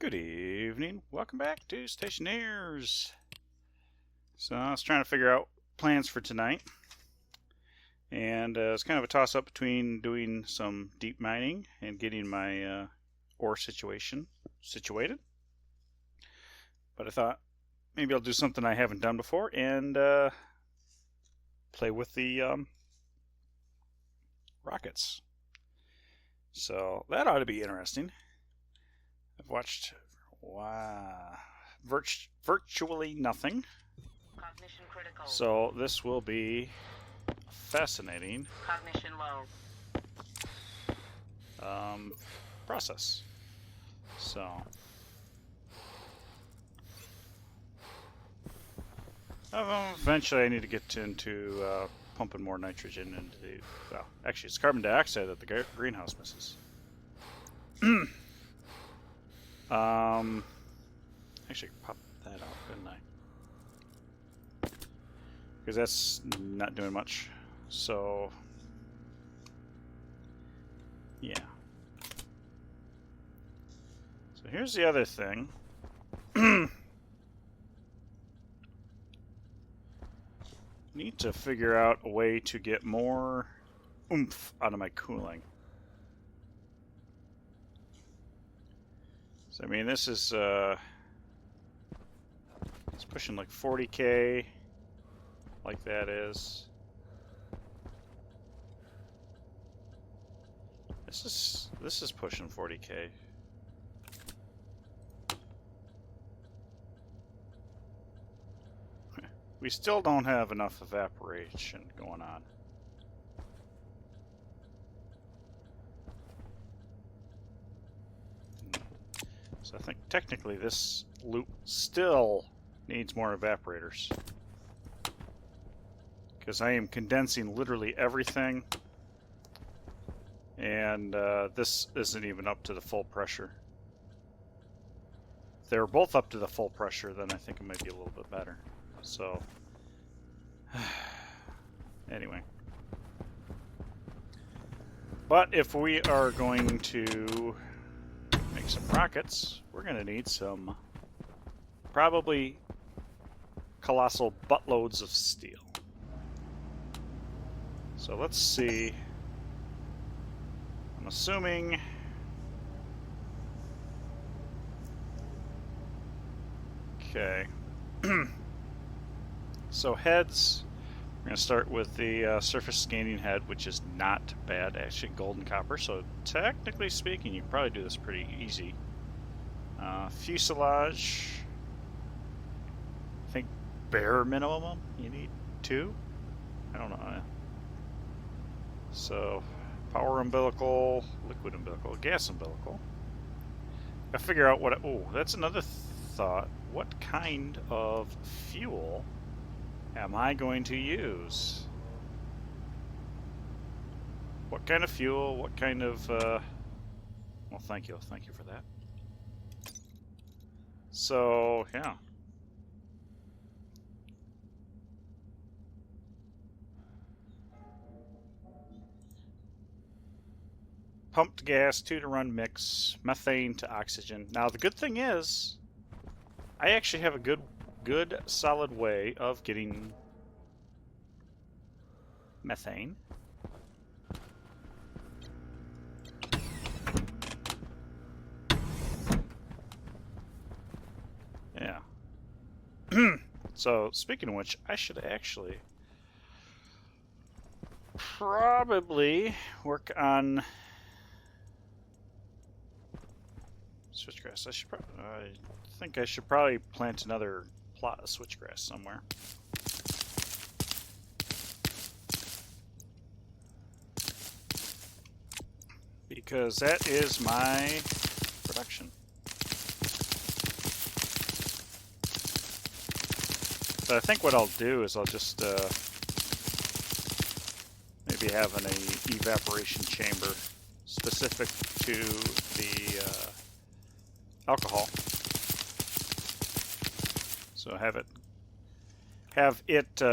Good evening. Welcome back to Stationeers. So I was trying to figure out plans for tonight. And it's kind of a toss-up between doing some deep mining and getting my ore situation situated. But I thought maybe I'll do something I haven't done before and play with the rockets. So that ought to be interesting. I've watched virtually nothing. Cognition critical. So this will be fascinating. Cognition low. Process. So eventually I need to get into pumping more nitrogen into the, well, actually it's carbon dioxide that the greenhouse misses. Actually pop that out, couldn't I? Because that's not doing much. So yeah. So here's the other thing. Need to figure out a way to get more oomph out of my cooling. So I mean, this is it's pushing like 40K, like that is. This is pushing 40K. We still don't have enough evaporation going on. So I think technically this loop still needs more evaporators. Because I am condensing literally everything. And this isn't even up to the full pressure. If they were both up to the full pressure, then I think it might be a little bit better. So, anyway. But if we are going to make some rockets, we're going to need some probably colossal buttloads of steel. So let's see. I'm assuming okay. So heads, we're going to start with the surface scanning head, which is not bad, actually gold and copper, so technically speaking you can probably do this pretty easy. Fuselage, I think bare minimum you need 2, I don't know. So power umbilical, liquid umbilical, gas umbilical. Gotta figure out what, oh, that's another thought. What kind of fuel am I going to use? What kind of fuel, what kind of, well, thank you for that. So, yeah. Pumped gas, 2 to run mix, methane to oxygen. Now the good thing is, I actually have a good solid way of getting methane. Yeah. So speaking of which, I should actually probably work on switchgrass. I think I should probably plant another plot of switchgrass somewhere. Because that is my production. But I think what I'll do is I'll just maybe have an evaporation chamber specific to the alcohol. So have it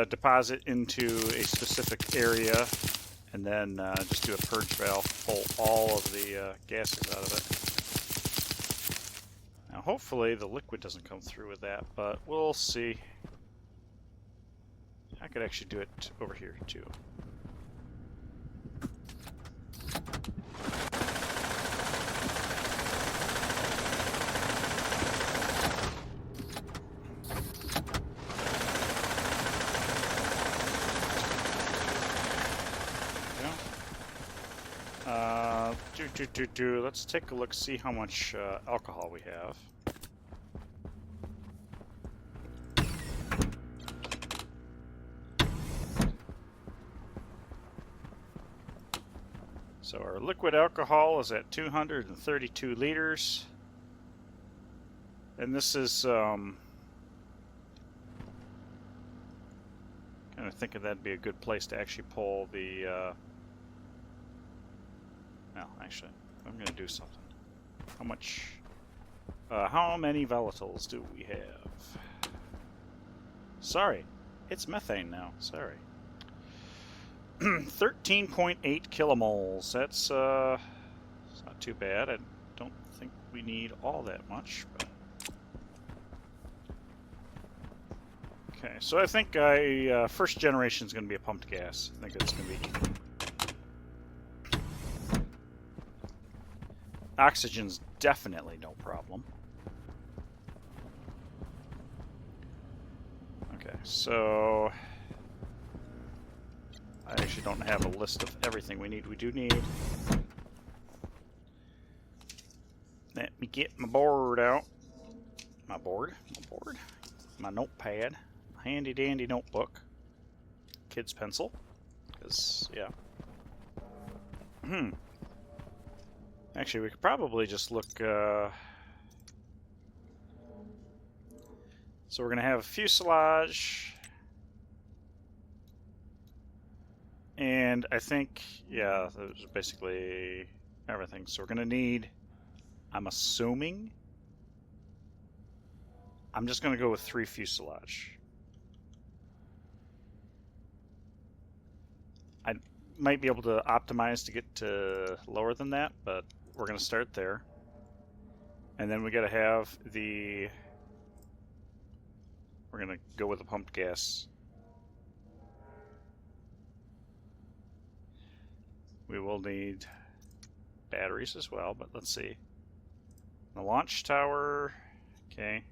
deposit into a specific area, and then just do a purge valve, pull all of the gases out of it. Now, hopefully the liquid doesn't come through with that, but we'll see. I could actually do it over here, too. Let's take a look, see how much alcohol we have. So our liquid alcohol is at 232 liters. And this is, kind of thinking that'd be a good place to actually pull the, well, actually, I'm going to do something. How many volatiles do we have? Sorry, it's methane now, sorry. 13.8 kilomoles, that's it's not too bad. I don't think we need all that much, but... Okay, so I think first generation is going to be a pumped gas. I think it's going to be... Oxygen's definitely no problem. Okay, so... I actually don't have a list of everything we need. We do need... Let me get my board out. My notepad. Handy dandy notebook. Kid's pencil. Because, yeah. Actually, we could probably just look... So we're going to have a fuselage. And I think, yeah, that was basically everything. So we're going to need, I'm assuming, I'm just going to go with 3 fuselage. I might be able to optimize to get to lower than that, but we're going to start there. And then we got to have the, we're going to go with the pumped gas. We will need batteries as well, but let's see. The launch tower, okay.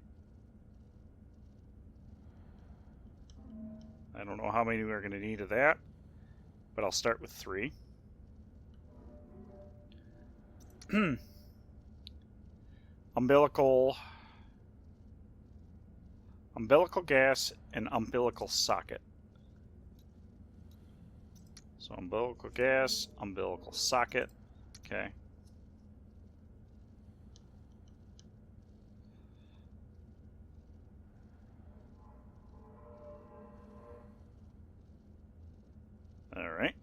I don't know how many we're going to need of that, but I'll start with 3. Umbilical gas and umbilical socket. So umbilical gas, umbilical socket, okay. All right.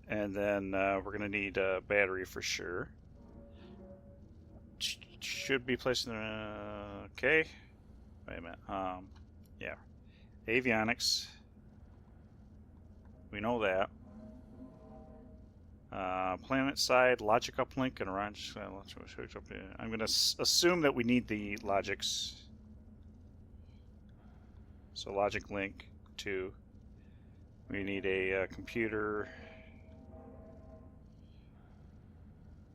And then we're going to need a battery for sure. Should be placed in the... okay. Wait a minute. Yeah. Avionics. We know that. Planet side, logic uplink, and orange. I'm going to assume that we need the logics. So logic link 2. We need a computer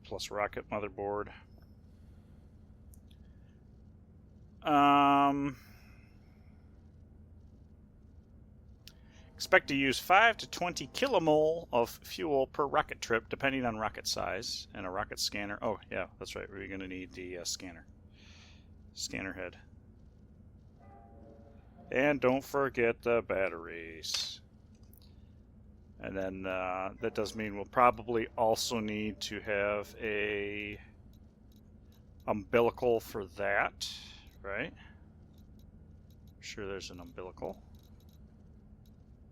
plus rocket motherboard. Expect to use 5 to 20 kilomole of fuel per rocket trip, depending on rocket size, and a rocket scanner. Oh, yeah, that's right. We're going to need the scanner head. And don't forget the batteries. And then that does mean we'll probably also need to have a umbilical for that, right? I'm sure there's an umbilical.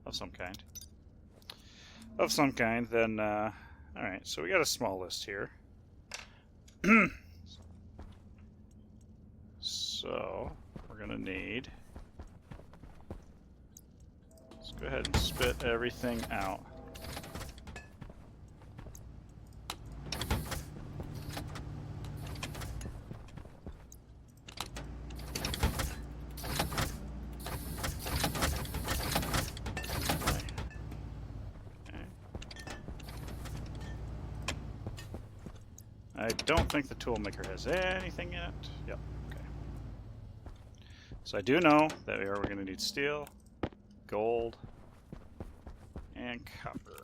Of some kind. Then, alright, so we got a small list here. So, we're going to need... Let's go ahead and spit everything out. I don't think the toolmaker has anything in it. Yep, okay. So I do know that we're going to need steel, gold, and copper.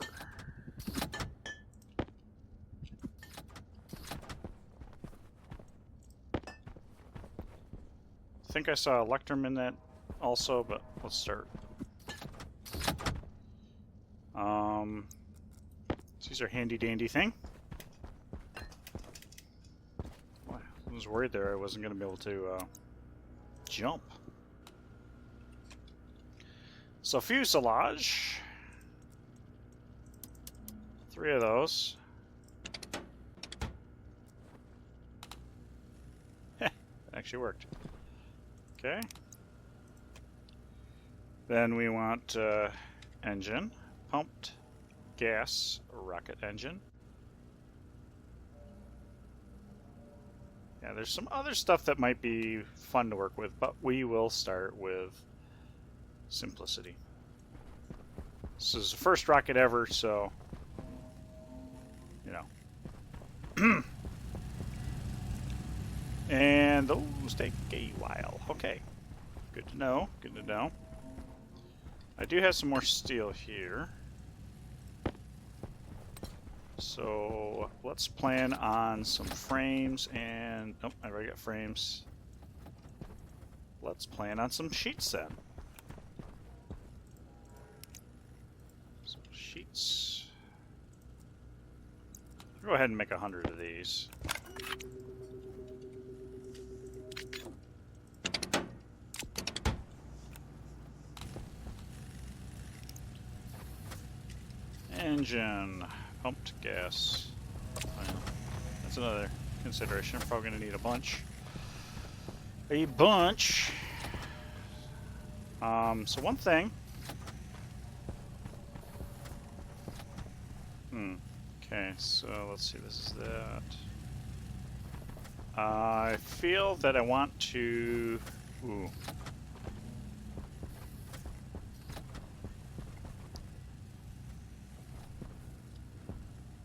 I think I saw electrum in that also, but let's start. These are handy dandy thing. I was worried there I wasn't going to be able to jump. So fuselage. 3 of those. Heh, that actually worked. Okay. Then we want engine, pumped gas rocket engine. Yeah, there's some other stuff that might be fun to work with, but we will start with simplicity. This is the first rocket ever, so you know. And those take a while. Okay. Good to know. Good to know. I do have some more steel here. So let's plan on some frames and... Oh, I already got frames. Let's plan on some sheets then. So sheets. Go ahead and make 100 of these. Engine, pumped gas. That's another consideration. I'm probably going to need a bunch. So one thing. Okay, so let's see. This is that. I feel that I want to. Ooh.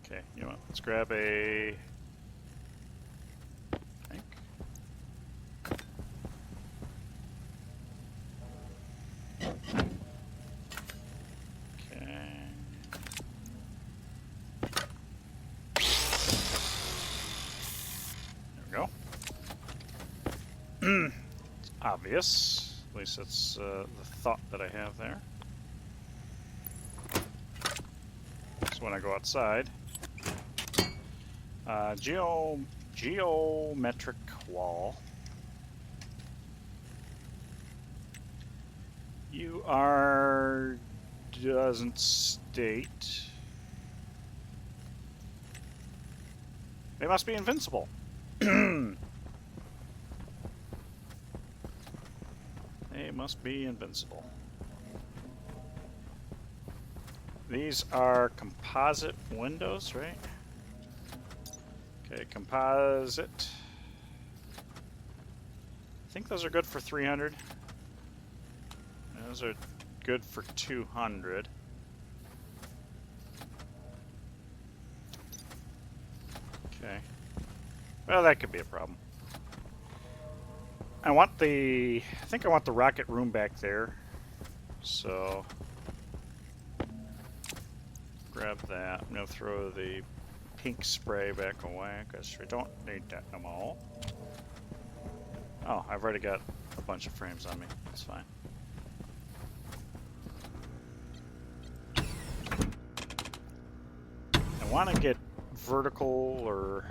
Okay, you know what? Let's grab a tank. Okay. There we go. It's obvious. At least that's the thought that I have there. So when I go outside. Geometric wall. You are... doesn't state. They must be invincible. They must be invincible. These are composite windows, right? Okay, composite. I think those are good for 300. Those are good for 200. Okay. Well, that could be a problem. I think I want the rocket room back there. So grab that. I'm gonna throw the pink spray back away because we don't need that no more. Oh, I've already got a bunch of frames on me. That's fine. I want to get vertical or...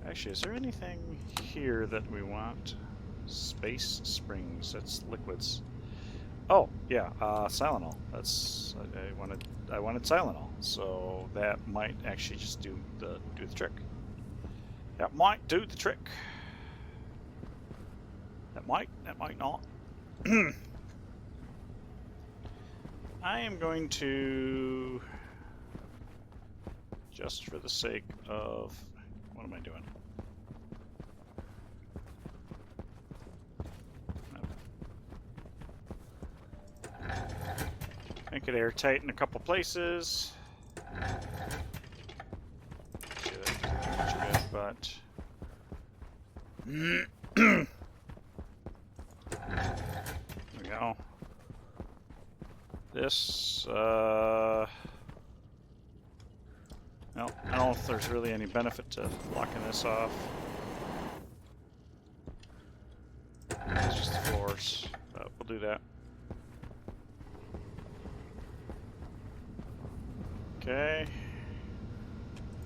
Actually, is there anything here that we want? Space springs. That's liquids. Oh, yeah, Tylenol. That's... I wanted Tylenol, so that might actually just do the trick. That might do the trick. That might not. I am going to, just for the sake of, what am I doing? Make it airtight in a couple places. but there we go. This, well, I don't know if there's really any benefit to blocking this off. It's just the floors, but we'll do that. Okay.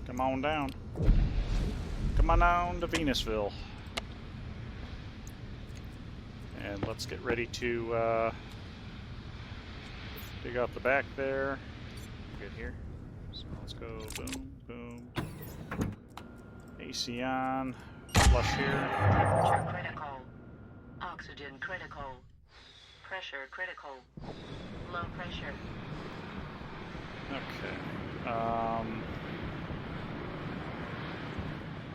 Come on down. Come on down to Venusville. And let's get ready to dig out the back there. Good here. So let's go boom, boom. AC on. Flush here. Temperature critical. Oxygen critical. Pressure critical. Low pressure. Okay.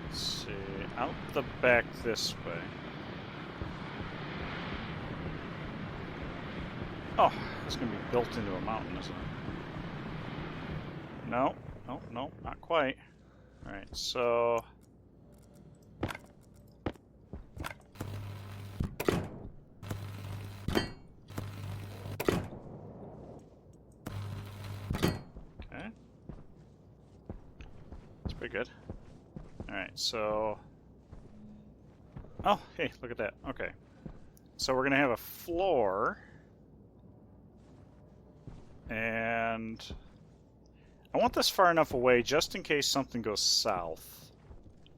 Let's see. Out the back this way. Oh, it's going to be built into a mountain, isn't it? No, no, no, not quite. Alright, so... Okay. That's pretty good. Alright, so... Oh, hey, look at that. Okay. So we're going to have a floor... And I want this far enough away just in case something goes south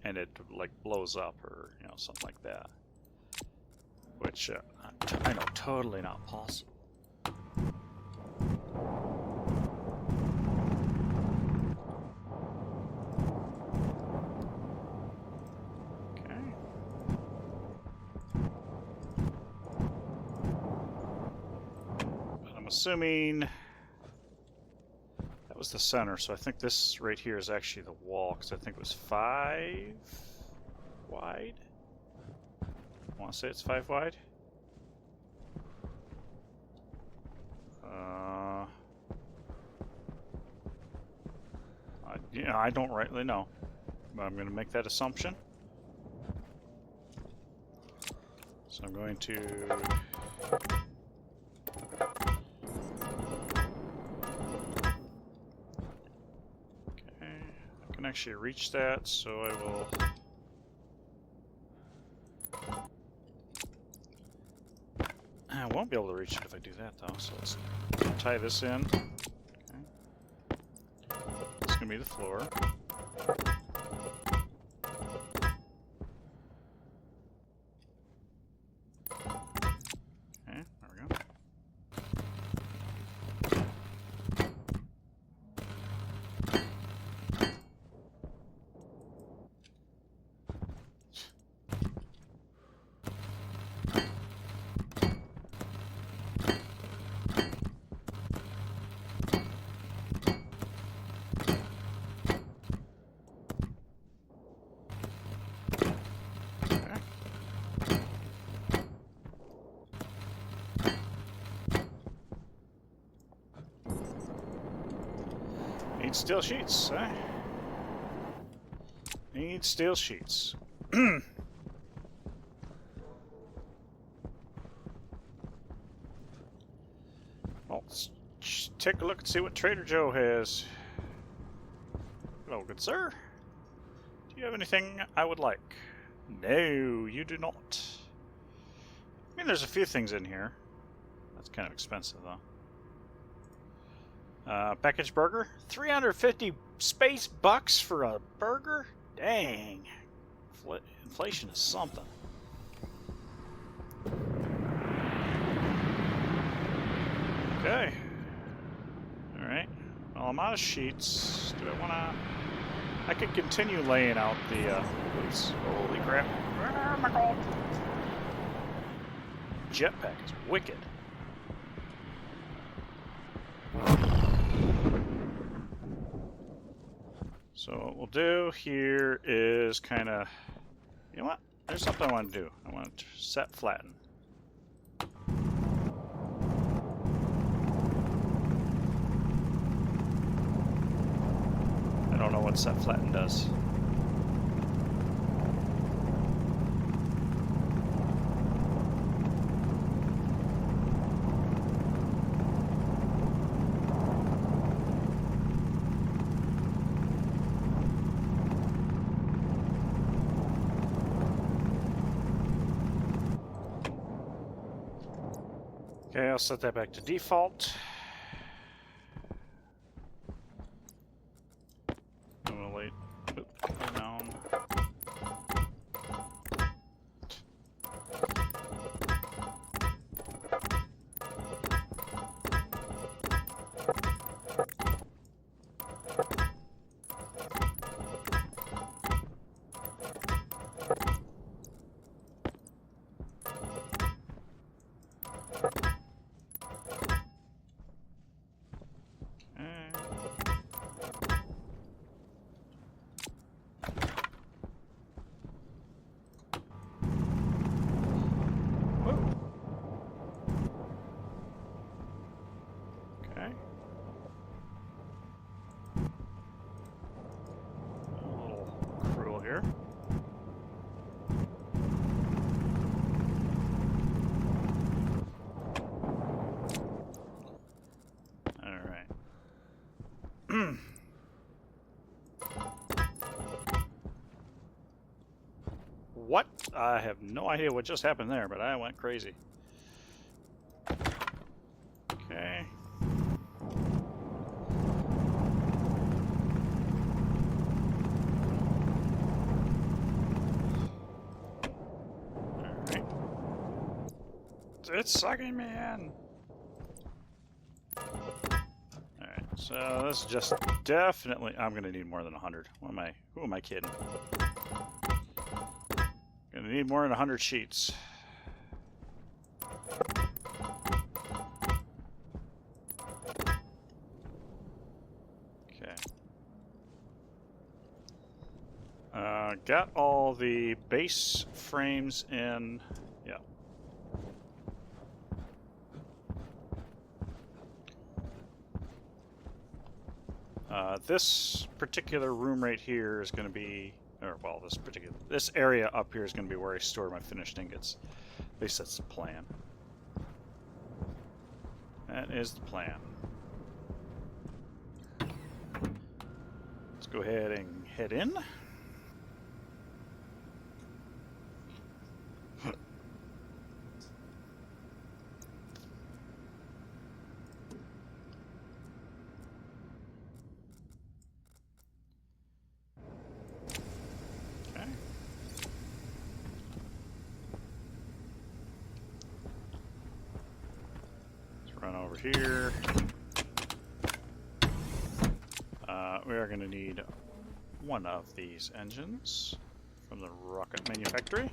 and it like blows up or something like that. Which I know totally not possible. Okay. But I'm assuming was the center, so I think this right here is actually the wall, because I think it was 5 wide. I want to say it's 5 wide. I don't rightly know, but I'm going to make that assumption. So I'm going to... I can actually reach that, so I will... I won't be able to reach it if I do that, though, so let's tie this in. Okay. This is going to be the floor. Okay, there we go. Need steel sheets, eh? Need steel sheets. Well, let's take a look and see what Trader Joe has. Hello, good sir. Do you have anything I would like? No, you do not. I mean, there's a few things in here. That's kind of expensive, though. Packaged burger? 350 space bucks for a burger? Dang. Inflation is something. Okay. Alright. Well, I'm out of sheets. Do I want to... I could continue laying out the... Holy crap. Oh my god. Jetpack is wicked. So what we'll do here is kind of... You know what? There's something I want to do. I want to set flatten. I don't know what set flatten does. Okay, I'll set that back to default. I'm gonna lay down. Okay. A little cruel here. Alright. What? I have no idea what just happened there, but I went crazy. Okay. Alright. It's sucking me in! Alright, so this is just definitely... I'm gonna need more than 100. Who am I kidding? Gonna need more than 100 sheets. Okay. Got all the base frames in. Yeah. This particular room right here is going to be, or well, this area up here is going to be where I store my finished ingots. At least that's the plan. That is the plan. Let's go ahead and head in. Here. We are going to need one of these engines from the rocket manufactory.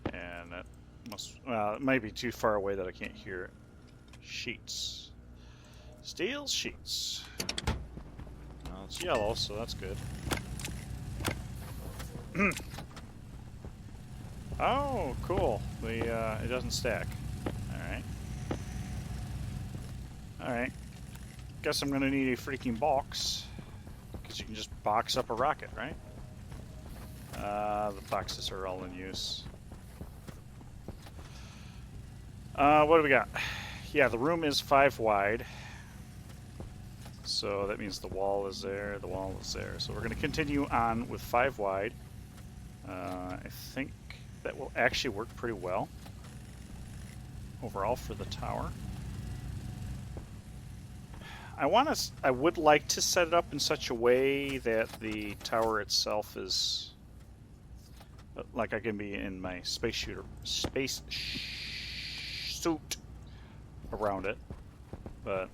And that must, well, it might be too far away that I can't hear it. Sheets. Steel sheets. Well, it's yellow, so that's good. Oh, cool. It doesn't stack. Alright. Alright. Guess I'm gonna need a freaking box. Because you can just box up a rocket, right? The boxes are all in use. What do we got? Yeah, the room is 5 wide. So that means the wall is there, the wall is there. So we're gonna continue on with 5 wide. I think that will actually work pretty well overall for the tower. I would like to set it up in such a way that the tower itself is like I can be in my space suit around it, but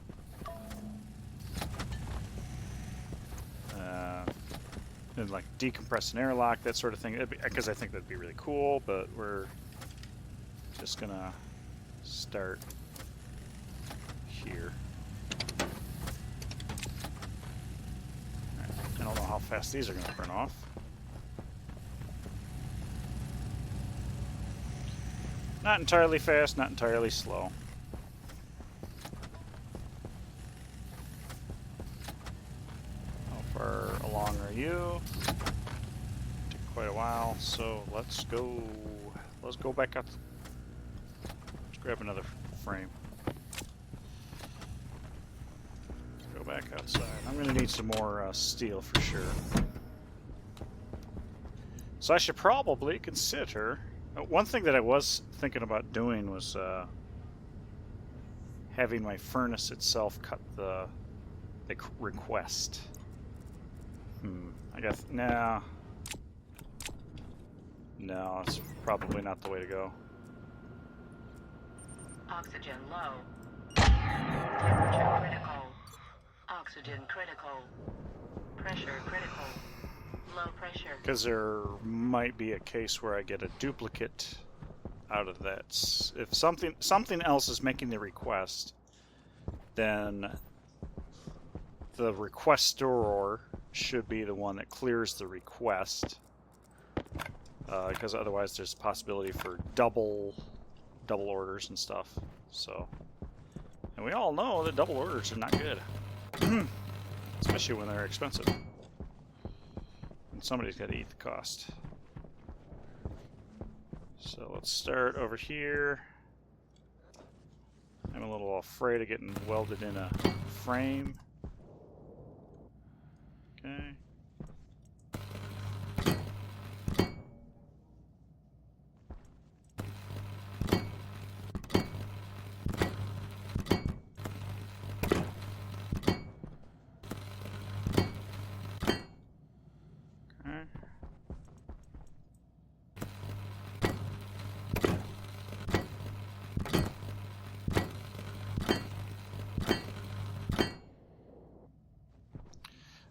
and like decompress and airlock, that sort of thing, because I think that'd be really cool, but we're just gonna start here. Right. I don't know how fast these are gonna burn off. Not entirely fast, not entirely slow. How far along are you? Took quite a while, so let's go back up. Let's grab another frame. Let's go back outside. I'm gonna need some more steel for sure. So I should probably consider... One thing that I was thinking about doing was having my furnace itself cut the request. I guess... No. No, it's probably not the way to go. Oxygen low. Temperature critical. Oxygen critical. Pressure critical. Low pressure. Because there might be a case where I get a duplicate out of that. If something else is making the request, then the requestor should be the one that clears the request. Because otherwise there's a possibility for double orders and stuff. So, and we all know that double orders are not good. Especially when they're expensive. And somebody's got to eat the cost. So let's start over here. I'm a little afraid of getting welded in a frame. Okay.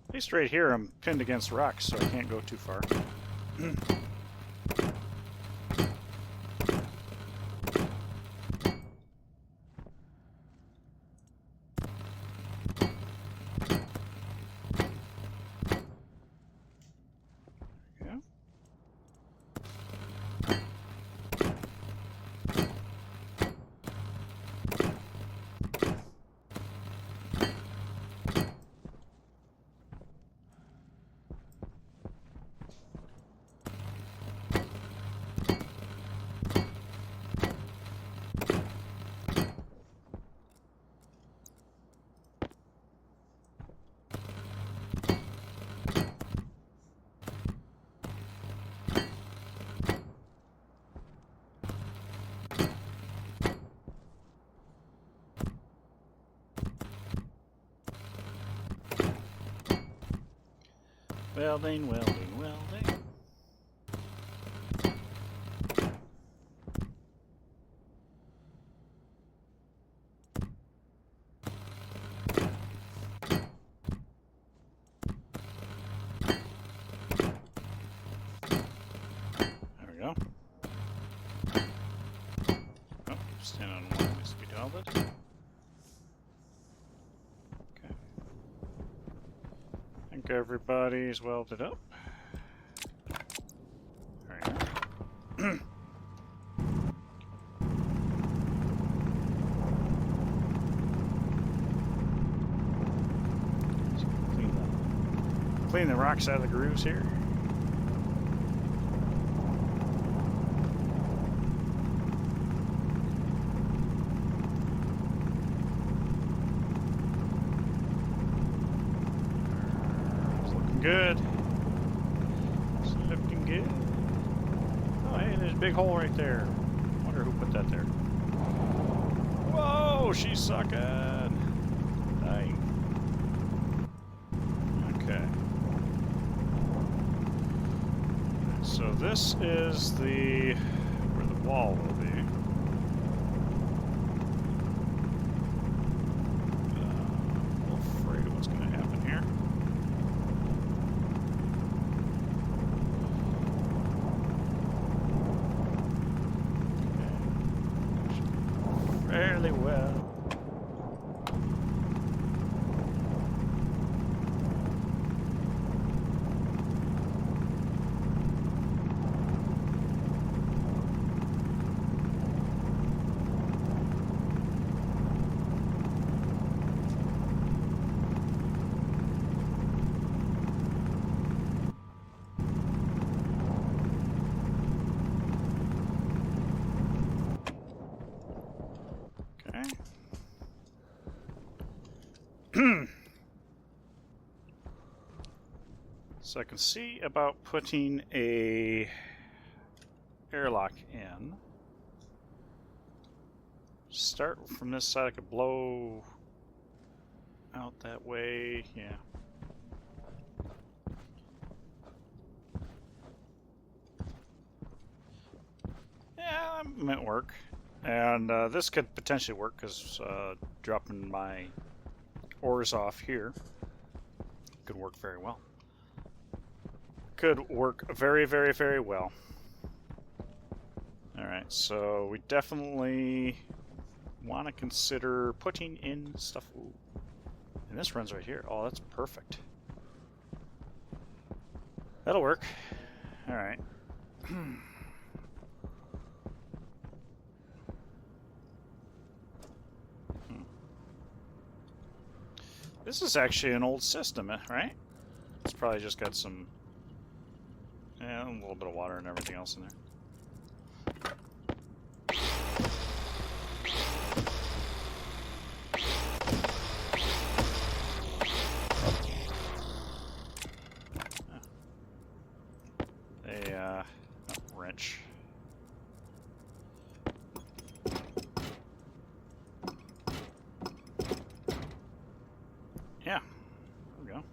At least right here I'm pinned against rocks, so I can't go too far. Welding, welding, welding. There we go. Oh, stand on one needs to be welded. Okay. I think everybody's welded up. There we go. Clean the rocks out of the grooves here. It's looking good. It's looking good. Oh, hey, there's a big hole right there. Wonder who put that there. Whoa, she's sucking. Dang. Okay. So this is where the wall will be. A little afraid of what's going to happen here. Okay. Fairly well. So I can see about putting a airlock in. Start from this side. I could blow out that way. Yeah. Yeah, that might work. And this could potentially work because dropping my ores off here could work very well. Could work very, very, very well. Alright, so we definitely want to consider putting in stuff. Ooh. And this runs right here. Oh, that's perfect. That'll work. Alright. This is actually an old system, right? It's probably just got some, a little bit of water and everything else in there. Wrench. Yeah, there we go.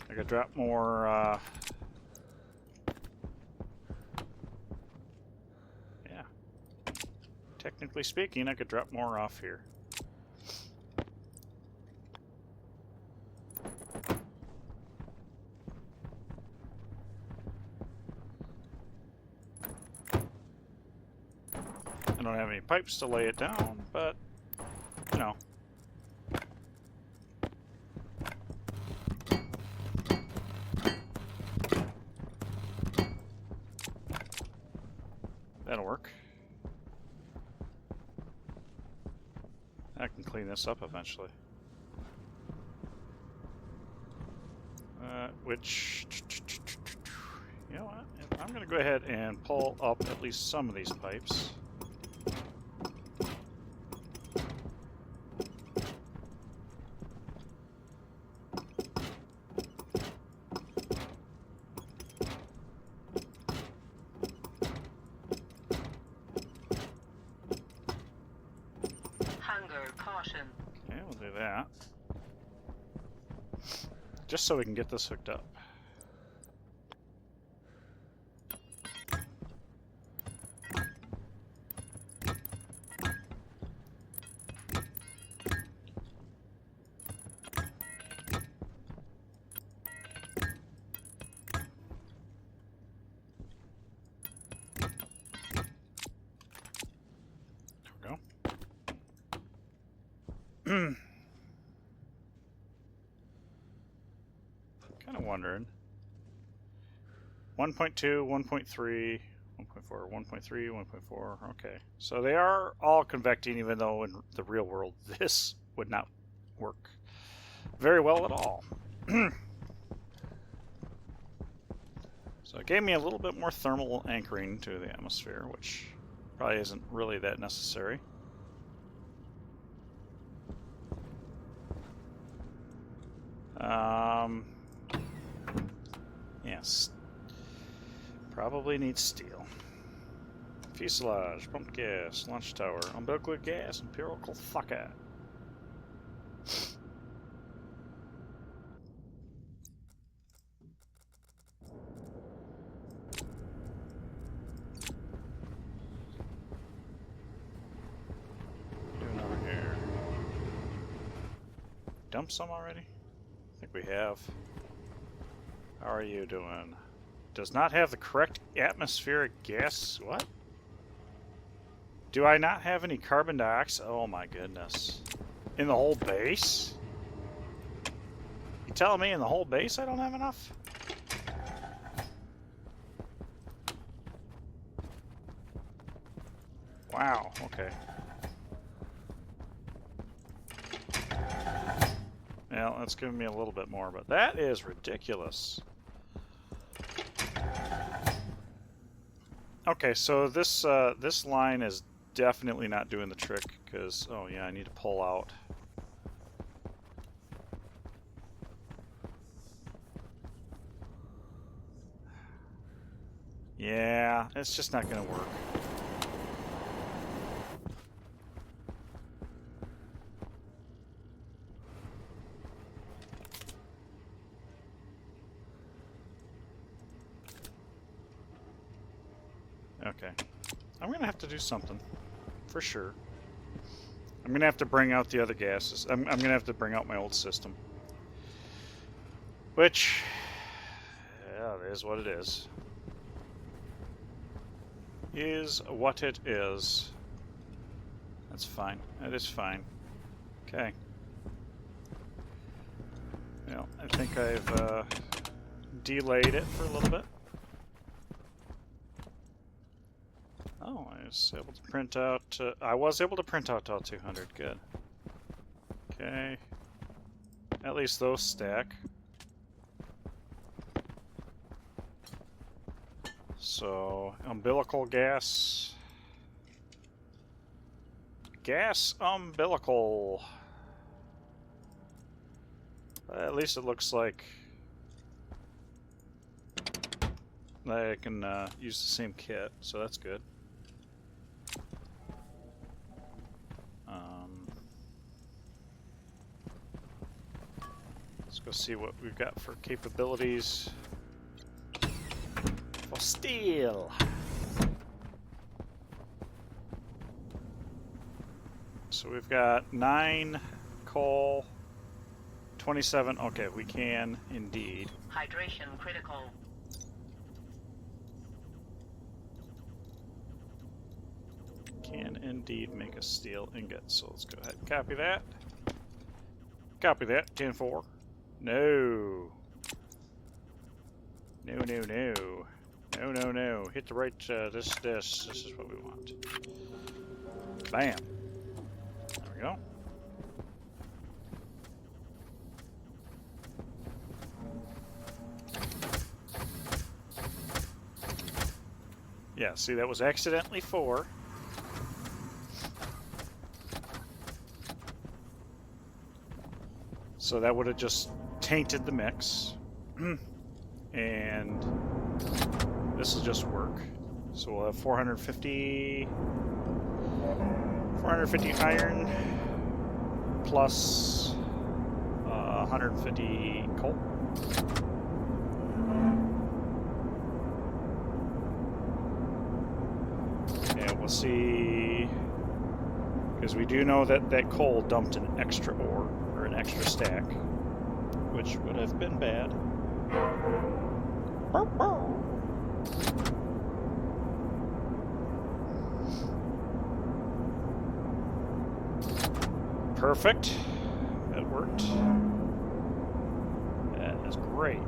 I could drop more, yeah. Technically speaking, I could drop more off here. I don't have any pipes to lay it down, but, you know. That'll work. I can clean this up eventually. Which, you know what? I'm going to go ahead and pull up at least some of these pipes. Okay, we'll do that. Just so we can get this hooked up. There we go. Kind of wondering. 1.2, 1.3, 1.4, 1.3, 1.4. Okay. So they are all convecting, even though in the real world this would not work very well at all. So it gave me a little bit more thermal anchoring to the atmosphere, which probably isn't really that necessary. Yes. Probably needs steel. Fuselage, pumped gas, launch tower, umbilical gas, empirical fucker. What are we doing over here? Dump some already? I think we have. How are you doing? Does not have the correct atmospheric gas. What? Do I not have any carbon dioxide? Oh my goodness. In the whole base? You telling me in the whole base I don't have enough? Wow, okay. Well, that's giving me a little bit more, but that is ridiculous. Okay, so this this line is definitely not doing the trick because, oh yeah, I need to pull out. Yeah, it's just not going to work. Okay. I'm going to have to do something. For sure. I'm going to have to bring out the other gases. I'm going to have to bring out my old system. Which, yeah, it is what it is. Is what it is. That's fine. That is fine. Okay. Well, I think I've delayed it for a little bit. Oh, I was able to print out... I was able to print out all 200. Good. Okay. At least those stack. So, umbilical gas. Gas umbilical. At least it looks like I can use the same kit, so that's good. Let's go see what we've got for capabilities. For steel. So we've got 9 coal, 27. Okay, we can indeed. Hydration critical. Can indeed make a steel ingot. So let's go ahead and copy that. Copy that. 10-4. No. No, no, no. No, no, no. Hit the right, this is what we want. Bam. There we go. Yeah, see, that was accidentally 4. So that would have just tainted the mix. And this will just work. So we'll have 450 iron plus 150 coal. And we'll see, because we do know that that coal dumped an extra ore, or an extra stack, which would have been bad. Perfect. That worked. That is great.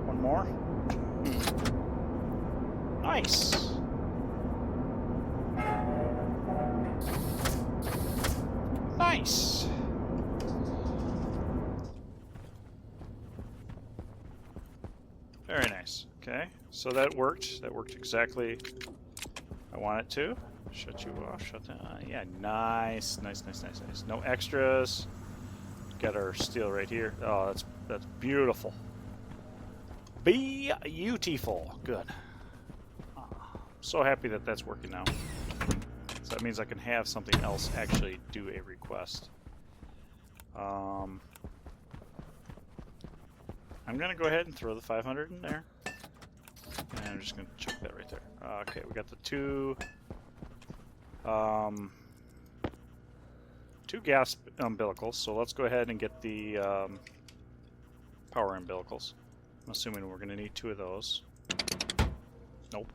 One more. Nice. Nice. Very nice. Okay, so that worked. That worked exactly I want it to. Shut you off. Shut down. Yeah, nice, nice, nice, nice, nice. No extras. Got our steel right here. Oh, that's beautiful. Beautiful. Good. Oh, so happy that that's working now. So that means I can have something else actually do a request. I'm gonna go ahead and throw the 500 in there. And I'm just gonna chuck that right there. Okay, we got the two gas umbilicals, so let's go ahead and get the power umbilicals. I'm assuming we're gonna need 2 of those. Nope.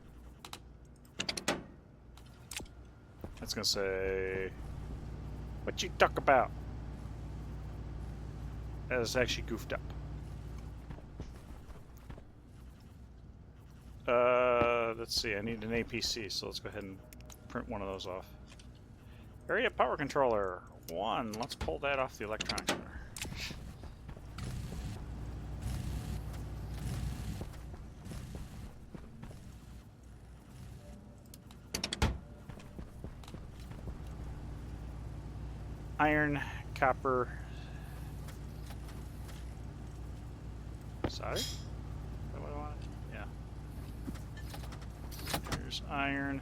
That's gonna say, what you talk about? That is actually goofed up. Let's see, I need an APC, so let's go ahead and print one of those off. Area power controller 1. Let's pull that off the electronic center. Iron, copper, Solder? Is that what I wanted? Yeah. There's iron.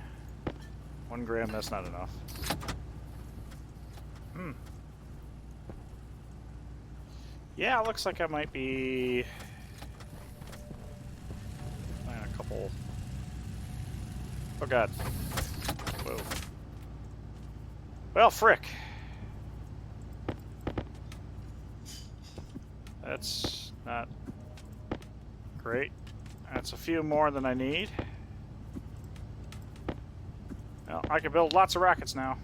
1 gram, that's not enough. Yeah, it looks like I might be playing a couple. Oh god. Whoa. Well, frick. That's not great. That's a few more than I need. Well, I can build lots of rockets now.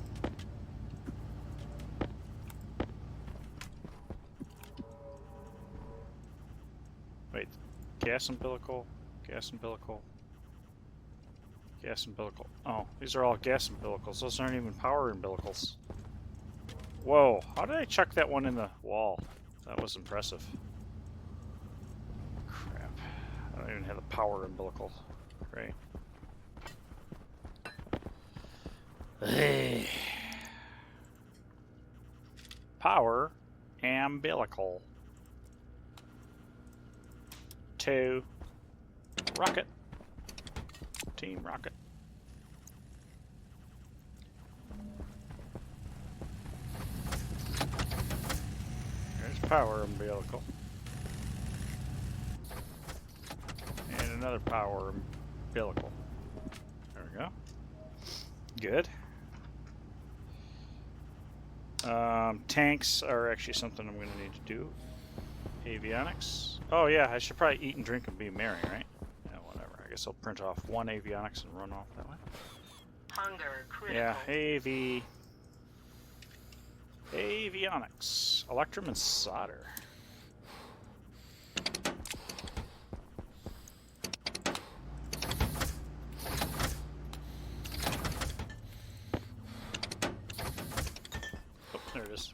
Wait, gas umbilical, gas umbilical, gas umbilical. Oh, these are all gas umbilicals. Those aren't even power umbilicals. Whoa, how did I chuck that one in the wall? That was impressive. Crap. I don't even have the power umbilical. Great. Hey. Power umbilical. 2. Rocket. Team Rocket. There's power umbilical. And another power umbilical. There we go. Good. Tanks are actually something I'm going to need to do. Avionics. Oh yeah, I should probably eat and drink and be merry, right? Yeah, whatever. I guess I'll print off 1 avionics and run off that way. Hunger critical. Yeah, avionics. Electrum and solder. Oh, there it is.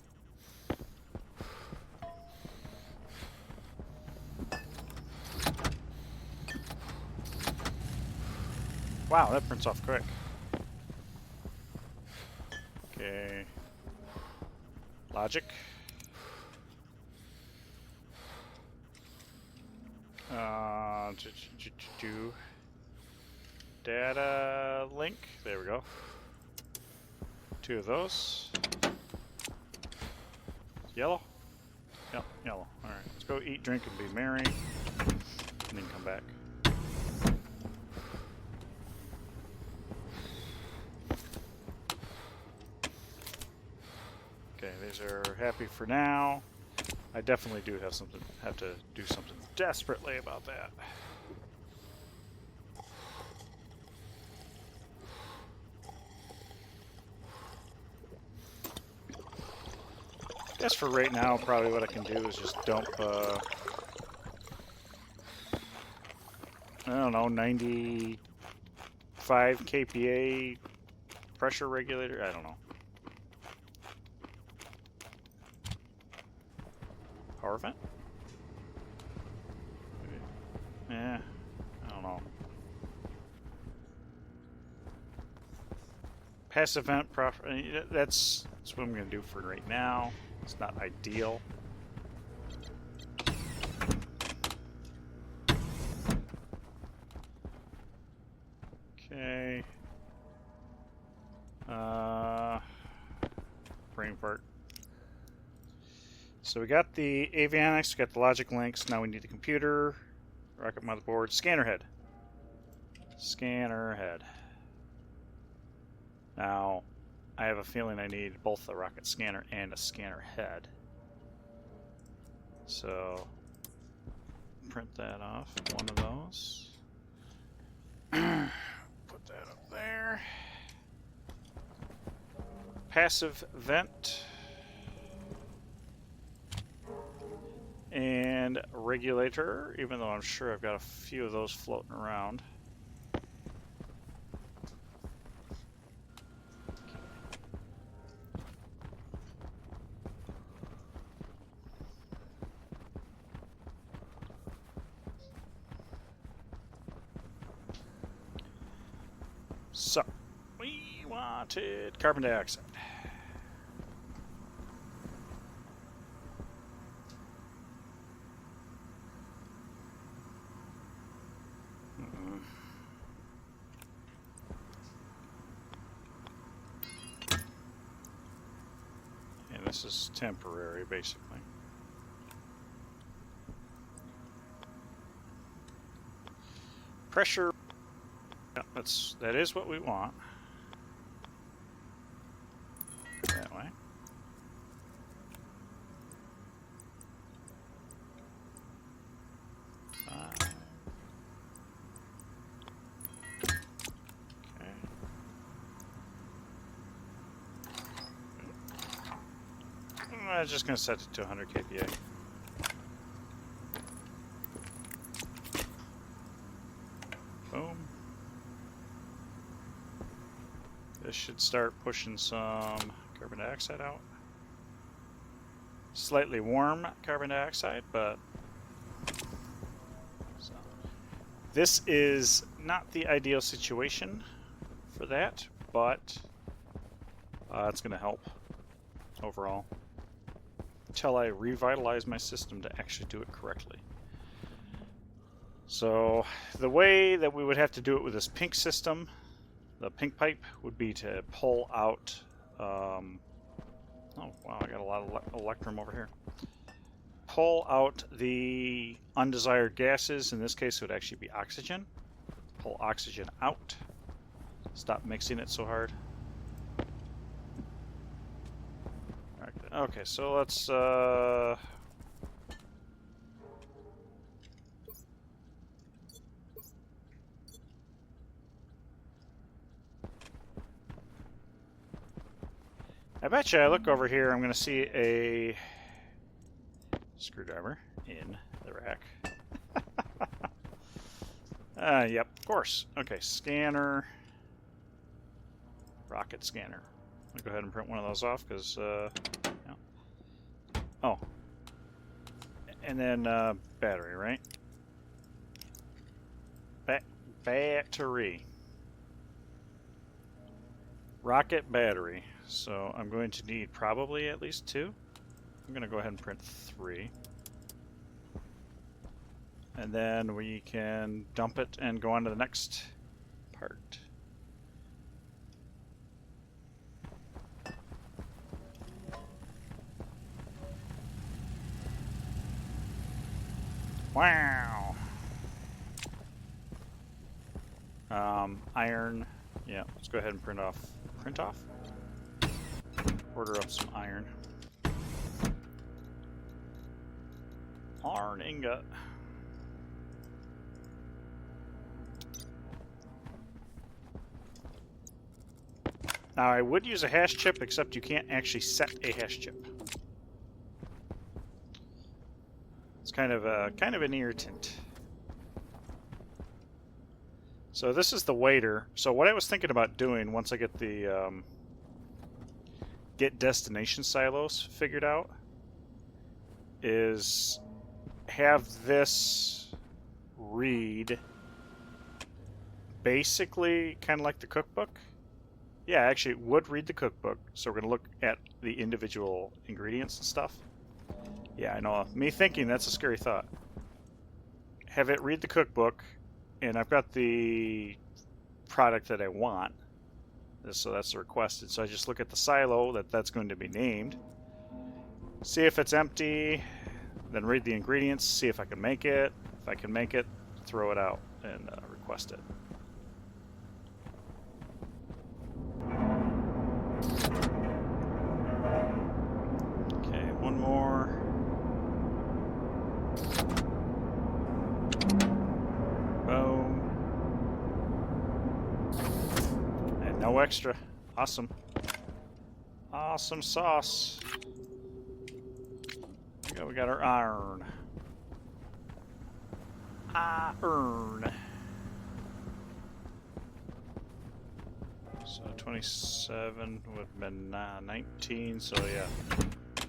Wow, that prints off quick. Okay. Logic. Data link. There we go. 2 of those. Yellow? Yep, yellow. Alright, let's go eat, drink, and be merry. And then come back. Okay, these are happy for now. I definitely do have to do something desperately about that. I guess for right now, probably what I can do is just dump, I don't know, 95 kPa pressure regulator? I don't know. Power vent? Yeah, I don't know. Passive vent, that's what I'm going to do for right now. It's not ideal. Okay. Brain fart. So we got the avionics, we got the logic links. Now we need the computer, rocket motherboard, scanner head. Scanner head. Now, I have a feeling I need both the rocket scanner and a scanner head. So, print that off, 1 of those. Put that up there. Passive vent. And regulator, even though I'm sure I've got a few of those floating around. So, we wanted carbon dioxide. this is temporary, basically. Pressure. Yeah, that is what we want. That way. Okay. I'm just going to set it to 100 kPa. Boom. This should start pushing some carbon dioxide out. Slightly warm carbon dioxide, but so. This is not the ideal situation for that, but it's going to help overall until I revitalize my system to actually do it correctly. So the way that we would have to do it with this pink system, the pink pipe, would be to pull out oh wow, I got a lot of electrum over here. Pull out the undesired gases. In this case it would actually be oxygen. Pull oxygen out. Stop mixing it so hard. Okay, so let's I bet you I look over here, I'm going to see a screwdriver in the rack. Yep, of course. Okay, scanner. Rocket scanner. I'll go ahead and print one of those off because, yeah. Oh. And then battery, right? Battery. Rocket battery. So I'm going to need probably at least 2. I'm going to go ahead and print 3. And then we can dump it and go on to the next part. Wow. Iron. Yeah, let's go ahead and print off. Print off? Order up some iron. Iron ingot. Now I would use a hash chip, except you can't actually set a hash chip. It's kind of an irritant. So this is the waiter. So what I was thinking about doing once I get the get destination silos figured out is have this read basically kind of like the cookbook. Yeah, actually it would read the cookbook. So we're going to look at the individual ingredients and stuff. Yeah, I know. Me thinking that's a scary thought. Have it read the cookbook, and I've got the product that I want. So that's the requested. So I just look at the silo that's going to be named. See if it's empty, then read the ingredients, see if I can make it. If I can make it, throw it out and request it. Okay, one more. Boom. And no extra. Awesome. Awesome sauce. There we go, we got our iron. Iron. So 27 would have been 19, so yeah.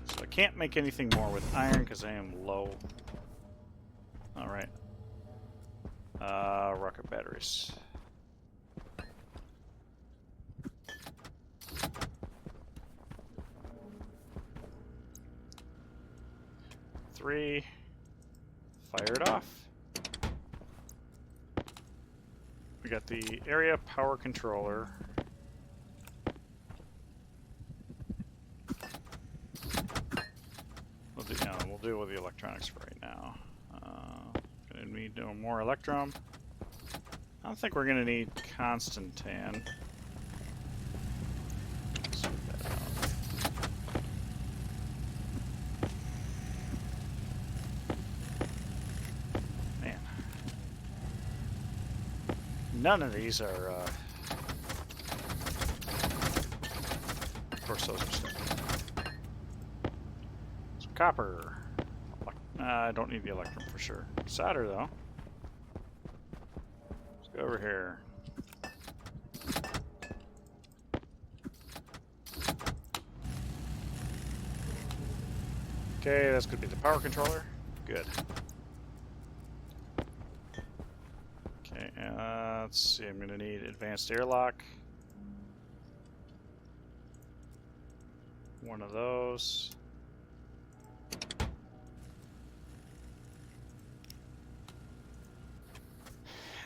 So I can't make anything more with iron because I am low. Alright. Rocket batteries. Three. Fire it off. We got the area power controller. deal with the electronics for right now. Gonna need no more electrum. I don't think we're gonna need Constantan. Man, none of these are. Of course, those are stuff. Some copper. I don't need the electrum for sure. Solder though. Let's go over here. Okay, that's gonna be the power controller. Good. Okay, let's see. I'm gonna need advanced airlock. One of those.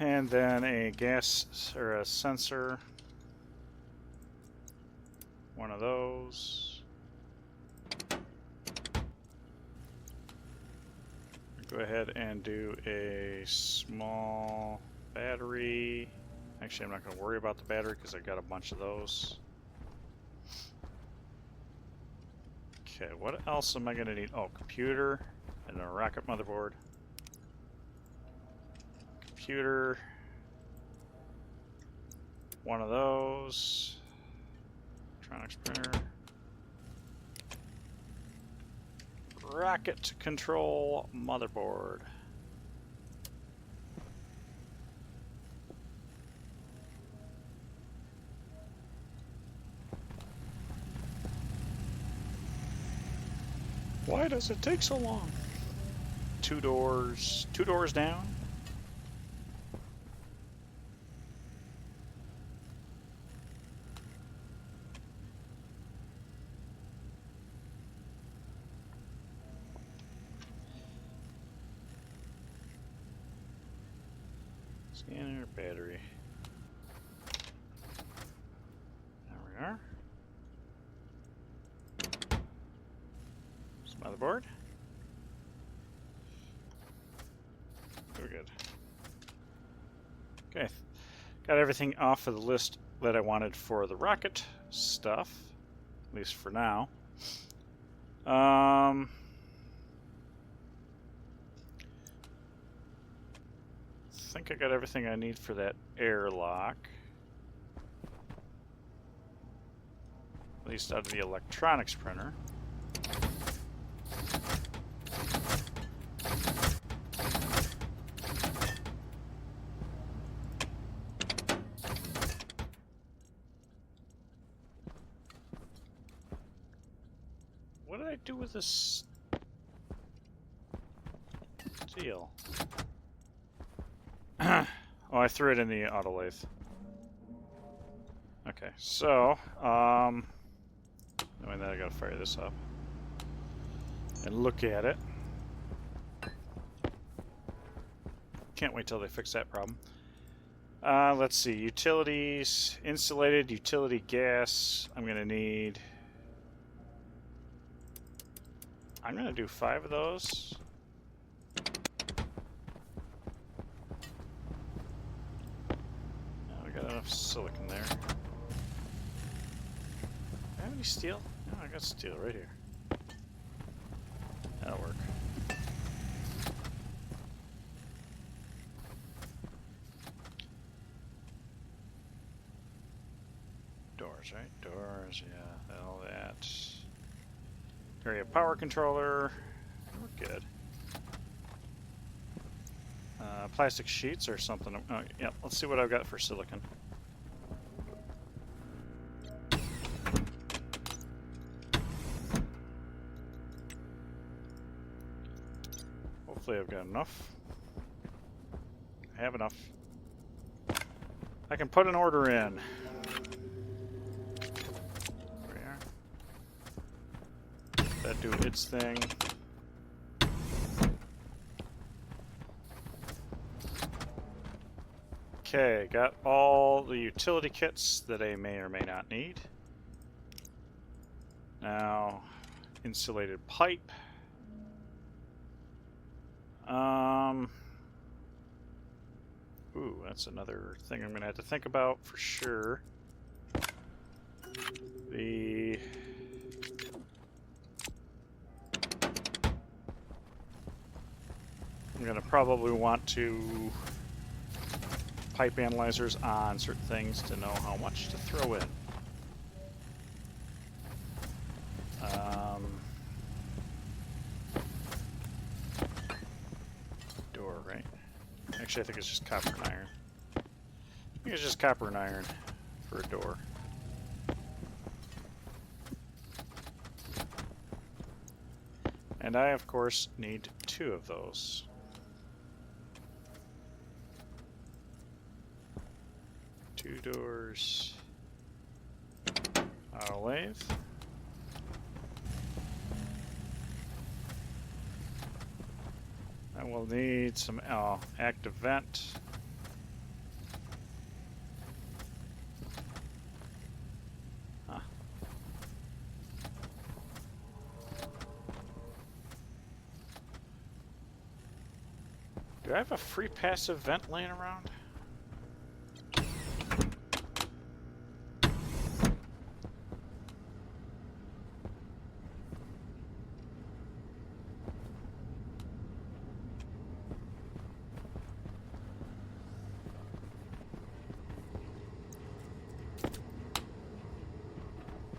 And then a gas or a sensor. One of those. Go ahead and do a small battery. Actually, I'm not going to worry about the battery because I got a bunch of those. Okay, what else am I going to need? Oh, computer and a rocket motherboard. Computer. One of those. Electronics printer. Rocket control motherboard. Why does it take so long? Two doors down. Scanner, battery. There we are. Motherboard. Very good. Okay, got everything off of the list that I wanted for the rocket stuff, at least for now. I think I got everything I need for that airlock, at least out of the electronics printer. What did I do with this steel? Oh, I threw it in the autolathe. Okay, so, knowing that I gotta fire this up and look at it. Can't wait till they fix that problem. Let's see, utilities, insulated, utility gas. I'm gonna do 5 of those. I got enough silicon there. Do I have any steel? No, I got steel right here. That'll work. Doors, right? Doors, yeah, all that. Area power controller. We're good. Plastic sheets or something. Oh, yeah, let's see what I've got for silicon. Hopefully I've got enough. I have enough. I can put an order in. There we are. That do its thing. Okay, got all the utility kits that I may or may not need. Now, insulated pipe. Ooh, that's another thing I'm gonna have to think about for sure. I'm gonna probably want to pipe analyzers on certain things to know how much to throw in. Door, right? Actually, I think it's just copper and iron. I think it's just copper and iron for a door. And I, of course, need 2 of those. Two doors. Auto lathe. I will need some active vent. Huh. Do I have a free passive vent laying around?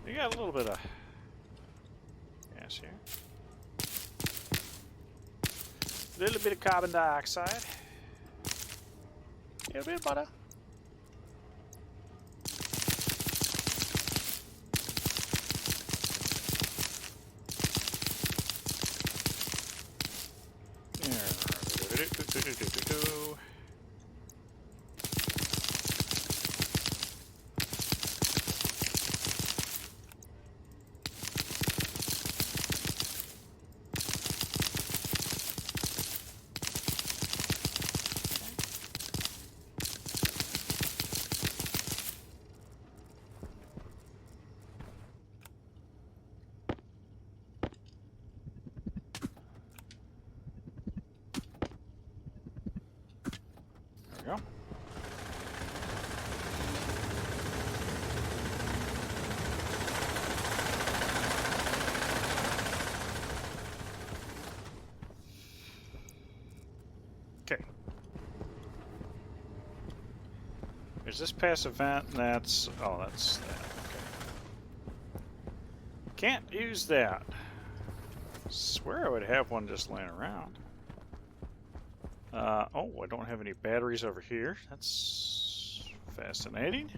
You got a little bit of gas here. A little bit of carbon dioxide. A little bit of butter. There we go. Okay. There's this passive vent, and that's... oh, that's that. Okay. Can't use that. Swear I would have one just laying around. Oh, I don't have any batteries over here. That's fascinating.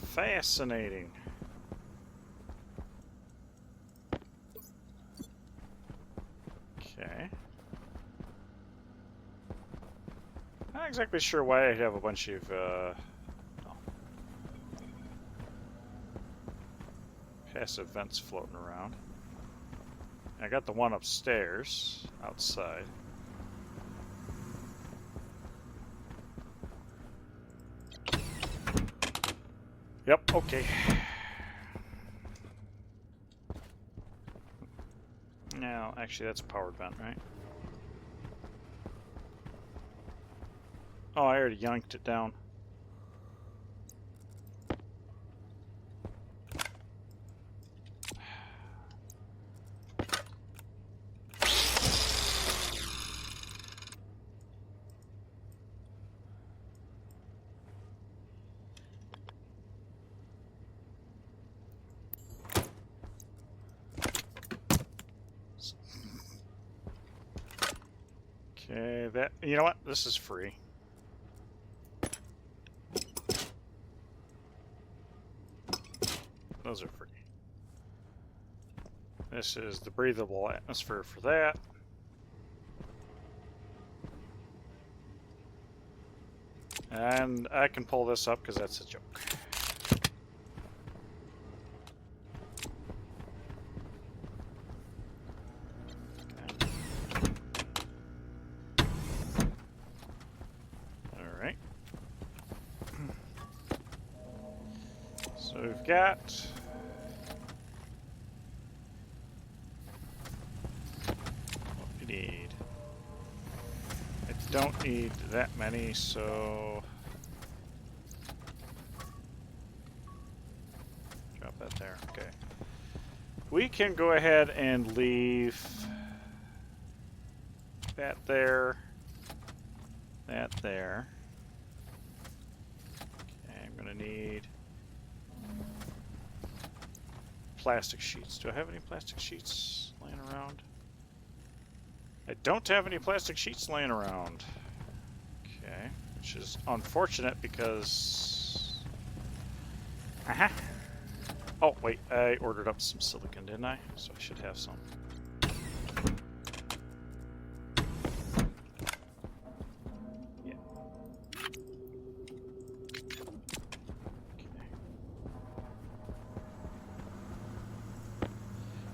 Fascinating. Okay. Not exactly sure why I have a bunch of passive vents floating around. I got the one upstairs, outside. Yep, okay. Now, actually, that's a powered vent, right? Oh, I already yanked it down. Okay, that, you know what? This is free. Those are free. This is the breathable atmosphere for that. And I can pull this up because that's a joke. Alright. So we've got don't need that many, so drop that there. Okay. We can go ahead and leave that there, that there. Okay, I'm gonna need plastic sheets. Do I have any plastic sheets laying around? I don't have any plastic sheets laying around. Okay, which is unfortunate because... Aha! Oh, wait, I ordered up some silicon, didn't I? So I should have some. Yeah. Okay.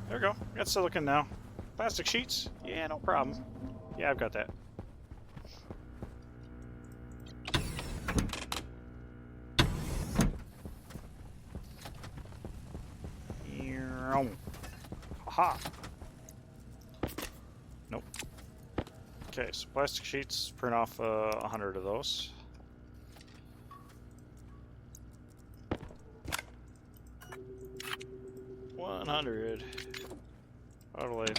There we go. Got silicon now. Plastic sheets? Yeah, no problem. Yeah, I've got that. Haha. Nope. Okay, so plastic sheets, print off 100 of those. $100. Auto lathe.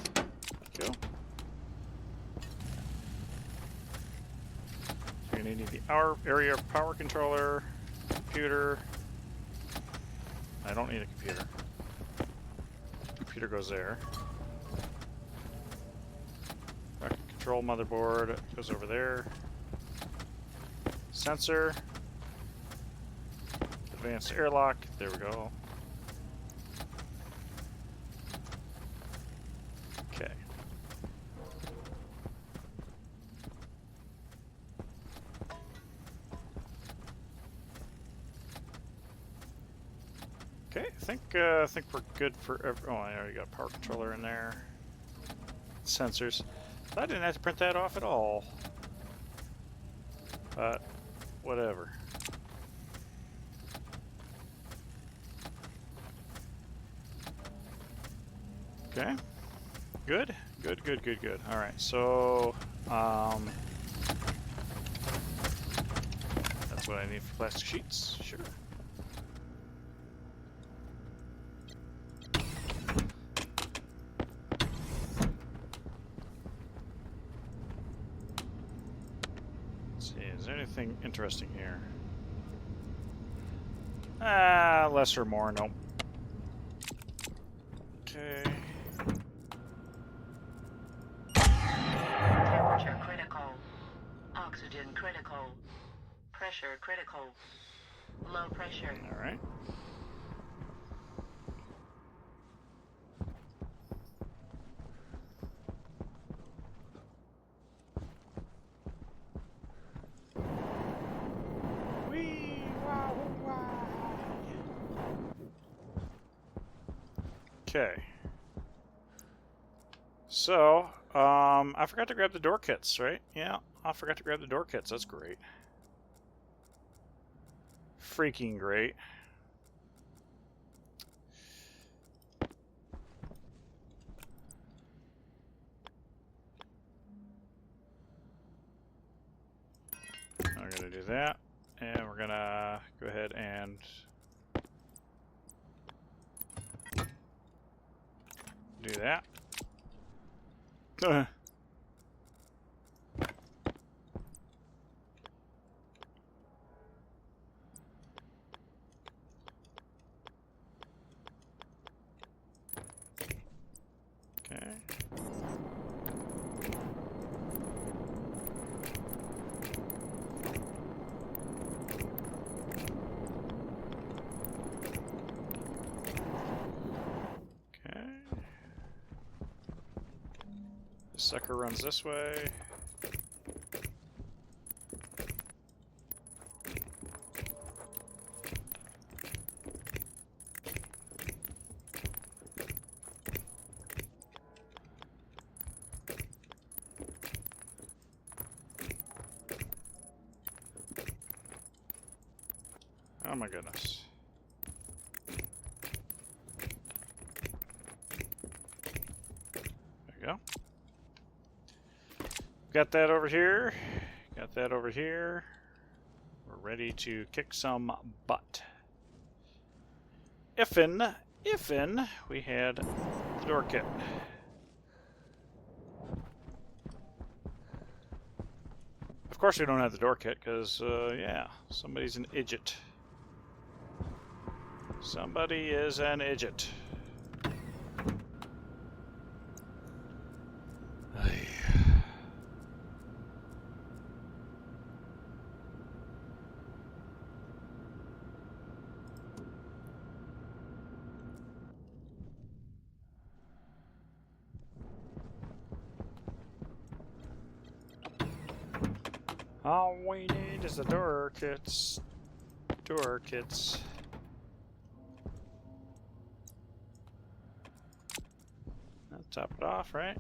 Go. You're gonna need the area power controller, computer. I don't need a computer. Computer goes there. Rocket control motherboard goes over there. Sensor. Advanced airlock. There we go. Okay. Okay, I think we're good for. Oh, I already got a power controller in there. Sensors. I didn't have to print that off at all. But whatever. Okay. Good. Good. Good. Good. Good. All right. So that's what I need for plastic sheets. Sure. Is there anything interesting here? Less or more, nope. Okay. Temperature critical. Oxygen critical. Pressure critical. Low pressure. All right. Okay. So, I forgot to grab the door kits, right? Yeah, I forgot to grab the door kits. That's great. Freaking great. I'm gonna do that, and we're gonna go ahead and do that. Okay. Okay. This sucker runs this way. Oh my goodness. There we go. Got that over here. Got that over here. We're ready to kick some butt. Ifin we had the door kit. Of course we don't have the door kit because, yeah, somebody's an idiot. Somebody is an idiot. All we need is the door kits. Door kits. I'll top it off, right?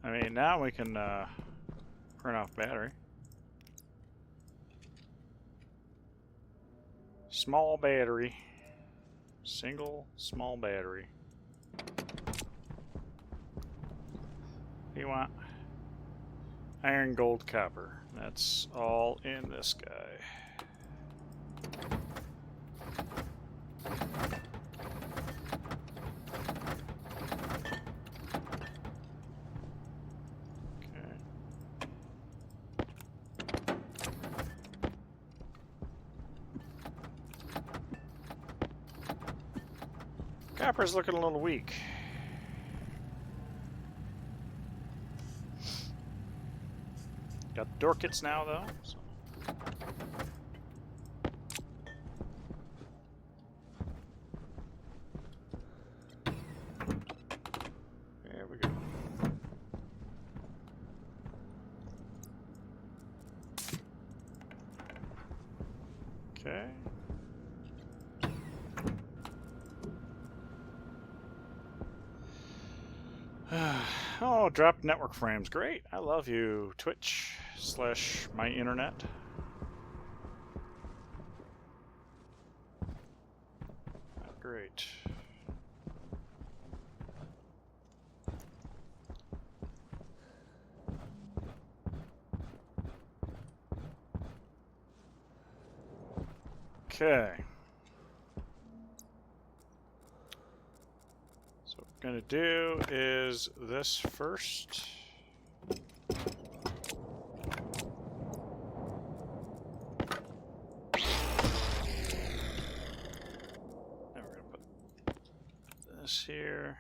I mean, now we can turn off battery. Small battery. Single small battery. What do you want? Iron, gold, copper. That's all in this guy. Copper's looking a little weak. Got the door kits now, though. So. There we go. Okay. Oh, dropped network frames. Great. I love you, Twitch / my internet. Great. Okay. So what we're going to do is this first. And we're going to put this here.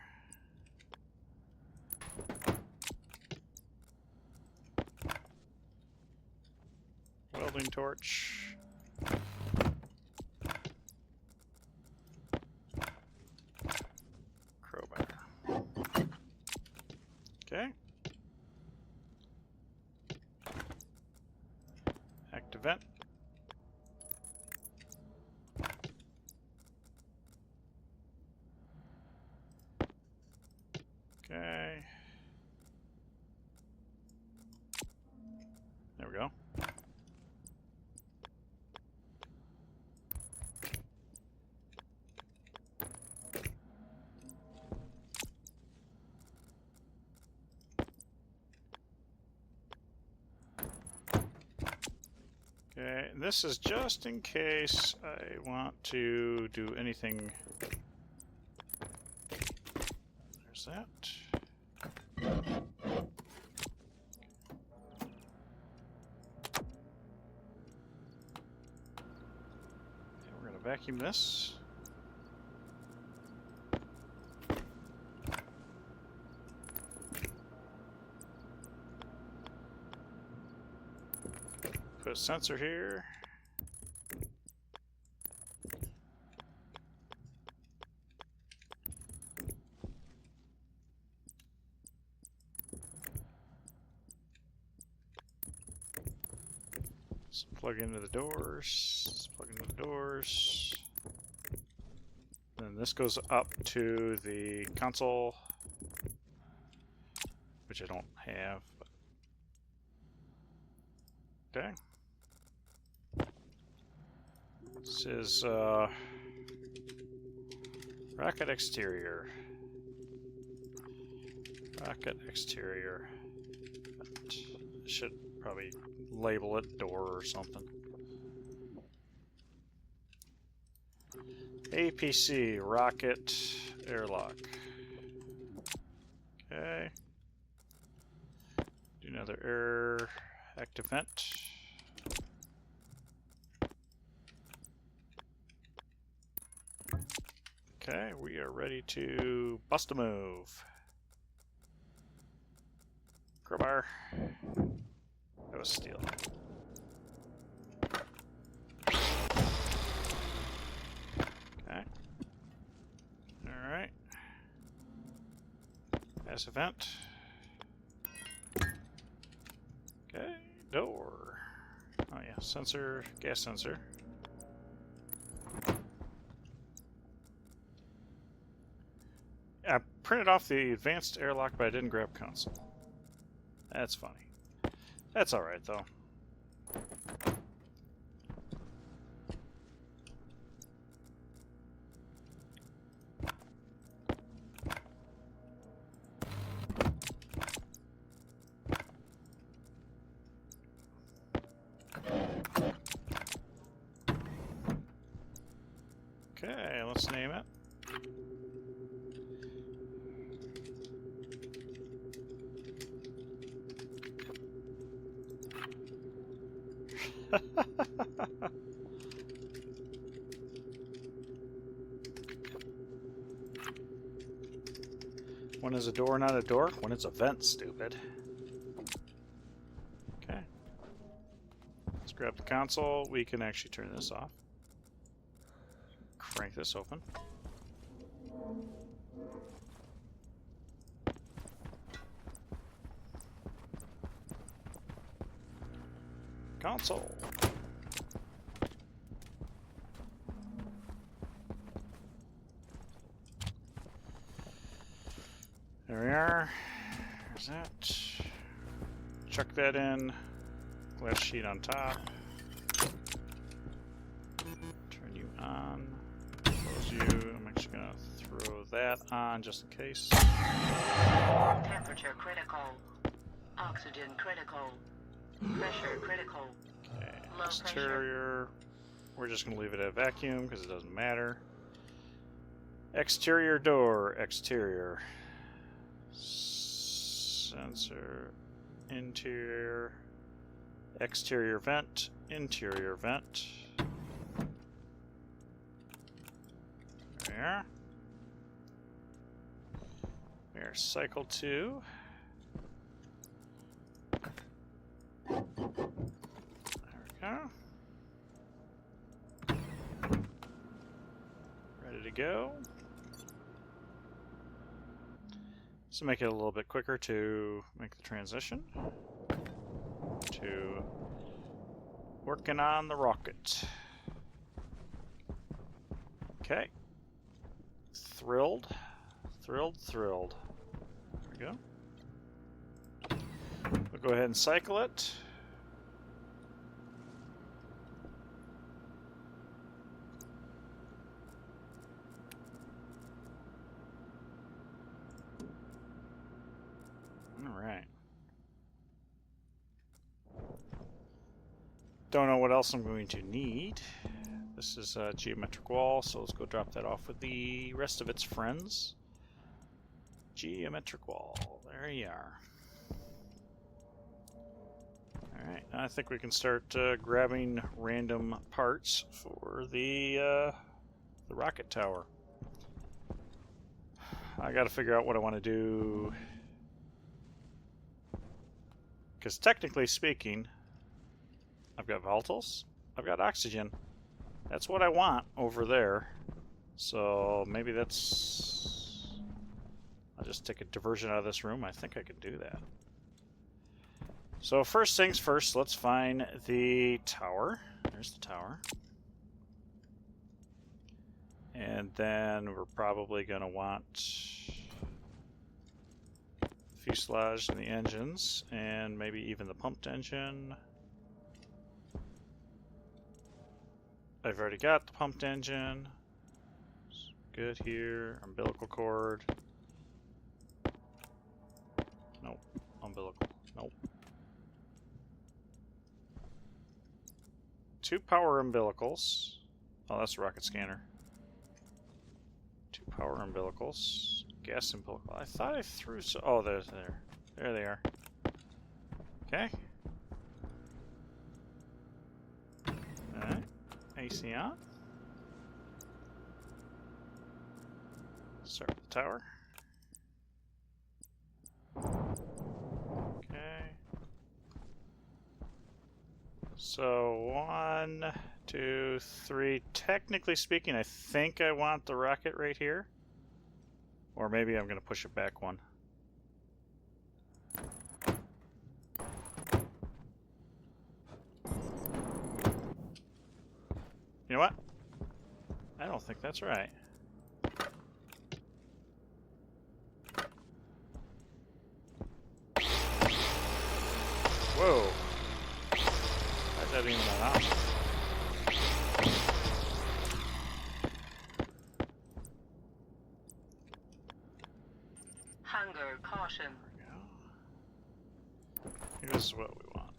Welding torch. Crowbar. Okay. Active vent. Okay. There we go. Okay, this is just in case I want to do anything. There's that. Okay, we're going to vacuum this. Put a sensor here. Let's plug into the doors. Let's plug into the doors. Then this goes up to the console, which I don't have. But okay. This is Rocket exterior. Rocket exterior. Should probably label it door or something. APC, rocket airlock. Okay. Do another air active vent. Okay, we are ready to bust a move. Crowbar. That was steel. Okay. Alright. Pass event. Okay, door. Oh yeah, sensor, gas sensor. I printed off the advanced airlock, but I didn't grab console. That's funny. That's alright though. Okay, let's name it. When is a door not a door? When it's a vent, stupid. Okay. Let's grab the console. We can actually turn this off. Crank this open. Console. There we are. There's that. Chuck that in. Glass sheet on top. Turn you on. Close you. I'm actually going to throw that on just in case. Temperature critical. Oxygen critical. Pressure critical. Okay. Low Exterior. We're just going to leave it at vacuum because it doesn't matter. Exterior door. Exterior. Sensor. Interior. Exterior vent. Interior vent. There. There's cycle 2. There we go. Ready to go. So make it a little bit quicker to make the transition to working on the rocket. Okay. Thrilled. Thrilled, thrilled. There we go. We'll go ahead and cycle it. Alright. Don't know what else I'm going to need. This is a geometric wall, so let's go drop that off with the rest of its friends. Geometric wall. There you are. Alright, I think we can start grabbing random parts for the rocket tower. I gotta figure out what I want to do. Because technically speaking, I've got volatiles, I've got oxygen. That's what I want over there. So maybe that's... I'll just take a diversion out of this room. I think I can do that. So first things first, let's find the tower. There's the tower. And then we're probably going to want fuselage and the engines, and maybe even the pumped engine. I've already got the pumped engine. good here. Umbilical cord. Nope. Umbilical. Nope. 2 power umbilicals. Oh, that's a rocket scanner. 2 power umbilicals. Gas umbilical. I thought I threw so. Oh, there's there. There they are. Okay. Alright. AC on. Start with the tower. Okay. So 1, 2, 3. Technically speaking, I think I want the rocket right here. Or maybe I'm going to push it back 1. You know what? I don't think that's right. Whoa. How's that even an option? Hunger caution. There we go. Maybe this is what we want.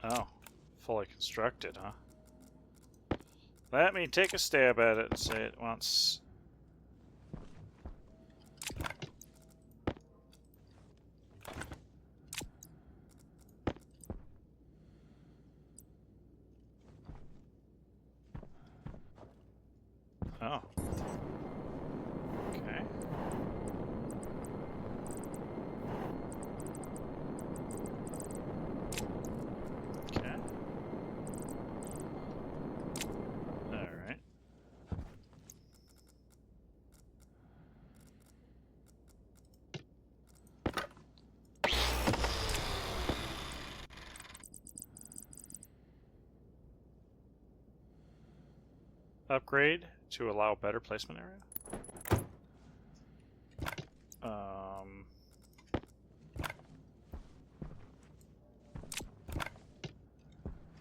Oh, fully constructed, huh? Let me take a stab at it and say it wants... Oh. Okay. Okay. Alright. Upgrade to allow better placement area.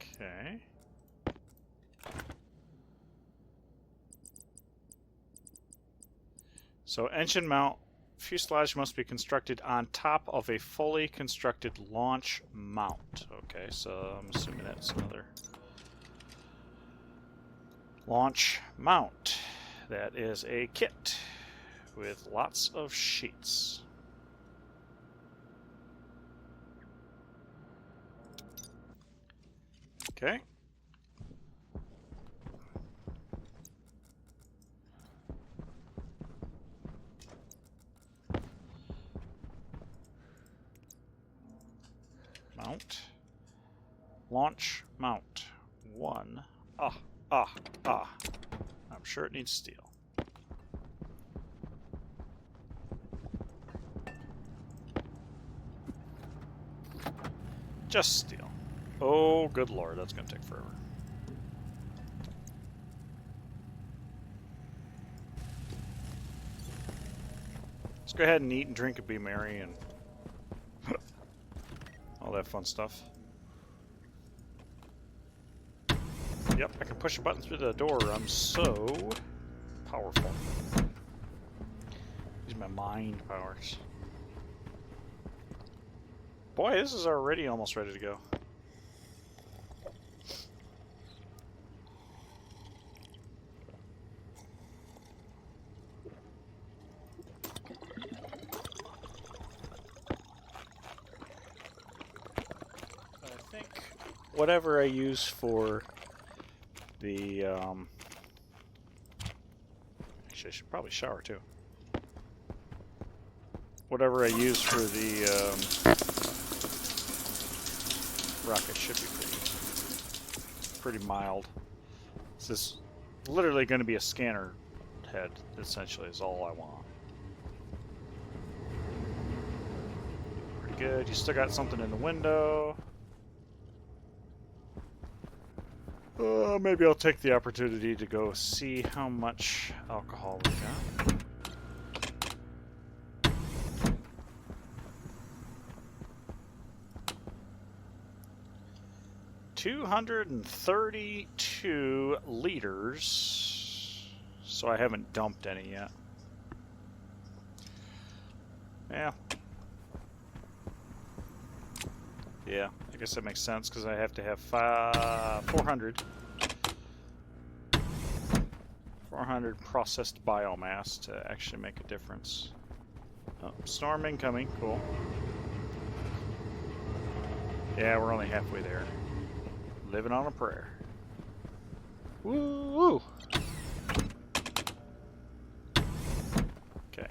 Okay. So engine mount fuselage must be constructed on top of a fully constructed launch mount. Okay, so I'm assuming that's another launch mount. That is a kit with lots of sheets. Okay. Mount. Launch mount. 1. I'm sure it needs steel. Just steel. Oh, good lord, that's going to take forever. Let's go ahead and eat and drink and be merry and all that fun stuff. Yep, I can push a button through the door. I'm so powerful. Use my mind powers. Boy, this is already almost ready to go. I think whatever I use for the actually I should probably shower too. Whatever I use for the rocket should be pretty mild. This is literally going to be a scanner head, essentially, is all I want. Pretty good. You still got something in the window. Maybe I'll take the opportunity to go see how much alcohol we got. 232 liters. So I haven't dumped any yet. Yeah. Yeah, I guess that makes sense because I have to have 400 processed biomass to actually make a difference. Oh, storm incoming, cool. Yeah, we're only halfway there. Living on a prayer. Woo! Okay.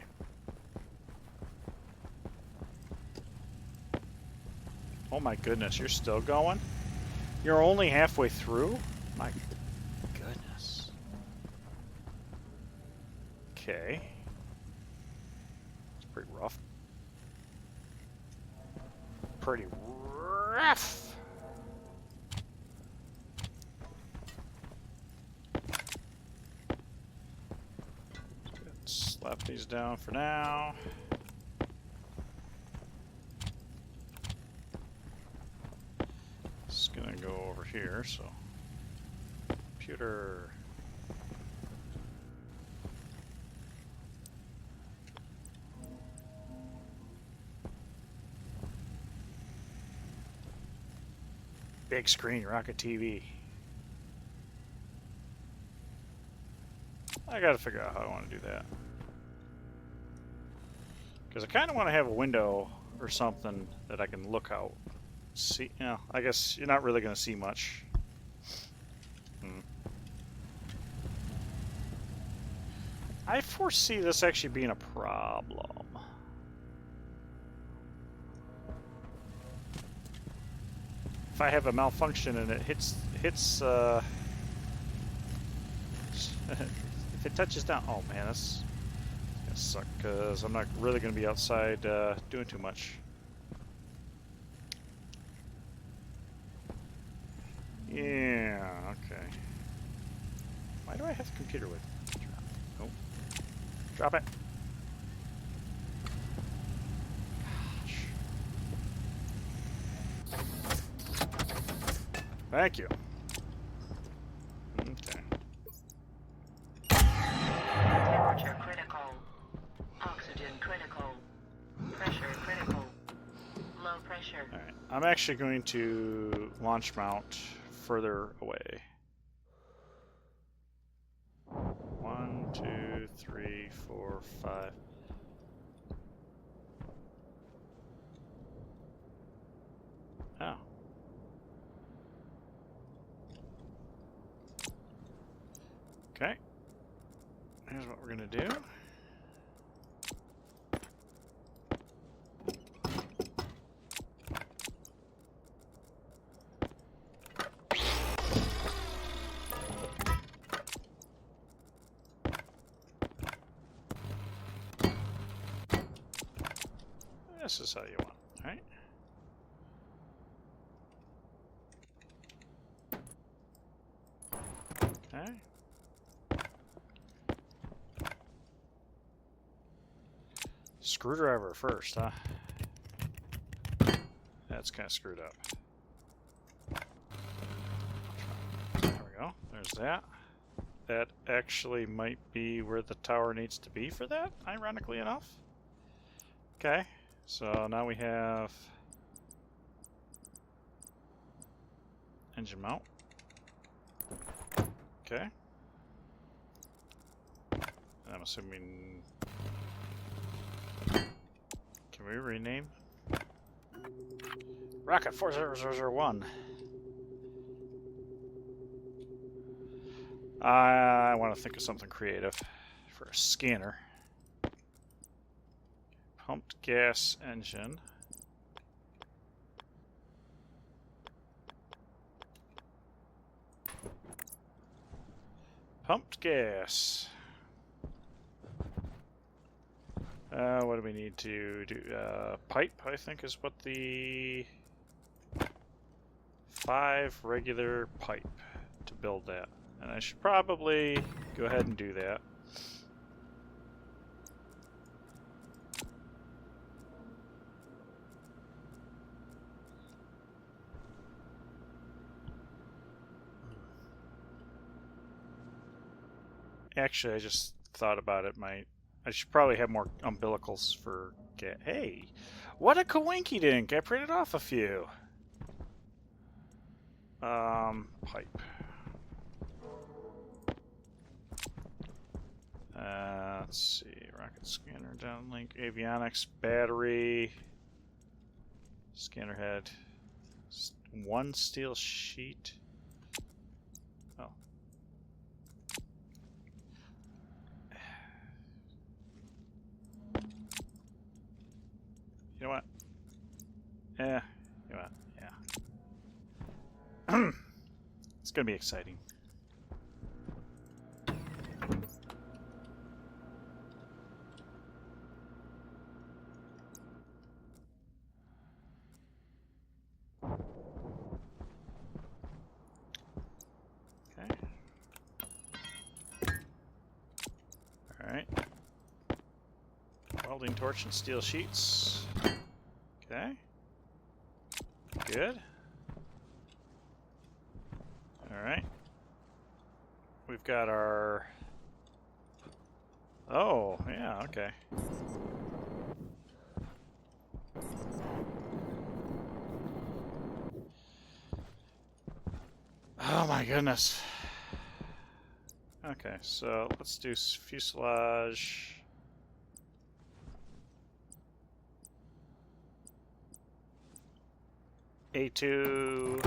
Oh my goodness, you're still going? You're only halfway through? My goodness. Okay. It's pretty rough. Pretty rough. Slap these down for now. It's gonna go over here, so computer. Big screen, Rocket TV. I gotta figure out how I want to do that. Because I kind of want to have a window or something that I can look out. See, you know, I guess you're not really going to see much. I foresee this actually being a problem. If I have a malfunction and it hits if it touches down, oh man, that's gonna suck because I'm not really gonna be outside doing too much. Yeah, okay. Why do I have the computer with me? Oh, drop it. Thank you. Okay. Temperature critical. Oxygen critical. Pressure critical. Low pressure. Alright. I'm actually going to launch mount further away. 1, 2, 3, 4, 5. Oh. Okay. Here's what we're gonna do. This is how you want it, right? Okay. Screwdriver first, huh? That's kind of screwed up. There we go. There's that. That actually might be where the tower needs to be for that, ironically enough. Okay, so now we have engine mount. Okay. And I'm assuming... Can we rename? Rocket 40001. I want to think of something creative for a scanner. Pumped gas engine. Pumped gas. What do we need to do? Pipe, I think, is what the 5 regular pipe to build that. And I should probably go ahead and do that. Actually, I just thought about it. I should probably have more umbilicals for Hey, what a coinky dink! I printed off a few. Pipe. Let's see. Rocket scanner, downlink, avionics, battery, scanner head, one steel sheet. Oh. You know what? You know what? Yeah. It's gonna be exciting. Okay. Alright. Welding torch and steel sheets. Okay. Good. Alright. We've got our... Oh, yeah, okay. Oh my goodness. Okay, so let's do fuselage. A2.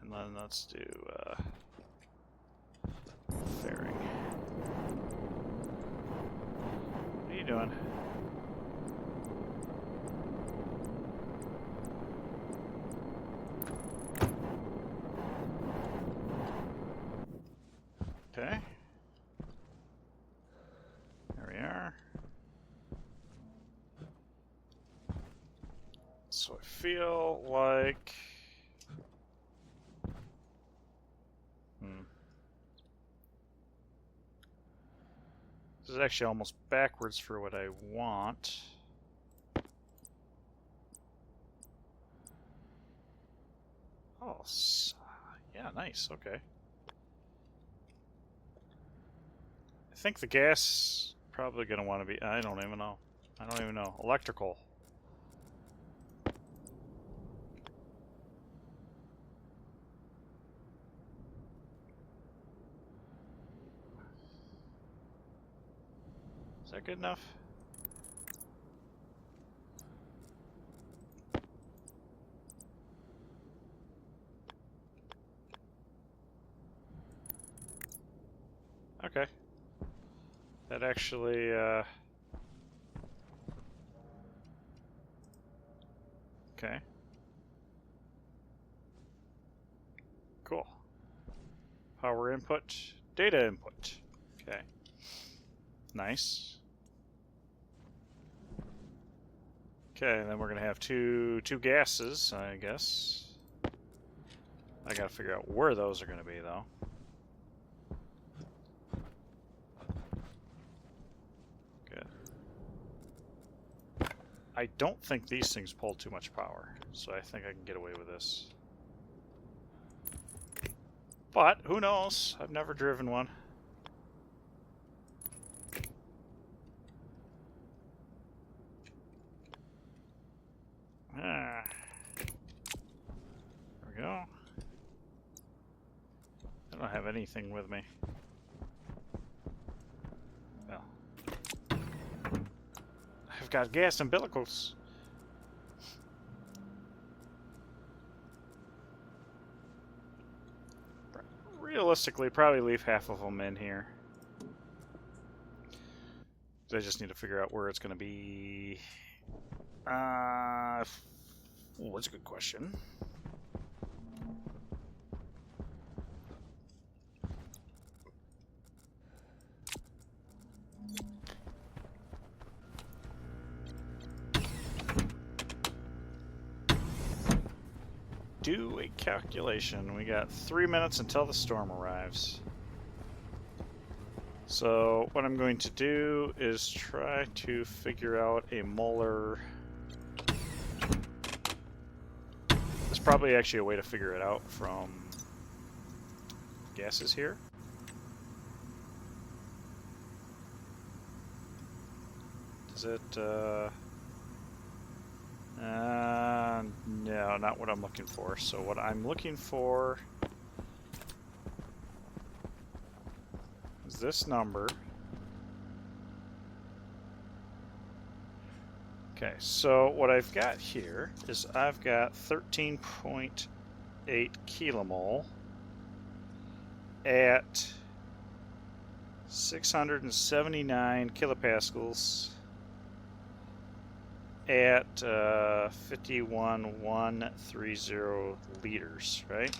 And then let's do fairing. What are you doing? Okay. There we are. So I feel like... This is actually almost backwards for what I want. Oh, yeah, nice, okay. I think the gas probably going to want to be... I don't even know. I don't even know. Electrical. Is that good enough? Okay. That actually, okay. Cool. Power input, data input. Okay. Nice. Okay, then we're gonna have two gases, I guess. I gotta figure out where those are gonna be, though. Good. I don't think these things pull too much power, so I think I can get away with this. But, who knows? I've never driven one. Ah. There we go. I don't have anything with me. Well. I've got gas umbilicals. Realistically, probably leave half of them in here. I just need to figure out where it's going to be. Ooh, that's a good question. Do a calculation. We got 3 minutes until the storm arrives. So what I'm going to do is try to figure out a molar. There's probably actually a way to figure it out from gases here. Is it, no, not what I'm looking for. So what I'm looking for is this number. Okay, so what I've got here is I've got 13.8 kilomole at 679 kilopascals at 51,130 liters, right?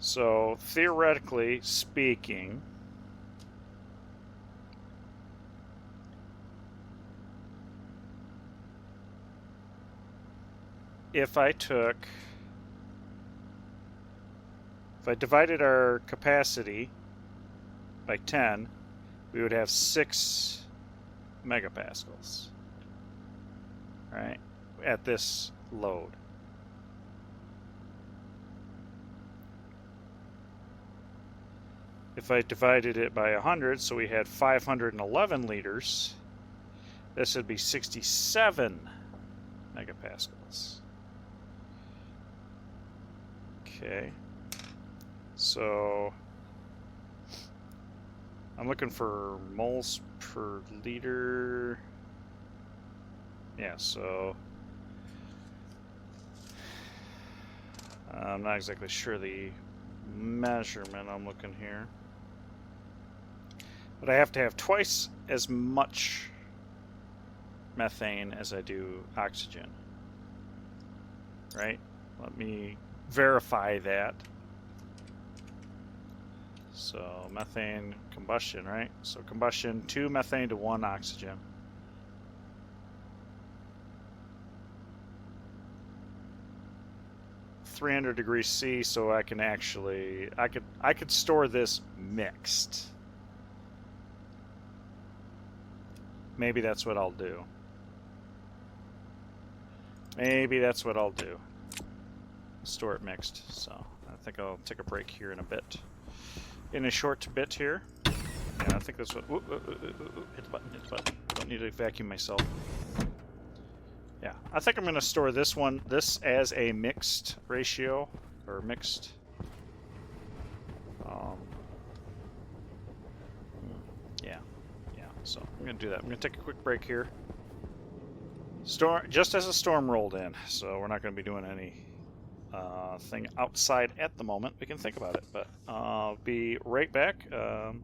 So theoretically speaking, if I divided our capacity by 10, we would have 6 megapascals, right, at this load. If I divided it by 100, so we had 511 liters, this would be 67 megapascals. Okay, so I'm looking for moles per liter. Yeah, so I'm not exactly sure the measurement I'm looking here, but I have to have twice as much methane as I do oxygen, right? Let me verify that. So methane combustion, right? So combustion, 2 methane to 1 oxygen. (300°C), so I can actually I could store this mixed. Maybe that's what I'll do. Maybe that's what I'll do. Store it mixed. So I think I'll take a break here in a bit. In a short bit here. Yeah, I think that's what. Hit the button, hit the button. Don't need to vacuum myself. Yeah, I think I'm going to store this as a mixed ratio, or mixed. Yeah. So I'm going to do that. I'm going to take a quick break here. Just as a storm rolled in, so we're not going to be doing any thing outside at the moment. We can think about it, but I'll be right back. If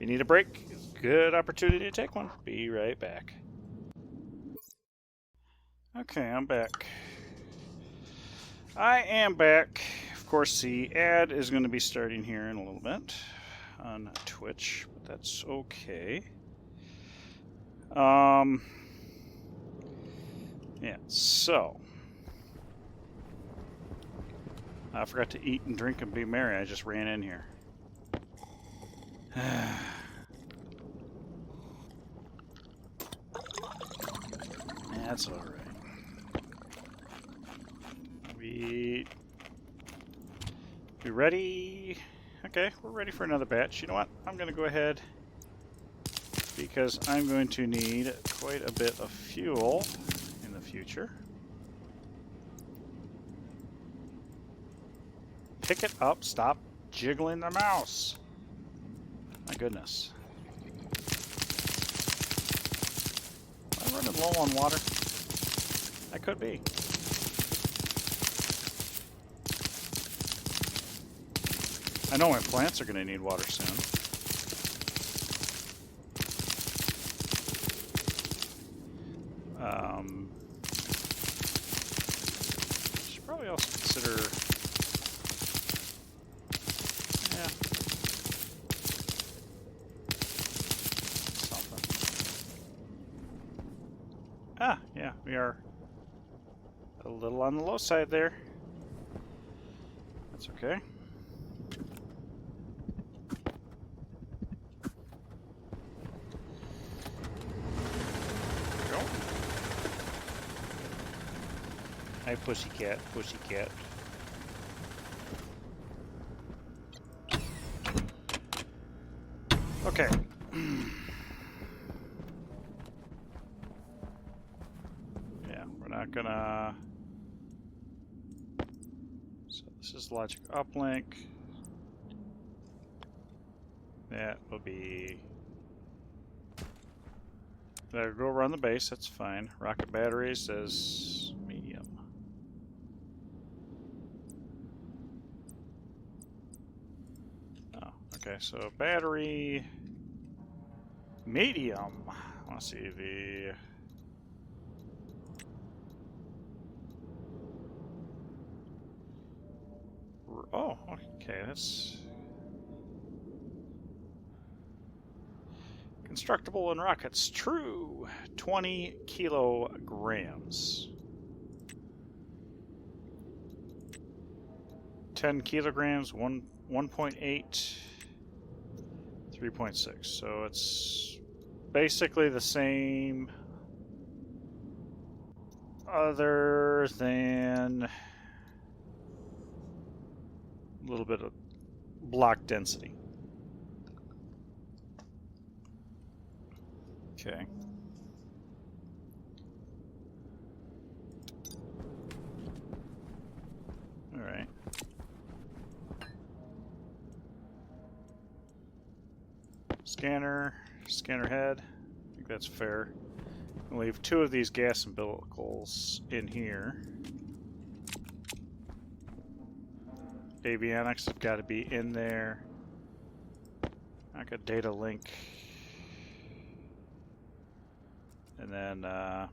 you need a break, good opportunity to take one. Be right back. Okay, I'm back. I am back. Of course, the ad is going to be starting here in a little bit on Twitch, but that's okay. Yeah, so I forgot to eat and drink and be merry. I just ran in here. That's all right. We ready? Okay, we're ready for another batch. You know what? I'm going to go ahead because I'm going to need quite a bit of fuel in the future. Pick it up. Stop jiggling the mouse. My goodness. Am I running low on water? I could be. I know my plants are going to need water soon. Should probably also consider... Yeah. Something. Ah, yeah, we are a little on the low side there. That's okay. Hi, pussycat, pussycat. Okay. Yeah, we're not gonna... So this is logic uplink. That will be... There, go run the base, that's fine. Rocket batteries says medium. Oh, okay, so battery... medium. I want to see the... Oh, okay, that's... Constructible in rockets, true. 20 kilograms. 10 kilograms, 1.8, 3.6. So it's basically the same, other than a little bit of block density. Okay. All right. Scanner head. I think that's fair. We'll leave 2 of these gas umbilicals in here. Avionics have got to be in there. Like a data link. And then, I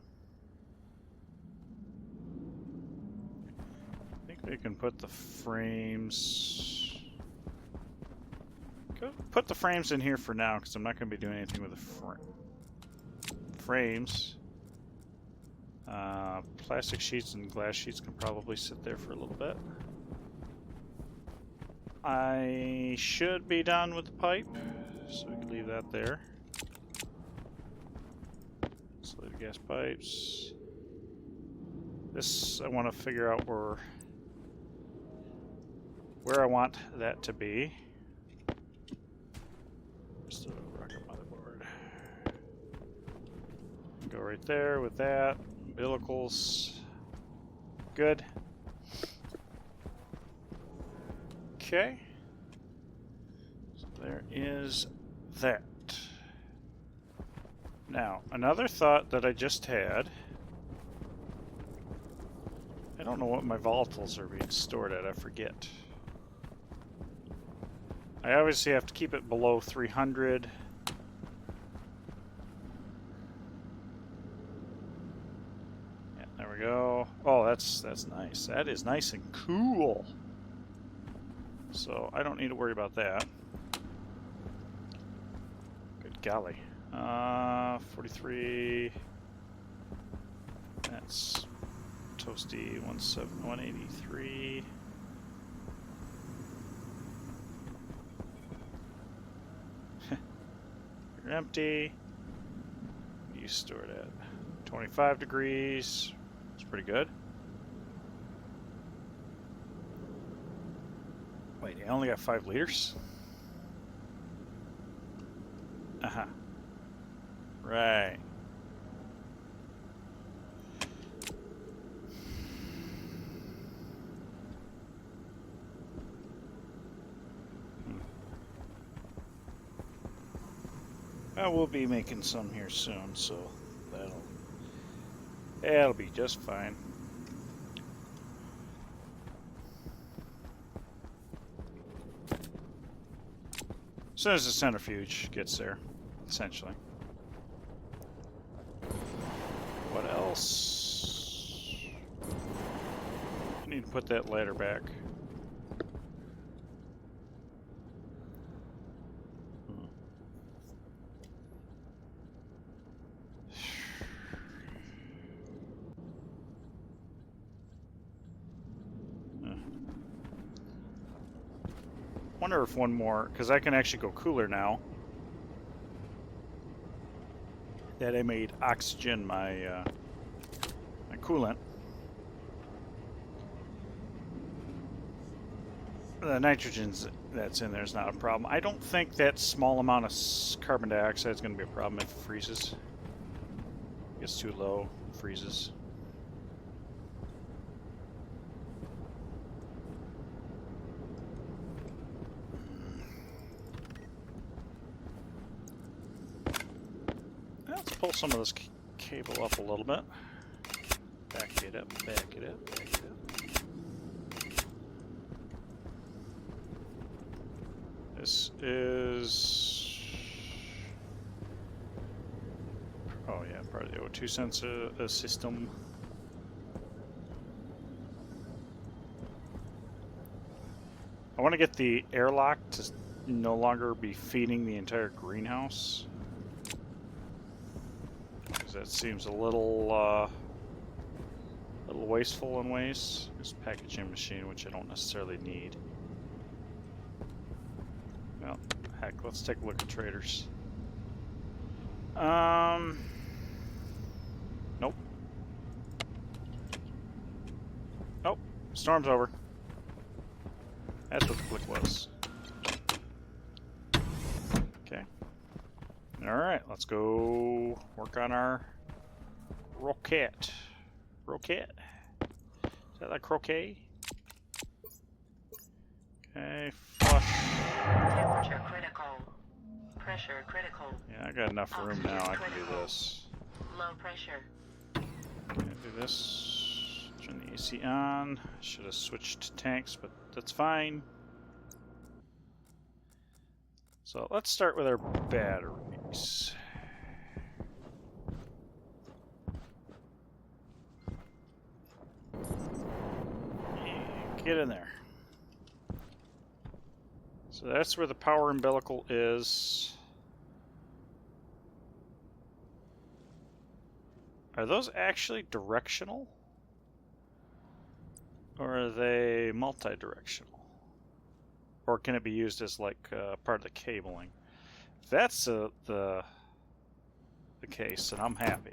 think we can put the frames... Put the frames in here for now, because I'm not going to be doing anything with the frames. Plastic sheets and glass sheets can probably sit there for a little bit. I should be done with the pipe, so we can leave that there. So leave the gas pipes. This, I want to figure out where I want that to be. Just a rocket motherboard. Go right there with that. Umbilicals. Good. Okay. So there is that. Now, another thought that I just had. I don't know what my volatiles are being stored at, I forget. I obviously have to keep it below 300. Yeah, there we go. Oh, that's nice. That is nice and cool. So I don't need to worry about that. Good golly. 43. That's toasty 183. You're empty. You stored at 25 degrees. It's pretty good. Wait, I only got 5 liters? Uh-huh. Right. I will be making some here soon, so that'll be just fine. As soon as the centrifuge gets there, essentially. What else? I need to put that ladder back. Wonder if one more, because I can actually go cooler now that I made oxygen my my coolant. The nitrogen's that's in there is not a problem. I don't think that small amount of carbon dioxide is going to be a problem if it freezes. It gets too low, it freezes. Let's pull some of this cable up a little bit. Back it up, back it up, back it up. This is... oh yeah, part of the O2 sensor system. I want to get the airlock to no longer be feeding the entire greenhouse. Because that seems a little wasteful in ways. This packaging machine, which I don't necessarily need. Well, heck, let's take a look at traders. Nope. Oh, storm's over. That's what the click was. Okay. Alright, let's go work on our rocket. Rocket? Is that like croquet? Okay, flush. Temperature critical. Pressure critical. Yeah, I got enough room now. I can do this. Low pressure. Do this. Turn the AC on. Should have switched to tanks, but that's fine. So let's start with our batteries. Yeah, get in there. So that's where the power umbilical is. Are those actually directional? Or are they multi-directional? Or can it be used as like part of the cabling? If that's the case, then I'm happy.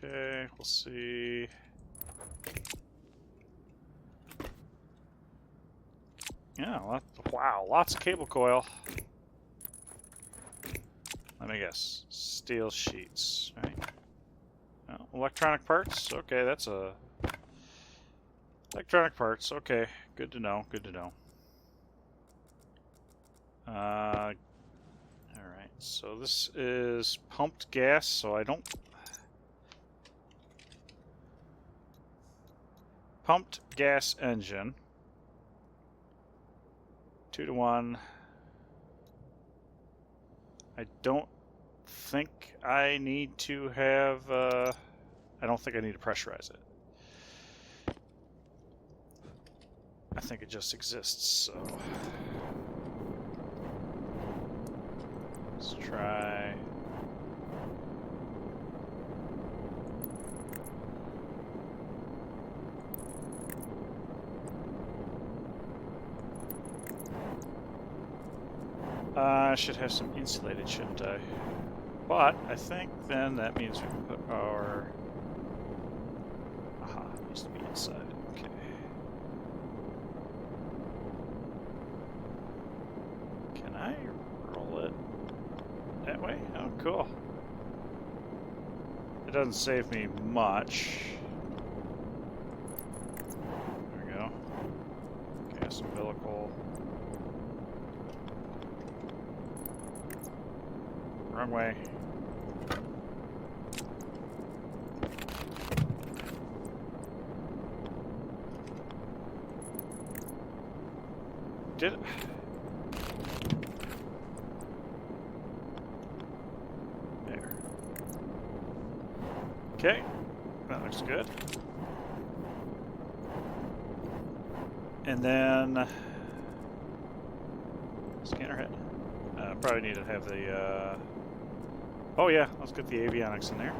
Okay, we'll see. Yeah, wow, lots of cable coil. Let me guess. Steel sheets, right? Well, electronic parts? Okay, that's a... electronic parts, okay. Good to know, good to know. Alright, so this is pumped gas, so I don't... pumped gas engine. 2-to-1. I don't think I need to have, I don't think I need to pressurize it. I think it just exists, so. Let's try. I should have some insulated, shouldn't I? But I think then that means we can put our... aha, it needs to be inside. Okay. Can I roll it that way? Oh, cool. It doesn't save me much. There we go. Gas umbilical. Wrong way. Did it? There. Okay, that looks good. And then scanner head. Probably need to have the oh yeah, let's get the avionics in there.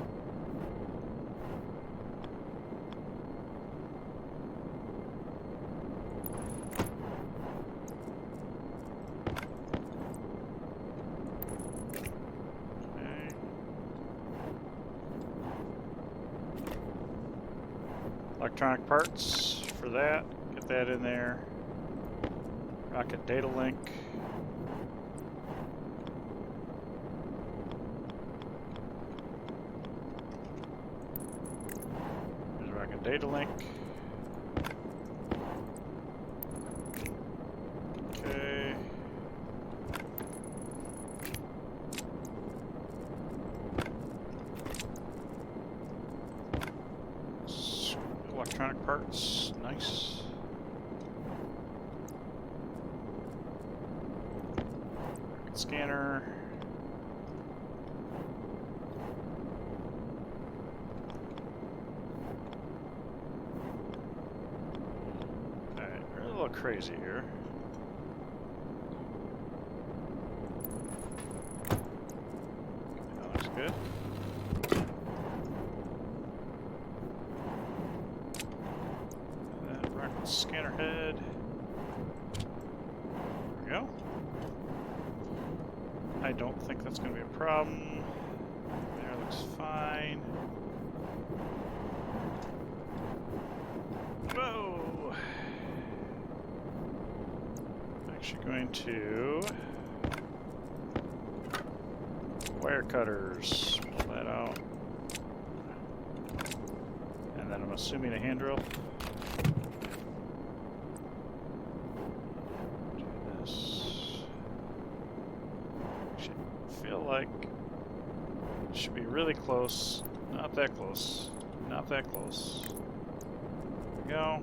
electronic parts for that. Get that in there. Rocket data link. There's rocket data link. Okay. Electronic parts, nice. Rocket scanner. Alright, we're a little crazy here. That looks good. Scanner head. There we go. I don't think that's going to be a problem. There looks fine. Whoa! I'm actually going to wire cutters. Pull that out. And then I'm assuming a hand drill. Like it should be really close. Not that close. Not that close. There we go.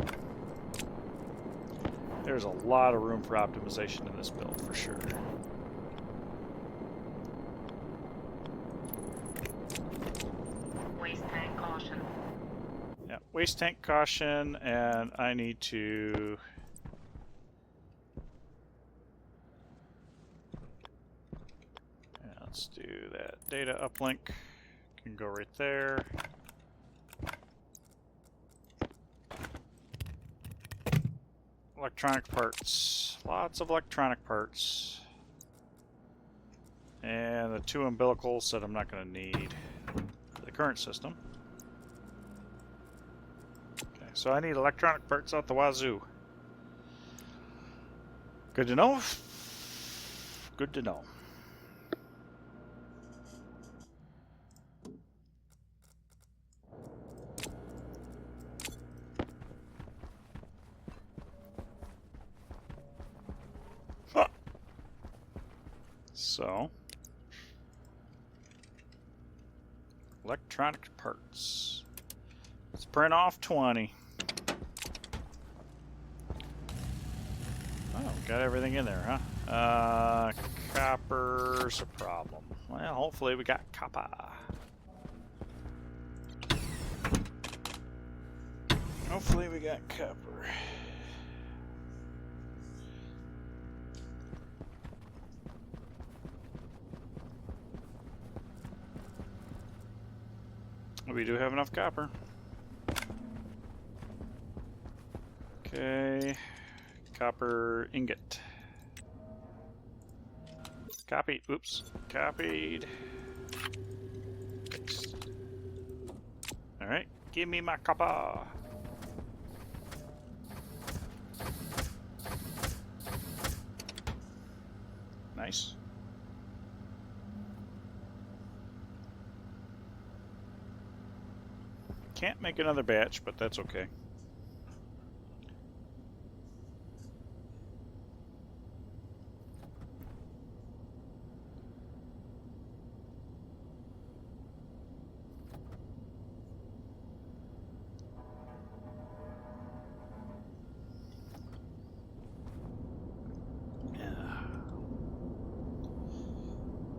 There's a lot of room for optimization in this build for sure. Waste tank caution. Yeah, waste tank caution, and I need to let's do that data uplink. Can go right there. Electronic parts. Lots of electronic parts. And the 2 umbilicals that I'm not going to need for the current system. Okay, so I need electronic parts out the wazoo. Good to know. Good to know. So, electronic parts. Let's print off 20. Oh, got everything in there, huh? Copper's a problem. Well, hopefully we got copper. Hopefully we got copper. We do have enough copper. Okay. Copper ingot. Copy. Oops. Copied. Paste. Alright. Give me my copper. Nice. Can't make another batch, but that's okay.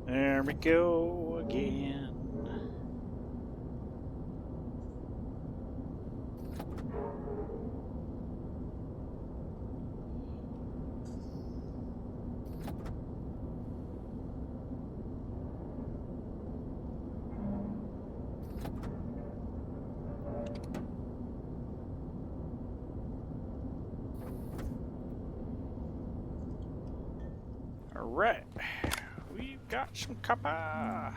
There we go again. Alright, we've got some copper.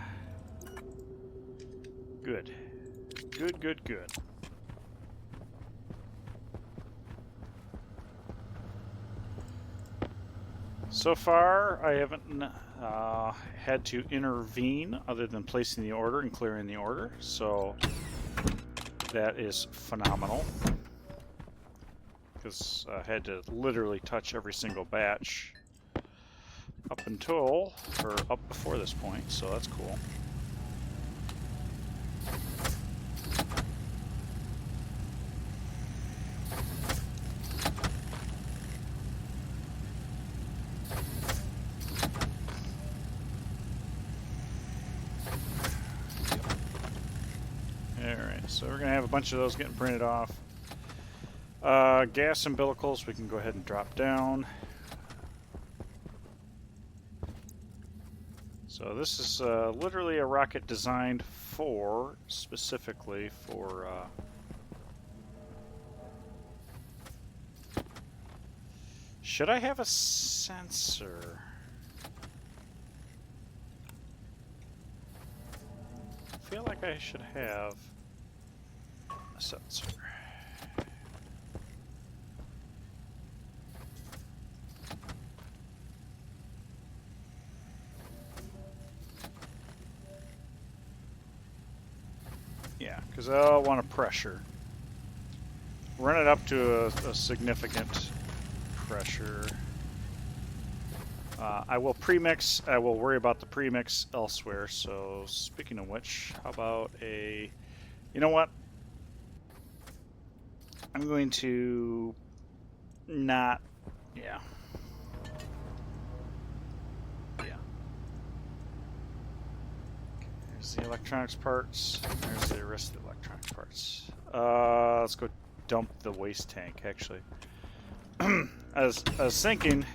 Good. Good, good, good. So far, I haven't had to intervene other than placing the order and clearing the order, so that is phenomenal. Because I had to literally touch every single batch up until, or up before this point, so that's cool. Alright, so we're going to have a bunch of those getting printed off. Gas umbilicals, we can go ahead and drop down. So this is literally a rocket designed for, specifically for... should I have a sensor? I feel like I should have a sensor. Yeah, because I'll want a pressure. Run it up to a significant pressure. I will premix. I will worry about the premix elsewhere. So speaking of which, how about a... You know what? I'm going to not... Yeah. Yeah. There's the electronics parts. There's the rest of the electronics parts. Let's go dump the waste tank, actually. I was thinking,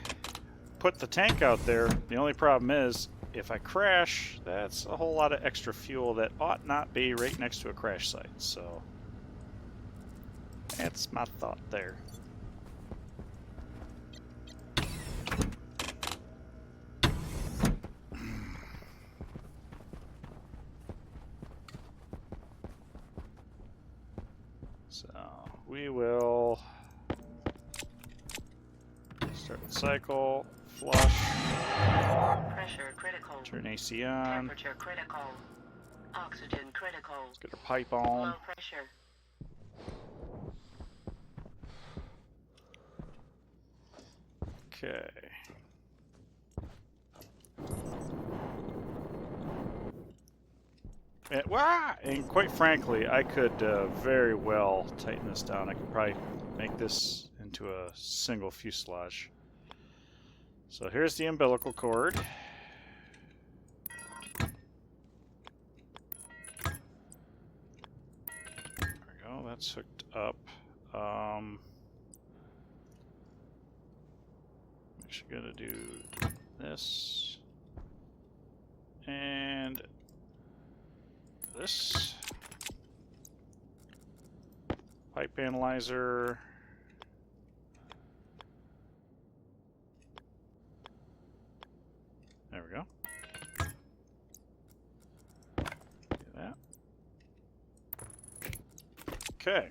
put the tank out there. The only problem is, if I crash, that's a whole lot of extra fuel that ought not be right next to a crash site. So, that's my thought there. So, we will start with cycle, flush, Pressure critical. turn AC on, Temperature critical. Oxygen critical. let's get our pipe on. Low pressure. Okay. And quite frankly, I could very well tighten this down. I could probably make this into a single fuselage. So here's the umbilical cord. There we go, that's hooked up. Actually gonna do this. And this. Pipe analyzer. There we go. Do that. Okay.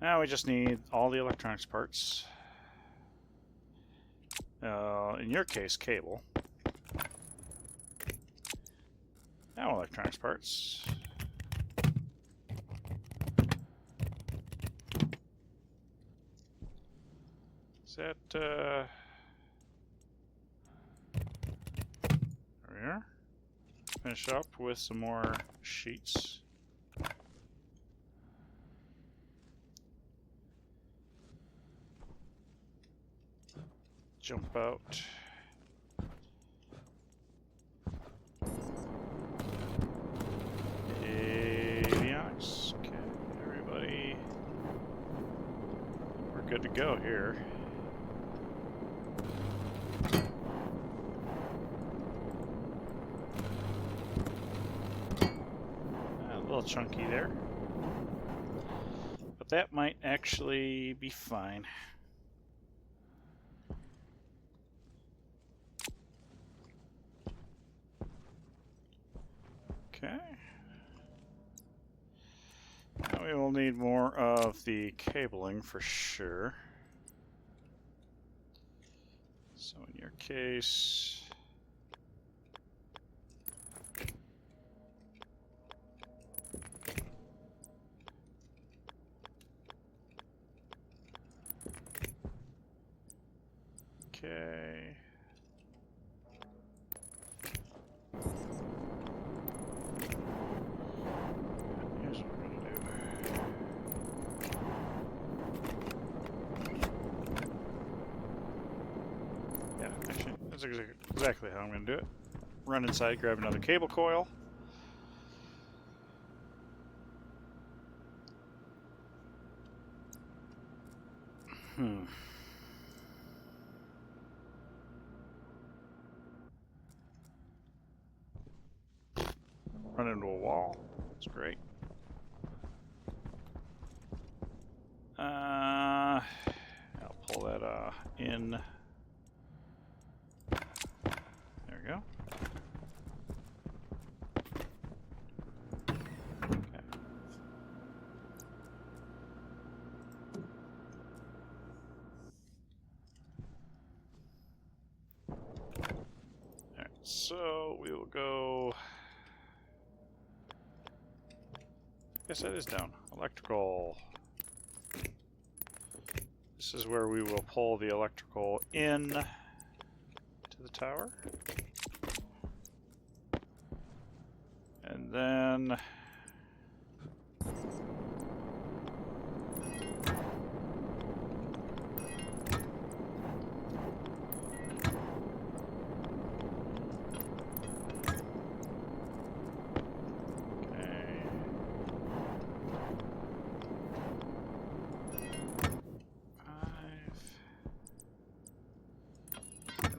Now we just need all the electronics parts. In your case, cable. Now electronics parts. Is that, there we are. Finish up with some more sheets. Jump out. Avionics. Okay, everybody. We're good to go here. A little chunky there. But that might actually be fine. Okay. Now we will need more of the cabling for sure. So in your case, okay. Here's what we're gonna do. Yeah, actually, that's exactly how I'm gonna do it. Run inside, grab another cable coil. Run into a wall. That's great. I'll pull that in. There we go. Okay. Alright, so we will go. I guess that is down. Electrical. This is where we will pull the electrical in to the tower. And then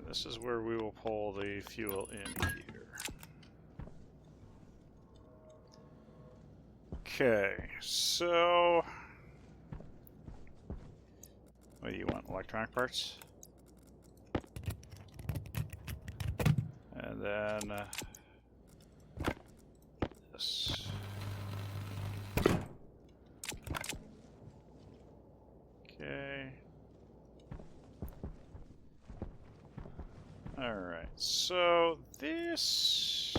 this is where we will pull the fuel in here. Okay, so what do you want? Electronic parts? And then this. Okay. Alright, so this...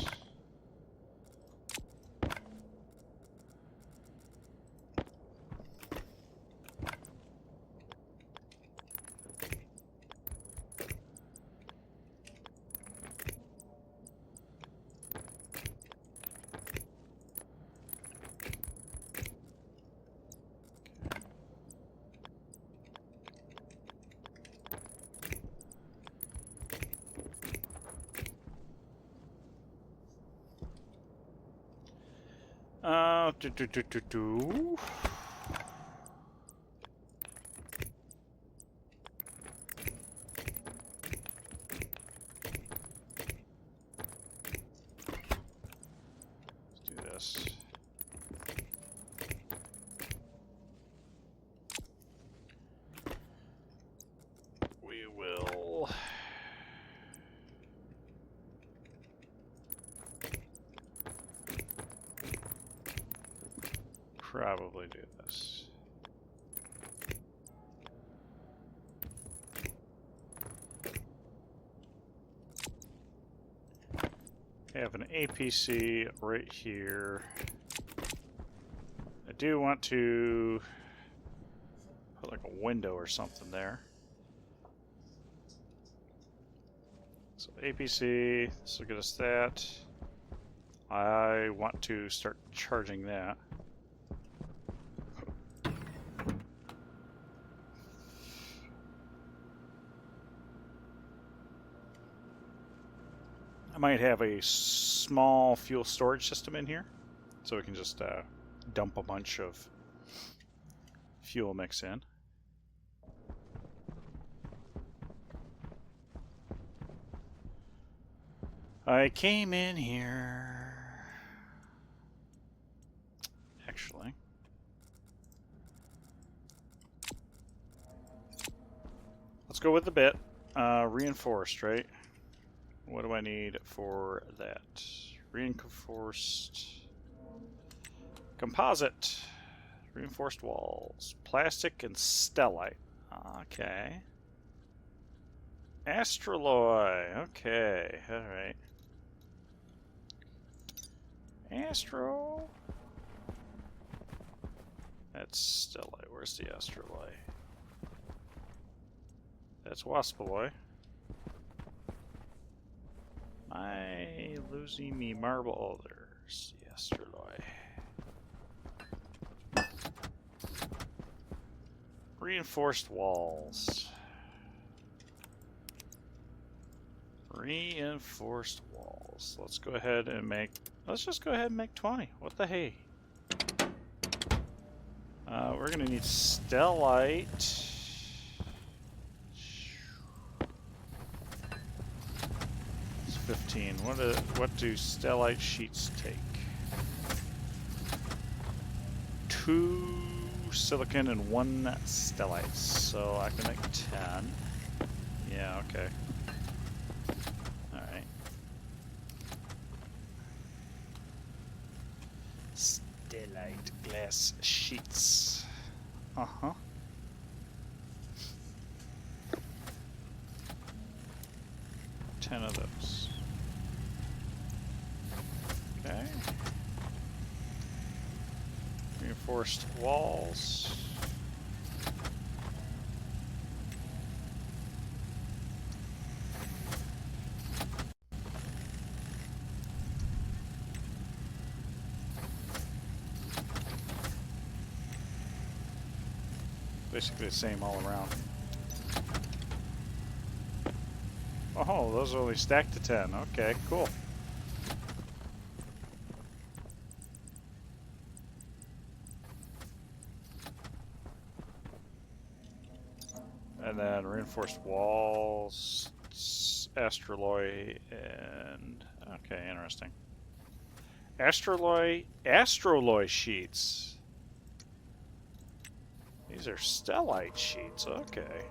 Let's do this. We will... probably do this. I have an APC right here. I do want to put like a window or something there. So APC, this will get us that. I want to start charging that. I might have a small fuel storage system in here, so we can just dump a bunch of fuel mix in. I came in here... Actually... Let's go with the bit. Reinforced, right? What do I need for that? Reinforced... Composite. Reinforced walls. Plastic and stellite. Okay. Astroloy. Okay, alright. Astro. That's Stellite. Where's the Astroloy? That's Waspaloy. Am I losing me marble? Oh, there's the Astroloy. Reinforced walls. Reinforced walls. Let's go ahead and make... Let's just go ahead and make 20. What the hey? We're gonna need stellite. It's 15. What do stellite sheets take? 2 silicon and 1 stellite. So I can make 10. Yeah, okay. Alright. Stellite glass sheets. Uh-huh. Ten of those. Okay. Reinforced walls. Basically the same all around. Oh, those are only stacked to 10. Okay, cool. And then reinforced walls, astroloy, and... Okay, interesting. Astroloy sheets. These are stellite sheets, okay.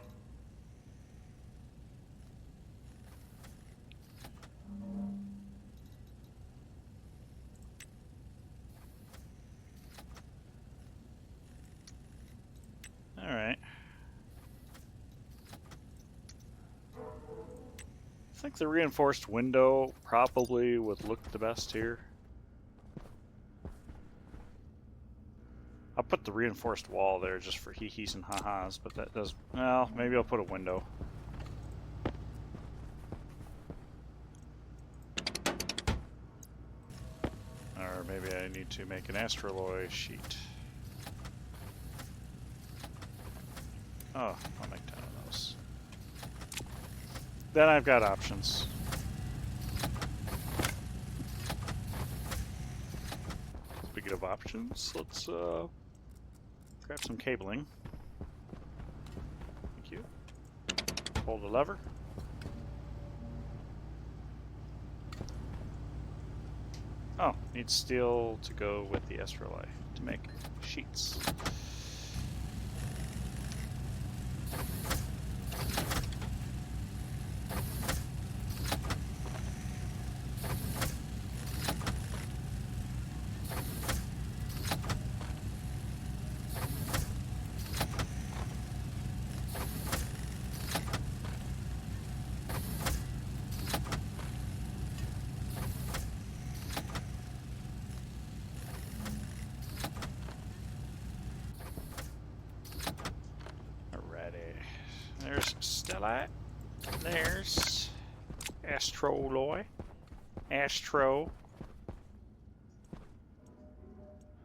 Alright. I think the reinforced window probably would look the best here. I'll put the reinforced wall there just for hee-hees and ha-has, but that does... Well, maybe I'll put a window. Or maybe I need to make an astroloy sheet. Oh, I'll make 10 of those. Then I've got options. Speaking of options, let's grab some cabling. Thank you. Pull the lever. Oh, need steel to go with the astroloy to make sheets. There's stellite. There's astroloy. Astro.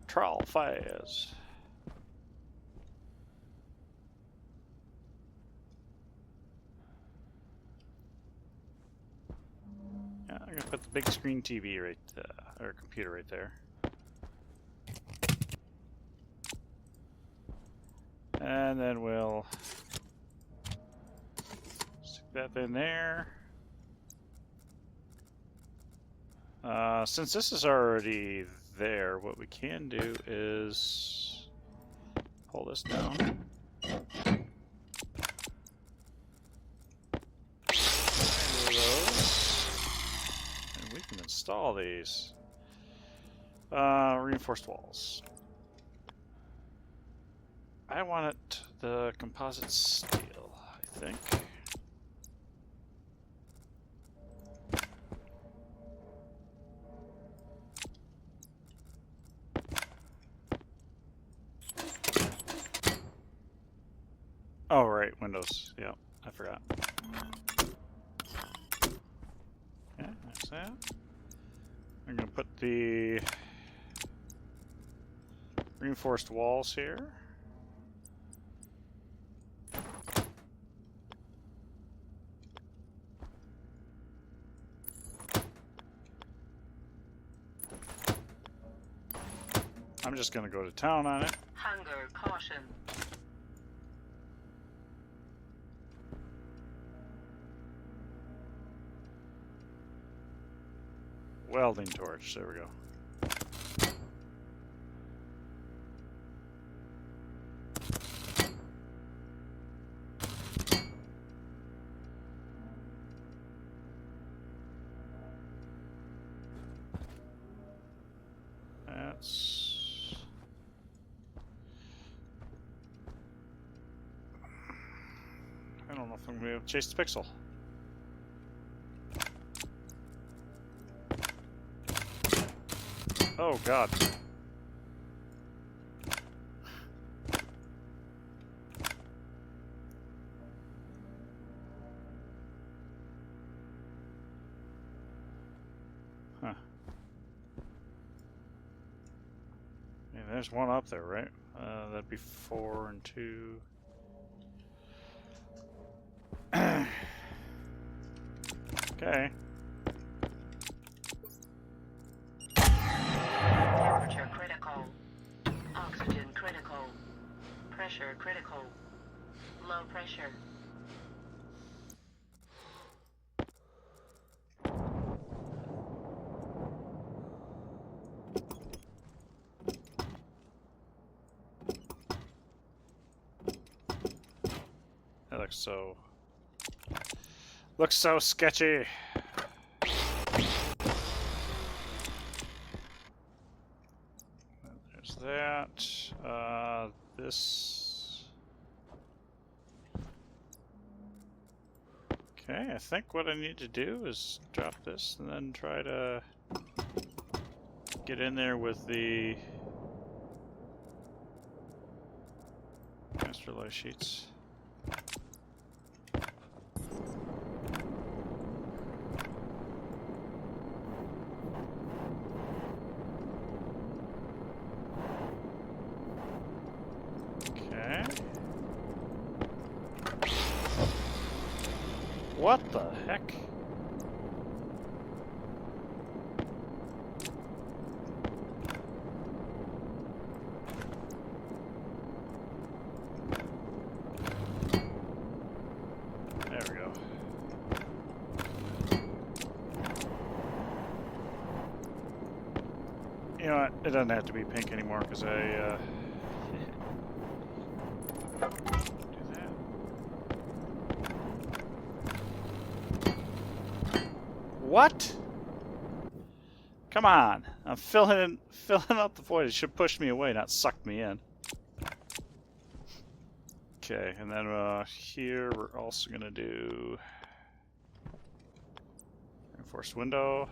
Trollfaz. Yeah, I'm gonna put the big screen TV right, or computer right there. And then we'll stick that in there. Since this is already there, what we can do is pull this down. And we can install these. Reinforced walls. I want it the composite steel, I think. right, windows. Yep, I forgot. Yeah, that's that. I'm gonna put the reinforced walls here. I'm just gonna go to town on it. Hunger caution. Welding torch, there we go. That's... I don't know if I'm gonna be able to chase the pixel. Oh god. Huh. Yeah, there's one up there, right? That'd be 4 and 2. Okay. Temperature critical. Oxygen critical. Pressure critical. Low pressure. That looks so sketchy. There's that. This. Okay, I think what I need to do is drop this and then try to get in there with the master light sheets. Okay. What the heck? There we go. You know what? It doesn't have to be pink anymore because I What? Come on. I'm filling up the void. It should push me away, not suck me in. Okay, and then here we're also going to do reinforced window.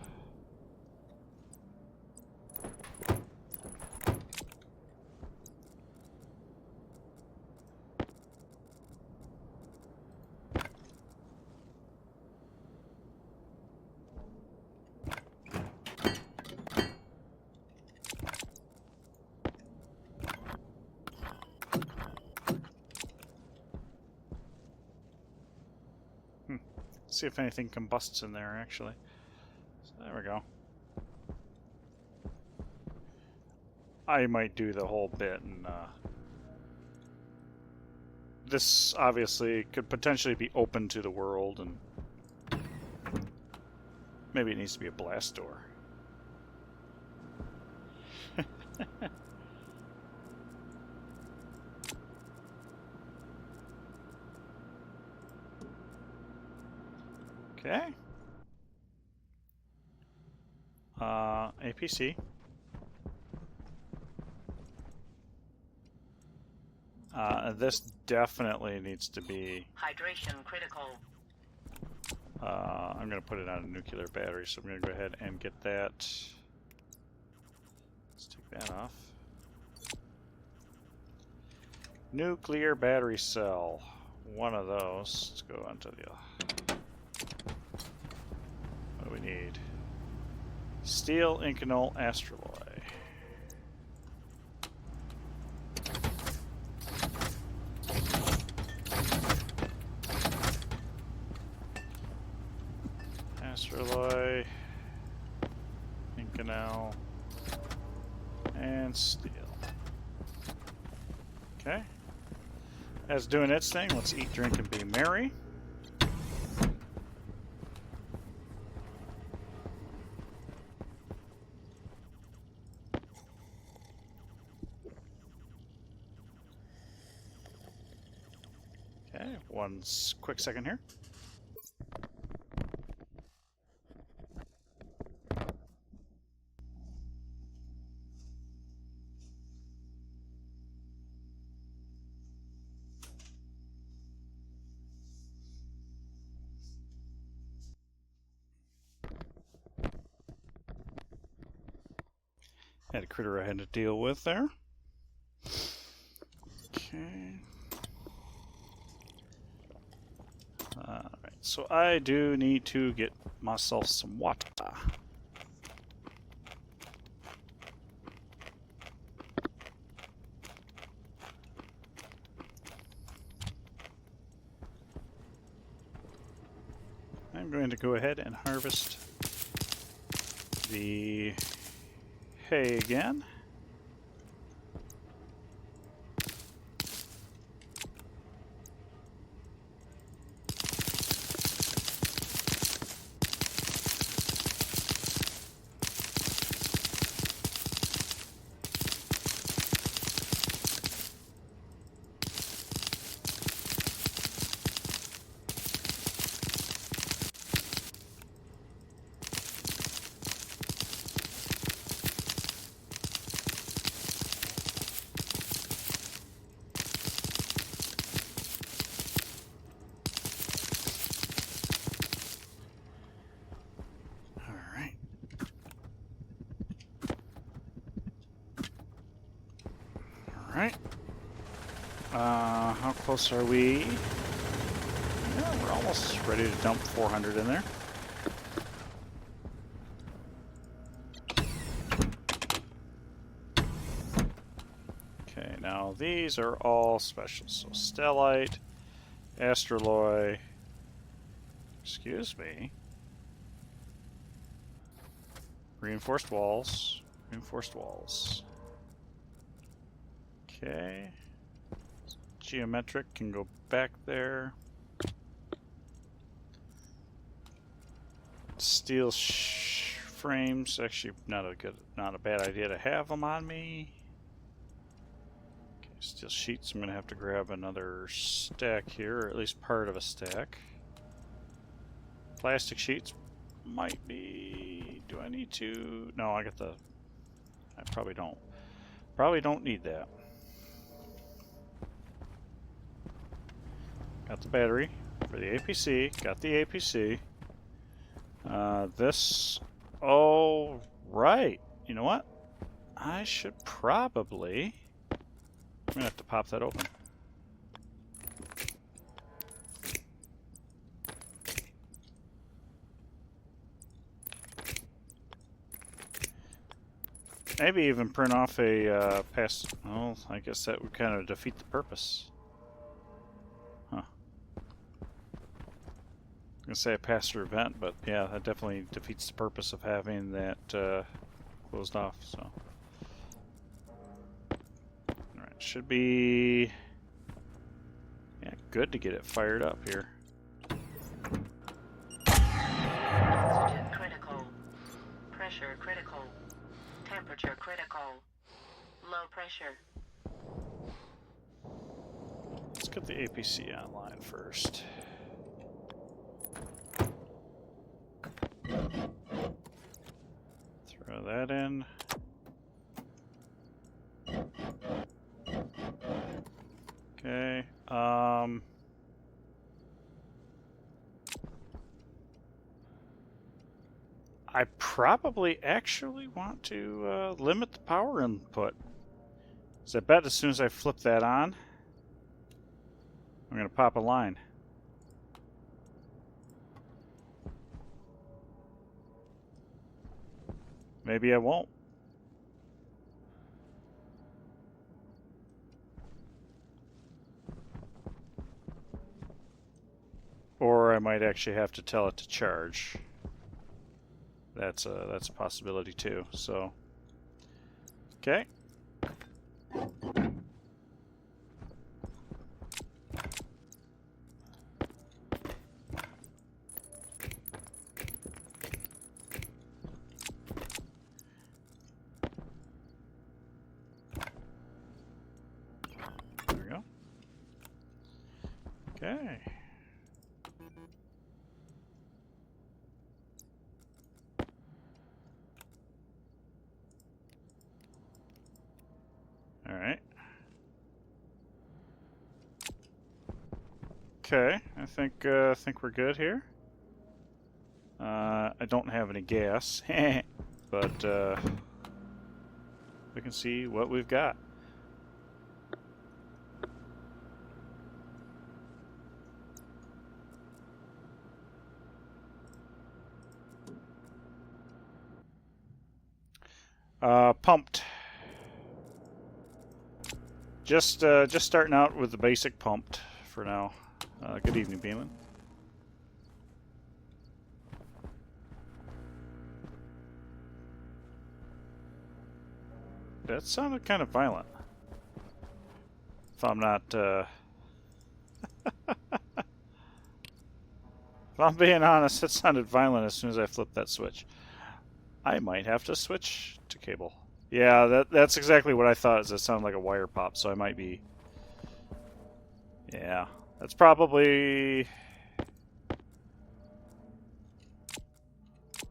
See if anything combusts in there, actually. So there we go. I might do the whole bit, and this obviously could potentially be open to the world, and maybe it needs to be a blast door. Okay. APC. This definitely needs to be... Hydration critical. I'm going to put it on a nuclear battery, so I'm going to go ahead and get that. Let's take that off. Nuclear battery cell. one of those. Let's go on to the... What do we need? Steel, Inconol, Astraloy. Astraloy, Inconel, and steel. Okay. As doing its thing, let's eat, drink, and be merry. Okay, one quick second here. Had a critter I had to deal with there. Okay. Alright, so I do need to get myself some water. I'm going to go ahead and harvest the hay again. Alright. How close are we? Yeah, we're almost ready to dump 400 in there. Okay, now these are all specials. So Stellite, Astraloy, excuse me, reinforced walls, reinforced walls. Okay, geometric can go back there. Steel frames, actually not a bad idea to have them on me. Okay, steel sheets, I'm gonna have to grab another stack here, or at least part of a stack. Plastic sheets might be, do I need to? No, I probably don't. Probably don't need that. Got the battery for the APC, got the APC. Oh, right. You know what? I should probably, I'm gonna have to pop that open. Maybe even print off a pass. Oh, I guess that would kind of defeat the purpose. Huh. I was gonna say a pass-through event, but yeah, that definitely defeats the purpose of having that closed off. So, all right, should be good to get it fired up here. Oxygen critical. Pressure critical. Temperature critical. Low pressure. Let's get the APC online first. Throw that in. Okay. I probably actually want to limit the power input. Because I bet as soon as I flip that on, I'm going to pop a line. Maybe I won't. Or I might actually have to tell it to charge. That's a possibility too. So, okay. There we go. Okay. All right. Okay, I think we're good here. I don't have any gas, but we can see what we've got. Pumped. Just starting out with the basic pumped for now. Good evening, Beeman. That sounded kind of violent. If I'm not, if I'm being honest, it sounded violent as soon as I flipped that switch. I might have to switch to cable. Yeah, that's exactly what I thought. Is it sounded like a wire pop, so I might be. Yeah, that's probably.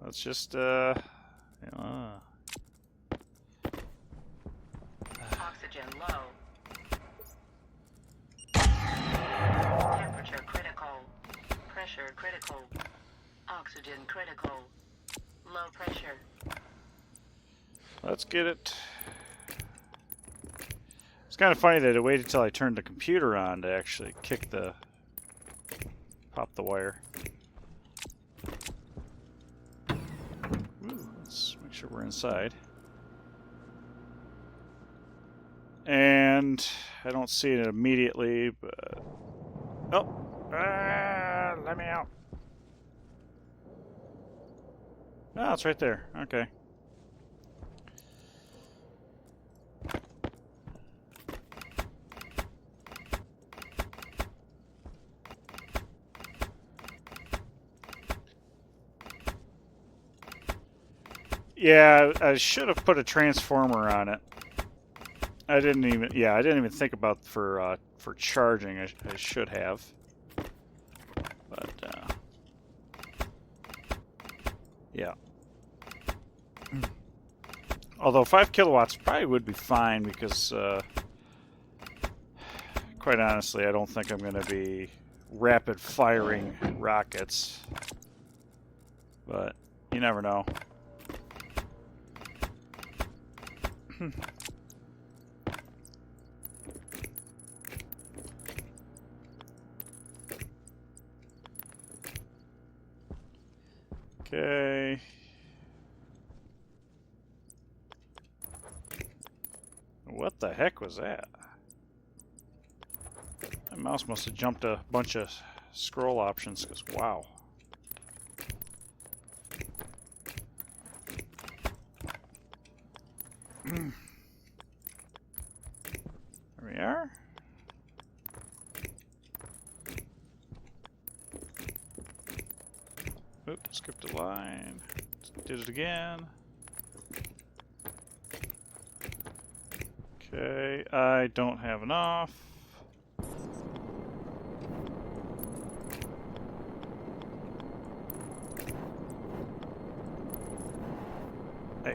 Let's just Oxygen low. Temperature critical. Pressure critical. Oxygen critical. Low pressure. Let's get it. It's kind of funny that I waited till I turned the computer on to actually pop the wire. Ooh, let's make sure we're inside. And I don't see it immediately, but let me out. Oh, it's right there. Okay. Yeah, I should have put a transformer on it. I didn't even think about for charging. I should have. But yeah. Although 5 kilowatts probably would be fine because quite honestly, I don't think I'm going to be rapid firing rockets. But you never know. Okay. What the heck was that? My mouse must have jumped a bunch of scroll options, because wow. There we are. Oops, skipped a line. Did it again. Okay, I don't have enough. Hey.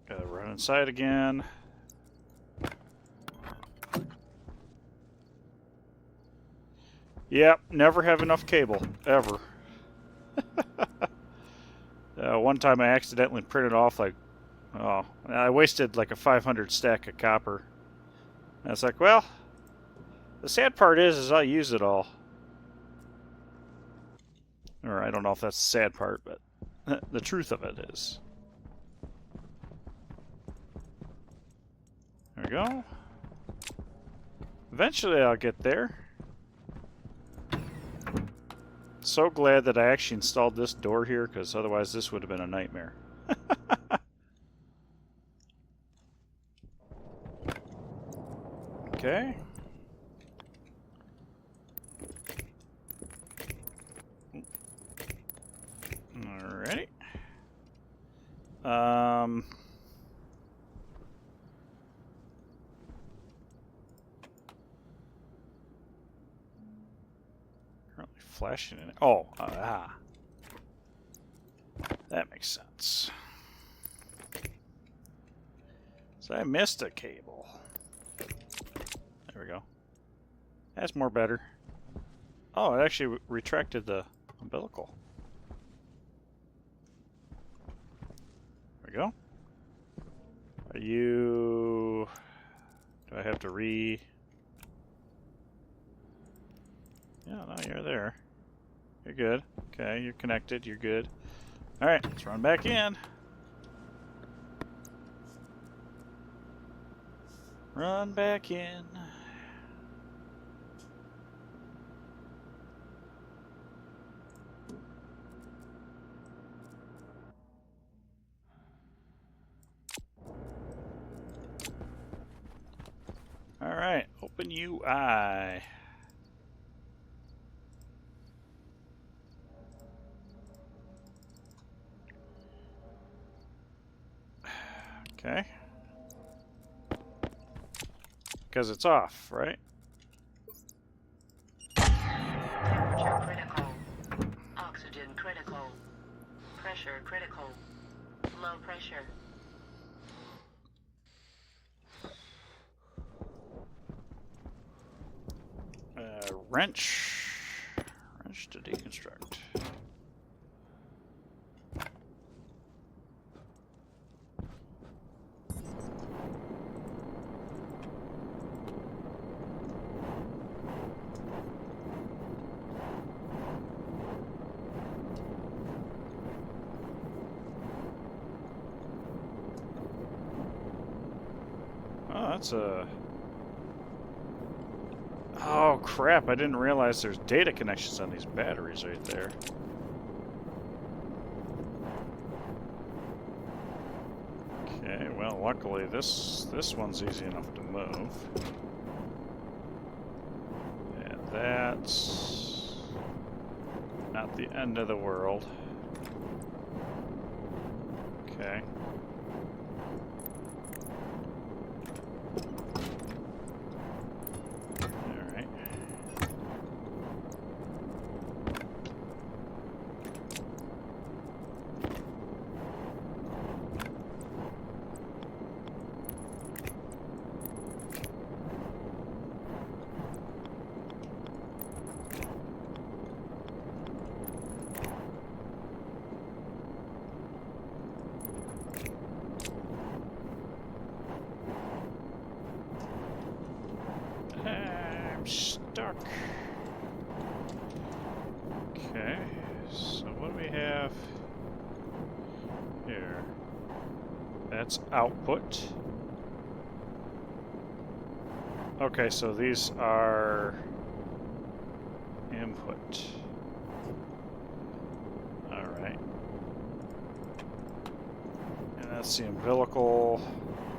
Gotta run inside again. Yep, never have enough cable, ever. One time I accidentally printed off like Oh, I wasted like a 500 stack of copper. And it's like, well, the sad part is I use it all. Or I don't know if that's the sad part, but the truth of it is. There we go. Eventually I'll get there. So glad that I actually installed this door here, because otherwise this would have been a nightmare. Okay. Alrighty. Currently flashing in it. Oh, that makes sense. So I missed a cable. There we go. That's more better. Oh, it actually retracted the umbilical. There we go. Are you... Do I have to re... Yeah, no, you're there. You're good. Okay, you're connected. You're good. Alright, let's run back in. Run back in. Alright, open UI. Okay. Because it's off, right? Temperature critical. Oxygen critical. Pressure critical. Low pressure. Wrench. Wrench to deconstruct. Oh, that's a... Oh, crap. I didn't realize there's data connections on these batteries right there. Okay, well, luckily this one's easy enough to move. And that's not the end of the world. Okay. I'm stuck. Okay, so what do we have here? That's output. Okay, so these are input. Alright. And that's the umbilical.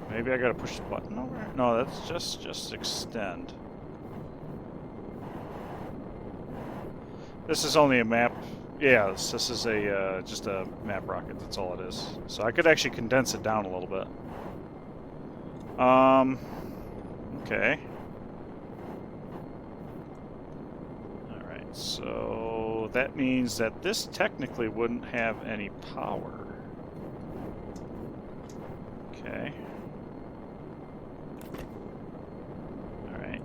Maybe I gotta push the button over here? No, that's just extend. This is only a map. Yeah, this is a just a map rocket. That's all it is. So I could actually condense it down a little bit. Okay. All right. So that means that this technically wouldn't have any power. Okay. All right.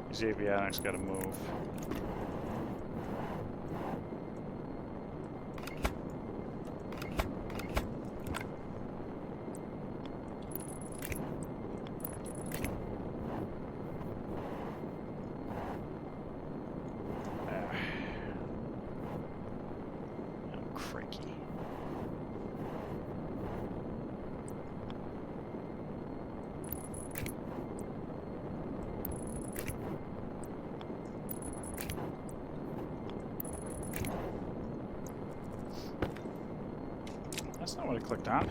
These avionics got to move. what I clicked on.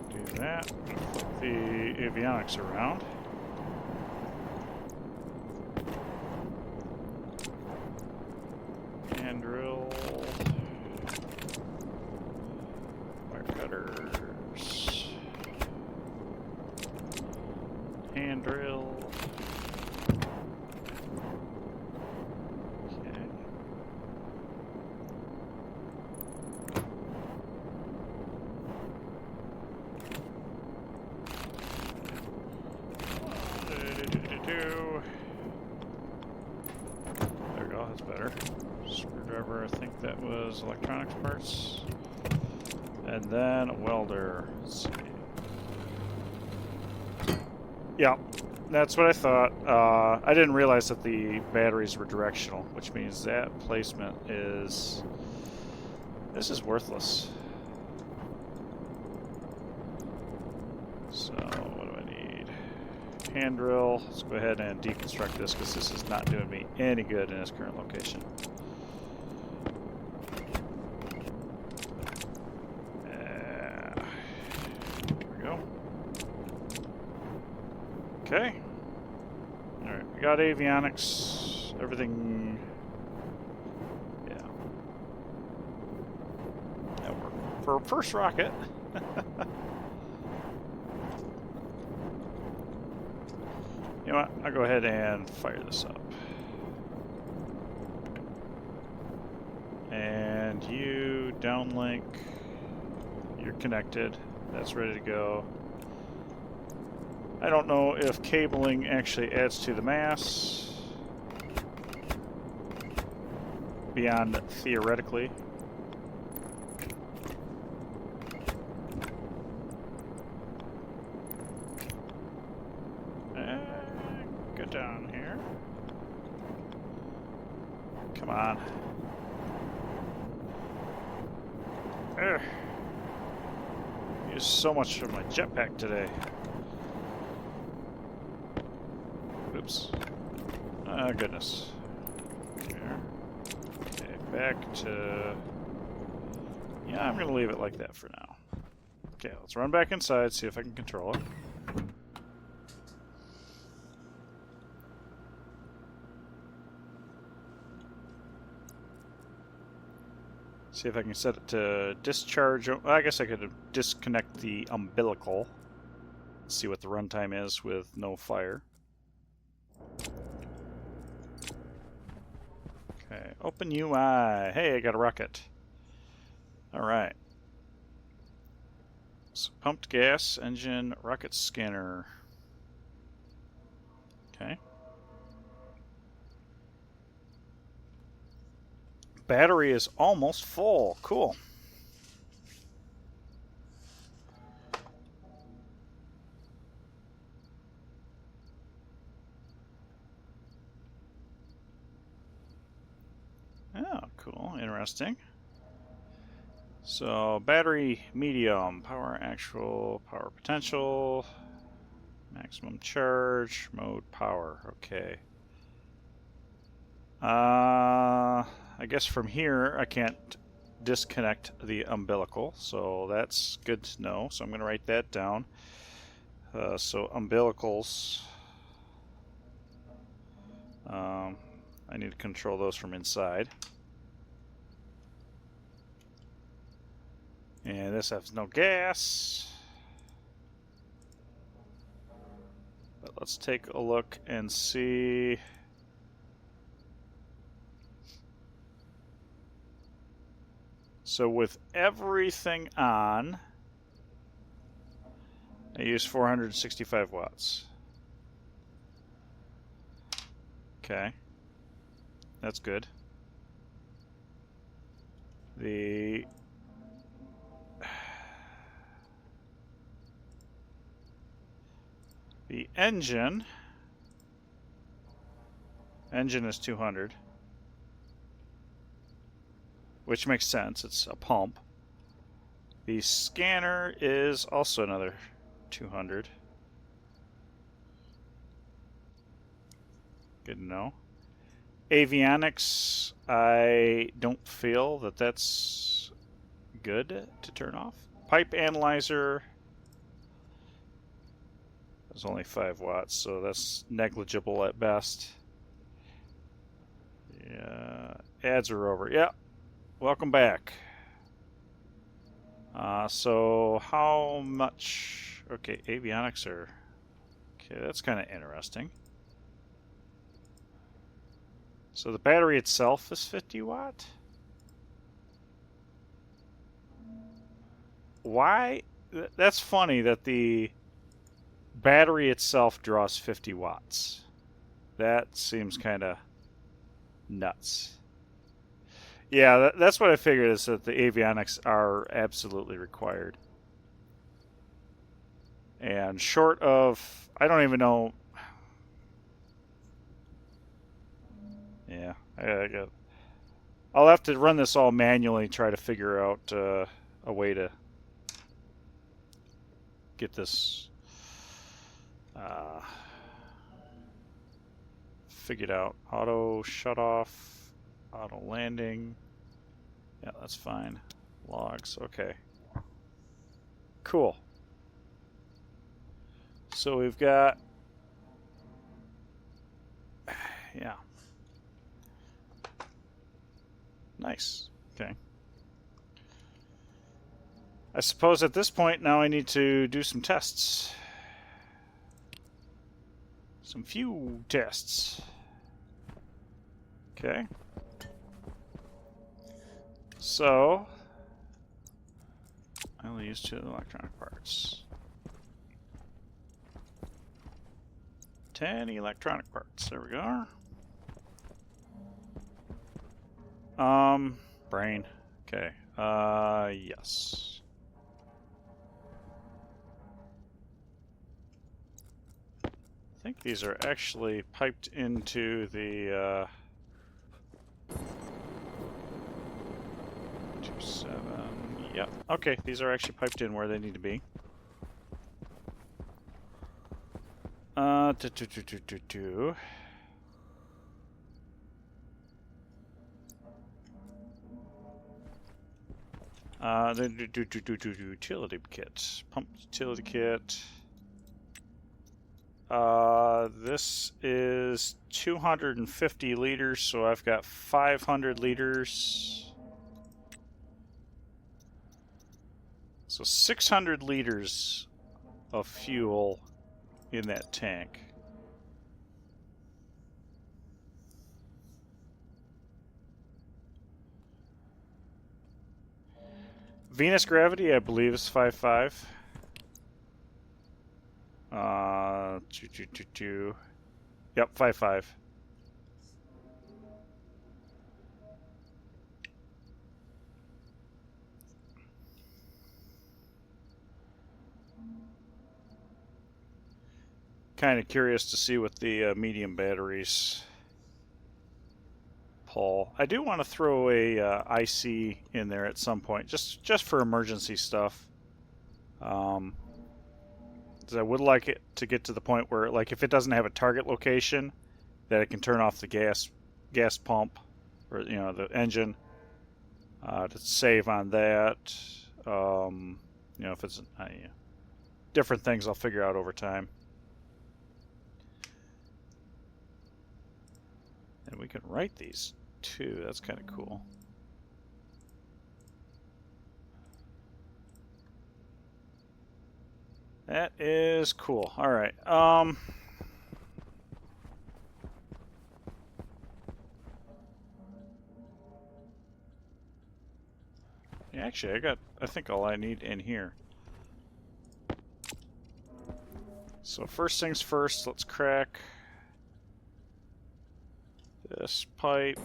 Do that. Flip the avionics around. Hand drill. Wire cutters. Hand drill. Okay. There we go, that's better. Screwdriver, I think that was electronics parts. And then a welder. Let's see. Yeah, that's what I thought. I didn't realize that the batteries were directional, which means that placement is... This is worthless. So, what do I need? Hand drill. Let's go ahead and deconstruct this because this is not doing me any good in its current location. Okay. Alright, we got avionics, everything. Yeah. That worked. For first rocket. You know what? I'll go ahead and fire this up. And you, downlink. You're connected. That's ready to go. I don't know if cabling actually adds to the mass. Beyond theoretically. Go down here. Come on. Ugh. Use so much of my jetpack today. Oops. Oh, goodness. Here. Okay, back to... Yeah, I'm going to leave it like that for now. Okay, let's run back inside, see if I can control it. See if I can set it to discharge. Well, I guess I could disconnect the umbilical. See what the runtime is with no fire. Okay, open UI. Hey, I got a rocket. Alright. So, pumped gas, engine, rocket scanner. Okay. Battery is almost full. Cool. Oh, cool. Interesting. So, battery medium, power actual, power potential, maximum charge, mode power. Okay. I guess from here I can't disconnect the umbilical, so that's good to know. So I'm going to write that down. So umbilicals, I need to control those from inside. And this has no gas. But let's take a look and see. So with everything on, I use 465 watts. Okay. That's good. The engine is 200, which makes sense. It's a pump. The scanner is also another 200. Good to know. Avionics, I don't feel that that's good to turn off. Pipe analyzer is only 5 watts, so that's negligible at best. Yeah, ads are over. Yeah, welcome back. So how much? Okay, avionics are. Okay, that's kind of interesting. So the battery itself is 50 watt. Why? That's funny that the battery itself draws 50 watts. That seems kind of nuts. Yeah, that's what I figured, is that the avionics are absolutely required. And short of, I don't even know. Yeah, I'll have to run this all manually, try to figure out a way to get this figured out. Auto shut off, auto landing. Yeah, that's fine. Logs, okay. Cool. So we've got, yeah. Nice. Okay. I suppose at this point now I need to do some tests. Some few tests. Okay. So, I only use 2 electronic parts. 10 electronic parts. There we go. Brain. Okay. Yes. I think these are actually piped into the 27. Yep. Okay, these are actually piped in where they need to be. Utility kit. Pump utility kit. This is 250 liters, so I've got 500 liters. So 600 liters of fuel in that tank. Venus gravity, I believe, is 5.5. 2. Yep, 5.5. Kind of curious to see what the medium batteries pull. I do want to throw a IC in there at some point, just for emergency stuff. I would like it to get to the point where, like, if it doesn't have a target location, that it can turn off the gas pump, or the engine, to save on that. If it's different things, I'll figure out over time. And we can write these too. That's kind of cool. That is cool. All right. Yeah, actually, I think all I need in here. So first things first, let's crack this pipe.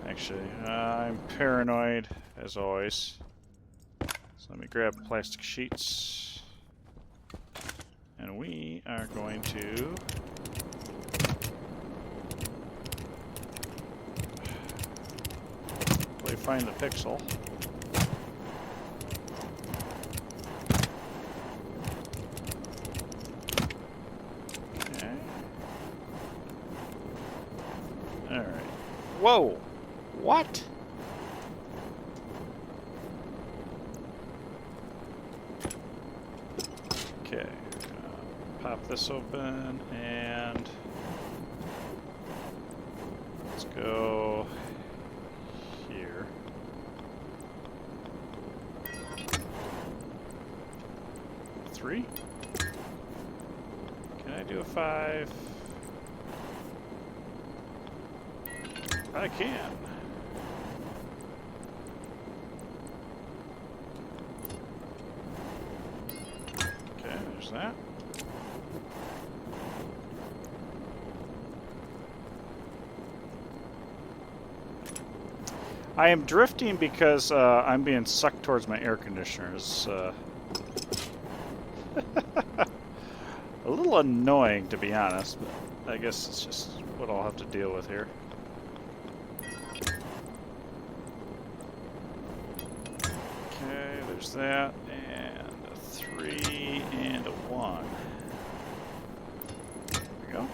Actually, I'm paranoid, as always. So let me grab plastic sheets. And we are going to actually find the pixel. Okay. Alright. Whoa! What? Okay. Pop this open and let's go here. Three? Can I do a 5? I can. Okay, there's that. I am drifting because I'm being sucked towards my air conditioners. A little annoying, to be honest, but I guess it's just what I'll have to deal with here. Okay, there's that, and a 3 and a 1. There we go.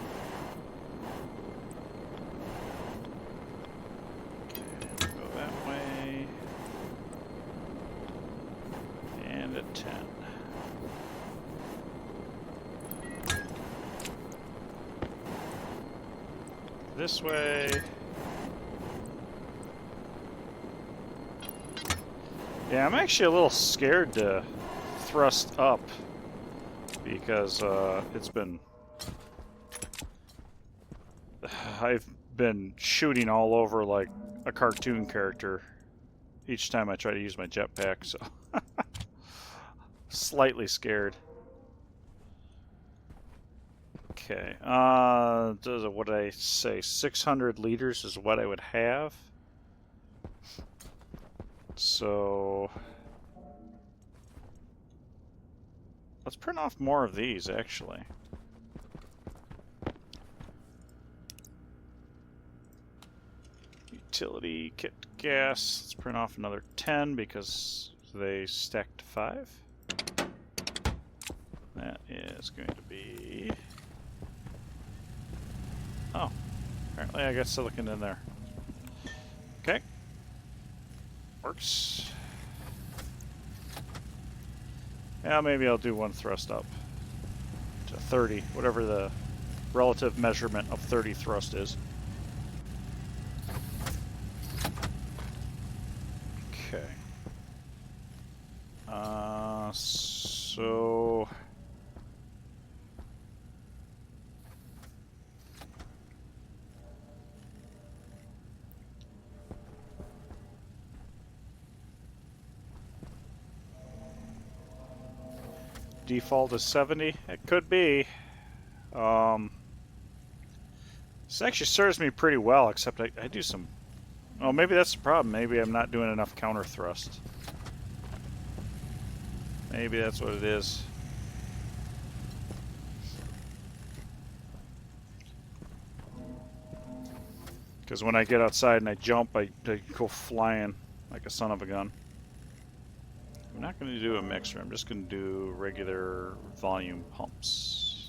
And a 10. This way. Yeah, I'm actually a little scared to thrust up because it's been... I've been shooting all over like a cartoon character each time I try to use my jetpack, so slightly scared. Okay, what did I say? 600 liters is what I would have. So let's print off more of these, actually. Utility, kit gas. Let's print off another 10 because they stacked to 5. That is going to be... Oh, apparently I got silicon in there. Okay. Works. Yeah, maybe I'll do one thrust up to 30, whatever the relative measurement of 30 thrust is. Okay. So... Default is 70. It could be. This actually serves me pretty well, except I do some... Oh, maybe that's the problem. Maybe I'm not doing enough counter thrust. Maybe that's what it is. Because when I get outside and I jump, I go flying like a son of a gun. I'm not going to do a mixer. I'm just going to do regular volume pumps.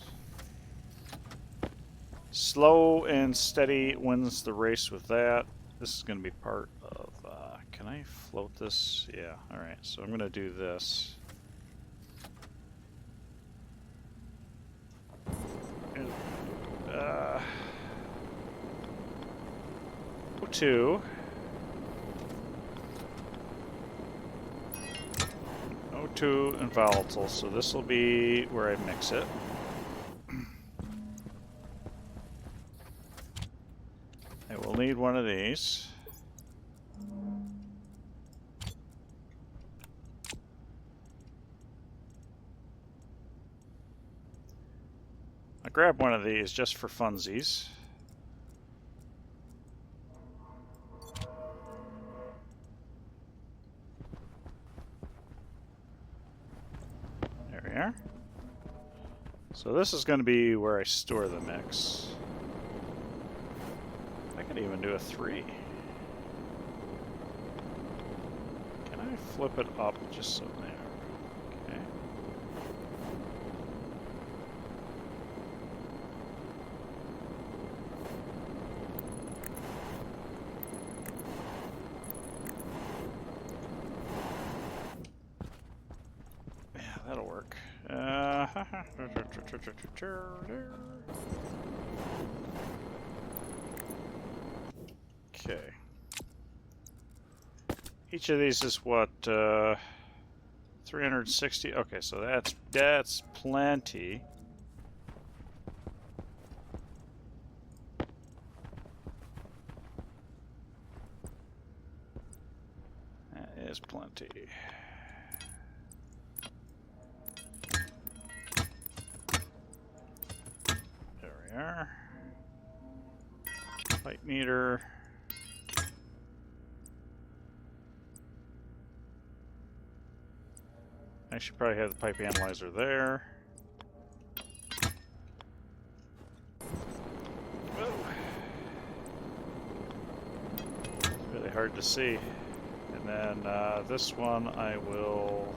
Slow and steady wins the race with that. This is going to be part of... can I float this? Yeah, alright. So I'm going to do this. O2. O2 and volatile. So this will be where I mix it. I will need one of these. I'll grab one of these just for funsies. There we are. So this is going to be where I store the mix. I could even do a 3. flip it up just so there. Okay. Yeah, that'll work. Okay. Each of these is what, 360? Okay, so that's plenty. That is plenty. There we are. Light meter. I should probably have the pipe analyzer there. Whoa. It's really hard to see. And then this one I will...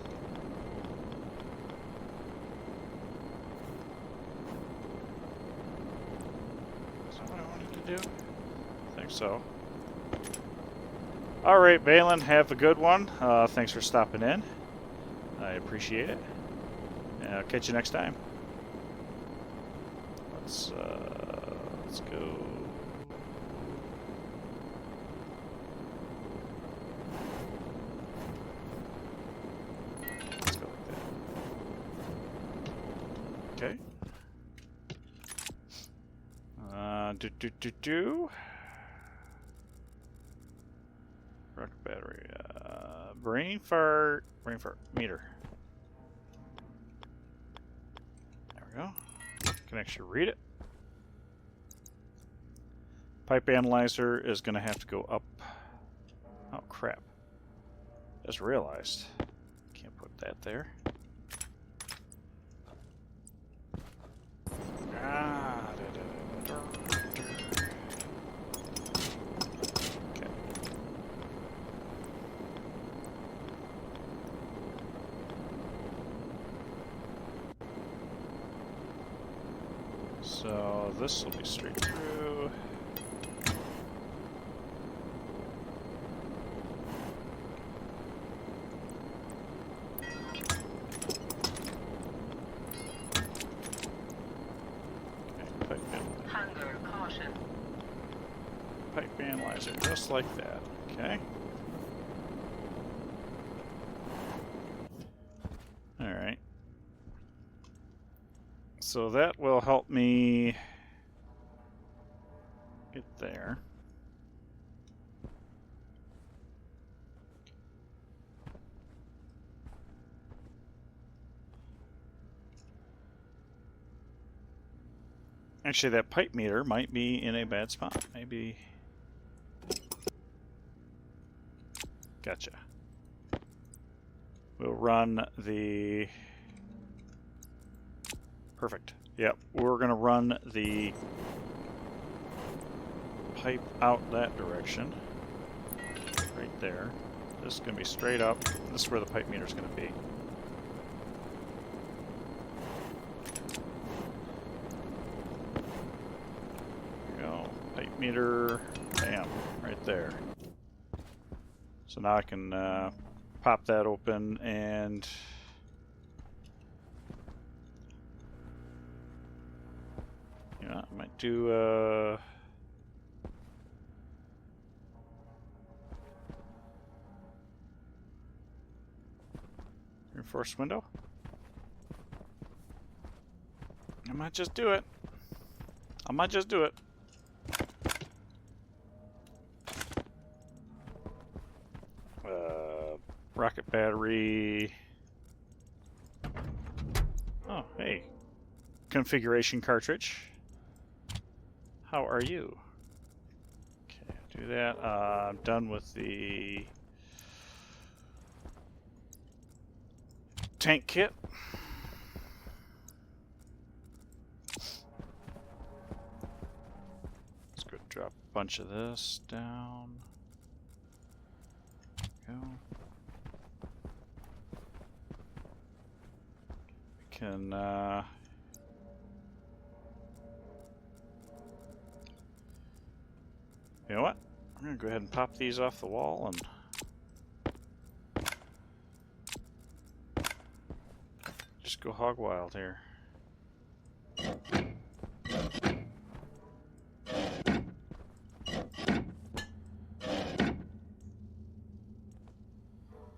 Is that what I wanted to do? I think so. Alright, Valen, have a good one. Thanks for stopping in. I appreciate it. And I'll catch you next time. Let's go. Let's go like that. Okay. Rocket battery. Brain fart meter. There we go. Can actually read it. Pipe analyzer is going to have to go up. Oh crap. Just realized. Can't put that there. Okay. So this will be straight through. Pipe analyzer, just like that. Okay. Alright. So that will help me get there. Actually, that pipe meter might be in a bad spot. Maybe... Gotcha. We'll run the... Perfect. Yep, we're going to run the pipe out that direction. Right there. This is going to be straight up. This is where the pipe meter is going to be. There we go. Pipe meter. Bam. Right there. So now I can pop that open and I might do reinforced window. I might just do it. I might just do it. Rocket battery. Oh, hey. Configuration cartridge. How are you? Okay, do that. I'm done with the tank kit. Let's go drop a bunch of this down. Go. can you know what? I'm gonna go ahead and pop these off the wall and just go hog wild here.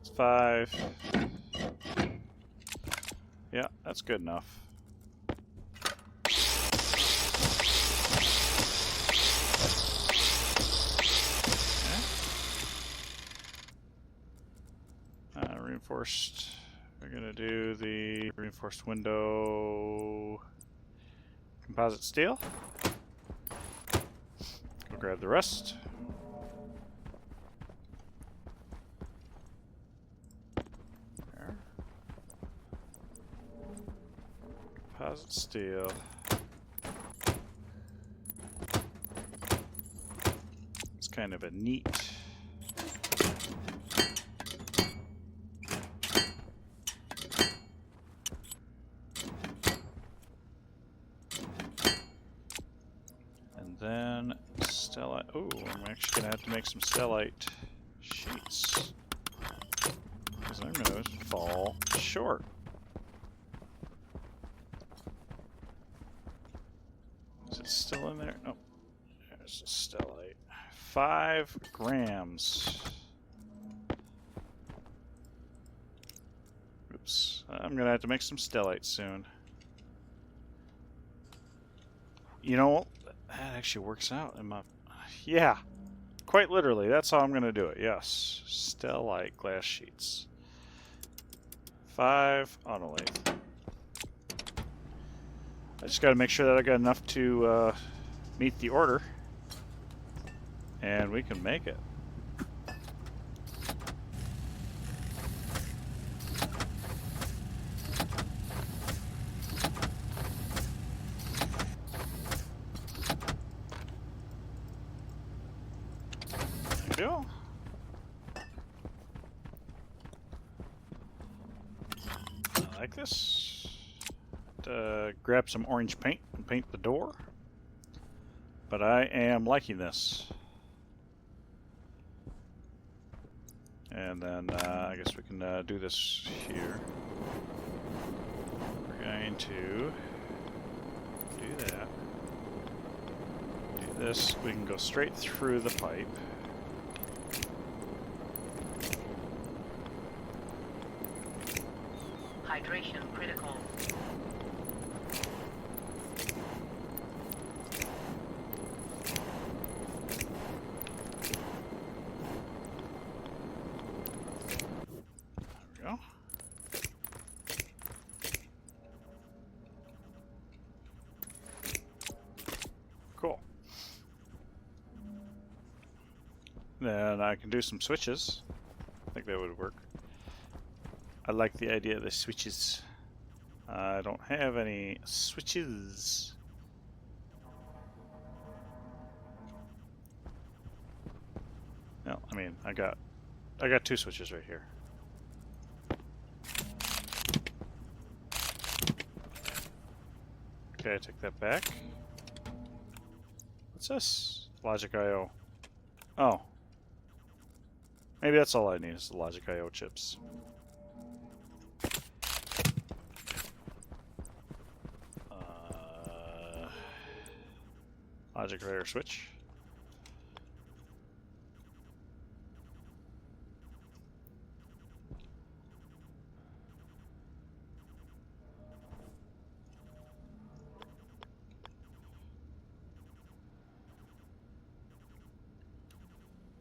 It's 5. Yeah, that's good enough. Okay. Reinforced. We're gonna do the reinforced window composite steel. Go grab the rest. There. Composite steel. It's kind of a neat. Then stellite. Oh, I'm actually gonna have to make some stellite sheets because I'm gonna fall short. Is it still in there? Oh, there's a stellite. 5 grams. Oops. I'm gonna have to make some stellite soon. You know, that actually works out in my... Yeah, quite literally. That's how I'm going to do it. Yes. Stellite glass sheets. 5 on a lathe. I just got to make sure that I got enough to meet the order. And we can make it. Go. I like this. Grab some orange paint and paint the door. But I am liking this. And then I guess we can do this here. We're going to do that. Do this. We can go straight through the pipe. Hydration critical. There we go. Cool. Then I can do some switches. I think that would work. I like the idea of the switches. I don't have any switches. No, I mean, I got 2 switches right here. Okay, I take that back. What's this? Logic I/O. Oh. Maybe that's all I need is the Logic I/O chips. Logic writer switch.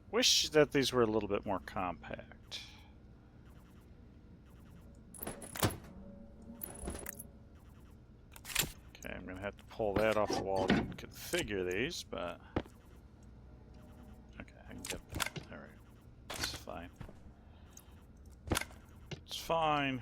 Wish that these were a little bit more compact. Okay, I'm going to have to pull that off the wall to configure these, but... Okay, I can get that. Alright. That's fine. It's fine.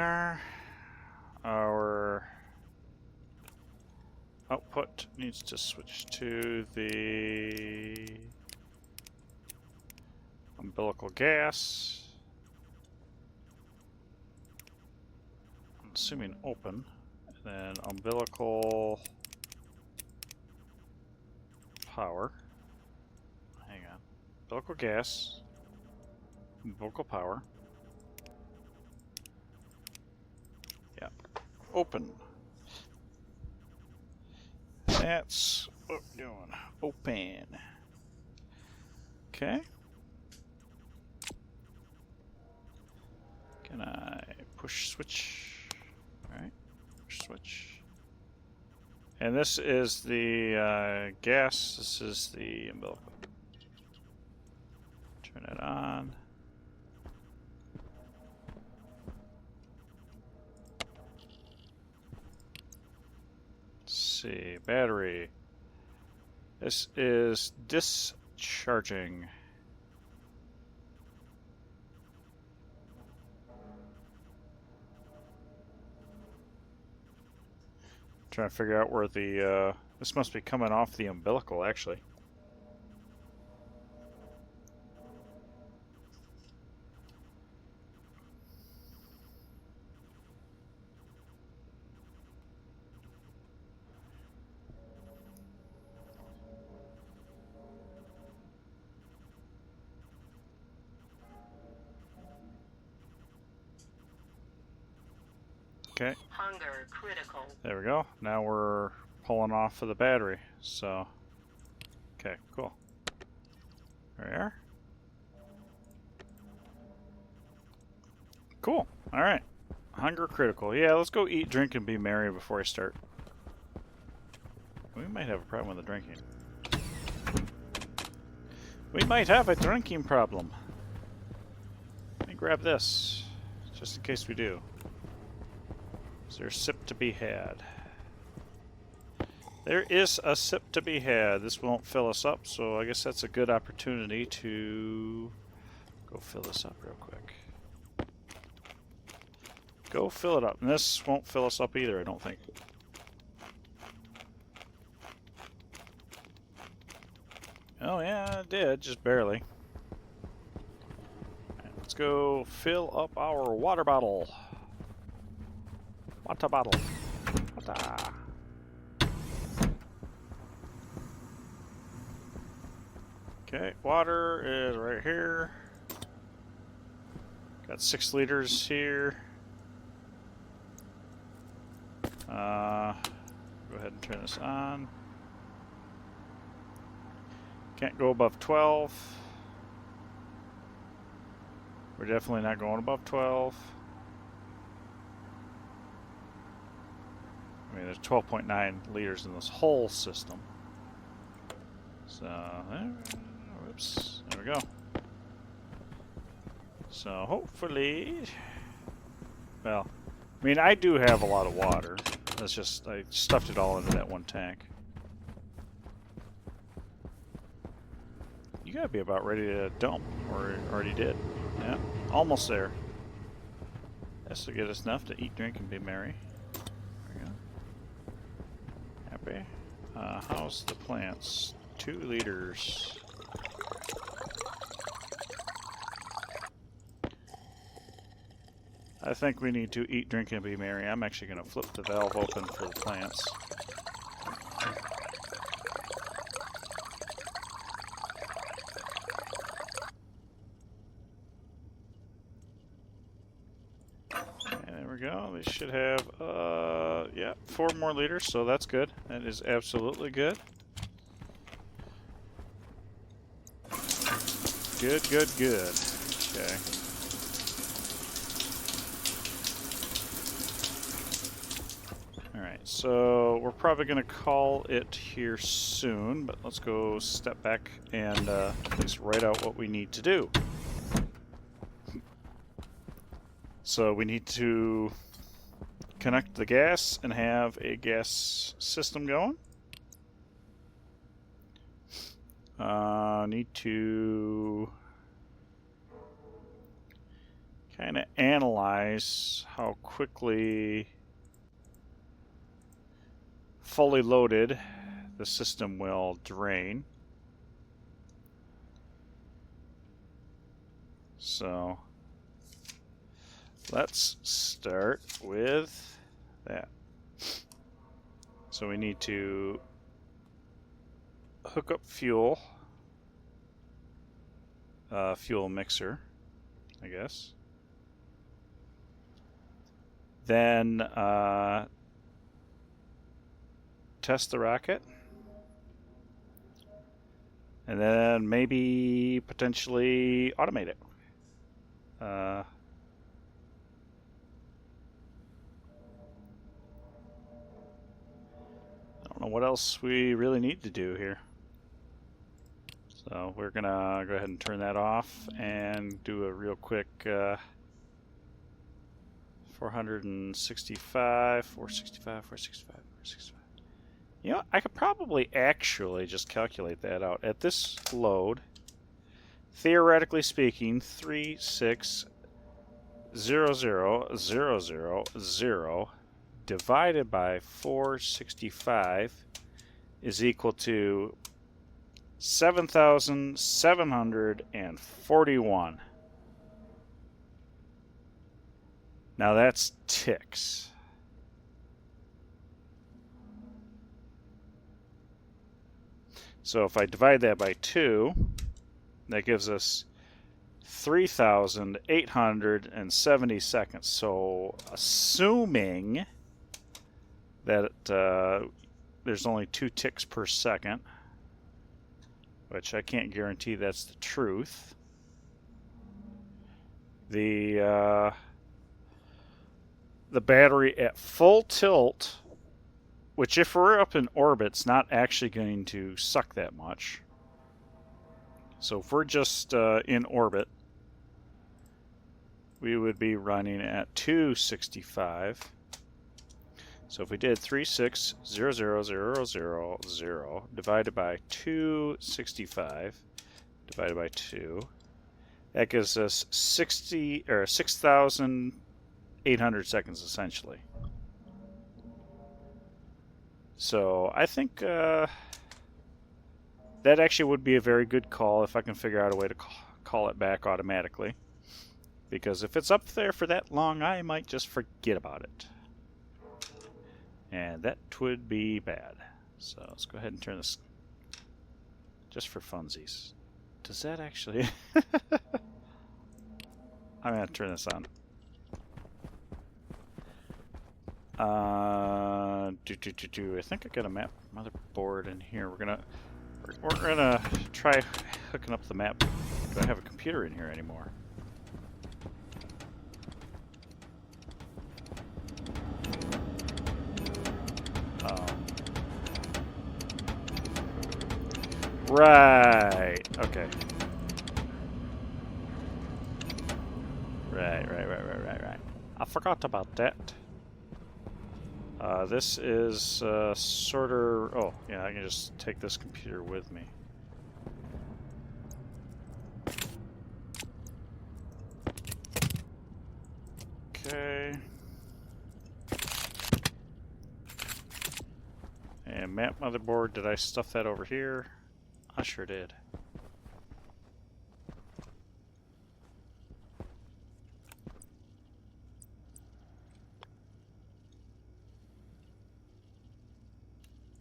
are. Our output needs to switch to the umbilical gas. I'm assuming open. And then umbilical power. Hang on. Umbilical gas. Umbilical power. Yeah. Open. That's what we're doing. Open. Okay. Can I push switch? Alright. Push switch. And this is the gas. This is the umbilical. Turn it on. Let's see. Battery. This is discharging. Trying to figure out where the this must be coming off the umbilical actually. Okay. Hunger critical. There we go. Now we're pulling off of the battery. So, okay, cool. There we are. Cool. All right. Hunger critical. Yeah, let's go eat, drink, and be merry before I start. We might have a problem with the drinking. We might have a drinking problem. Let me grab this, just in case we do. Is there a sip to be had? There is a sip to be had. This won't fill us up, so I guess that's a good opportunity to go fill this up real quick. Go fill it up. And this won't fill us up either, I don't think. Oh yeah, it did, just barely. Right, let's go fill up our water bottle. Water bottle. Water. Okay, water is right here. Got 6 liters here. Go ahead and turn this on. Can't go above 12. We're definitely not going above 12. I mean, there's 12.9 liters in this whole system. So, whoops, there we go. So, hopefully, well, I mean, I do have a lot of water. That's just, I stuffed it all into that one tank. You gotta be about ready to dump, or already did. Yeah, almost there. This will get us enough to eat, drink, and be merry. There we go. Happy. How's the plants? 2 liters. I think we need to eat, drink, and be merry. I'm actually going to flip the valve open for the plants. And there we go. They should have, yeah, 4 more liters, so that's good. That is absolutely good. Good, good, good. Okay. Alright, so we're probably going to call it here soon, but let's go step back and at least write out what we need to do. So we need to connect the gas and have a gas system going. Need to kind of analyze how quickly fully loaded the system will drain. So let's start with that. So we need to hook up fuel, fuel mixer, I guess. Then test the rocket. And then maybe potentially automate it. I don't know what else we really need to do here. So we're gonna go ahead and turn that off and do a real quick 465, 465, 465, 465. You know, I could probably actually just calculate that out. At this load, theoretically speaking, 360000 divided by 465 is equal to 7,741. Now that's ticks. So if I divide that by 2, that gives us 3,870 seconds. So assuming that there's only 2 ticks per second, which I can't guarantee that's the truth, the battery at full tilt, which if we're up in orbit, it's not actually going to suck that much. So if we're just in orbit, we would be running at 265. So if we did 360000 divided by 265 divided by 2, that gives us 6,800 seconds essentially. So I think that actually would be a very good call if I can figure out a way to call it back automatically. Because if it's up there for that long, I might just forget about it. And that would be bad. So let's go ahead and turn this just for funsies. Does that actually... I'm going to turn this on. I think I got a map motherboard in here. We're gonna try hooking up the map. Do I have a computer in here anymore? Right. Okay. Right. I forgot about that. This is sorter. Oh, yeah, I can just take this computer with me. Okay. And map motherboard, did I stuff that over here? I sure did.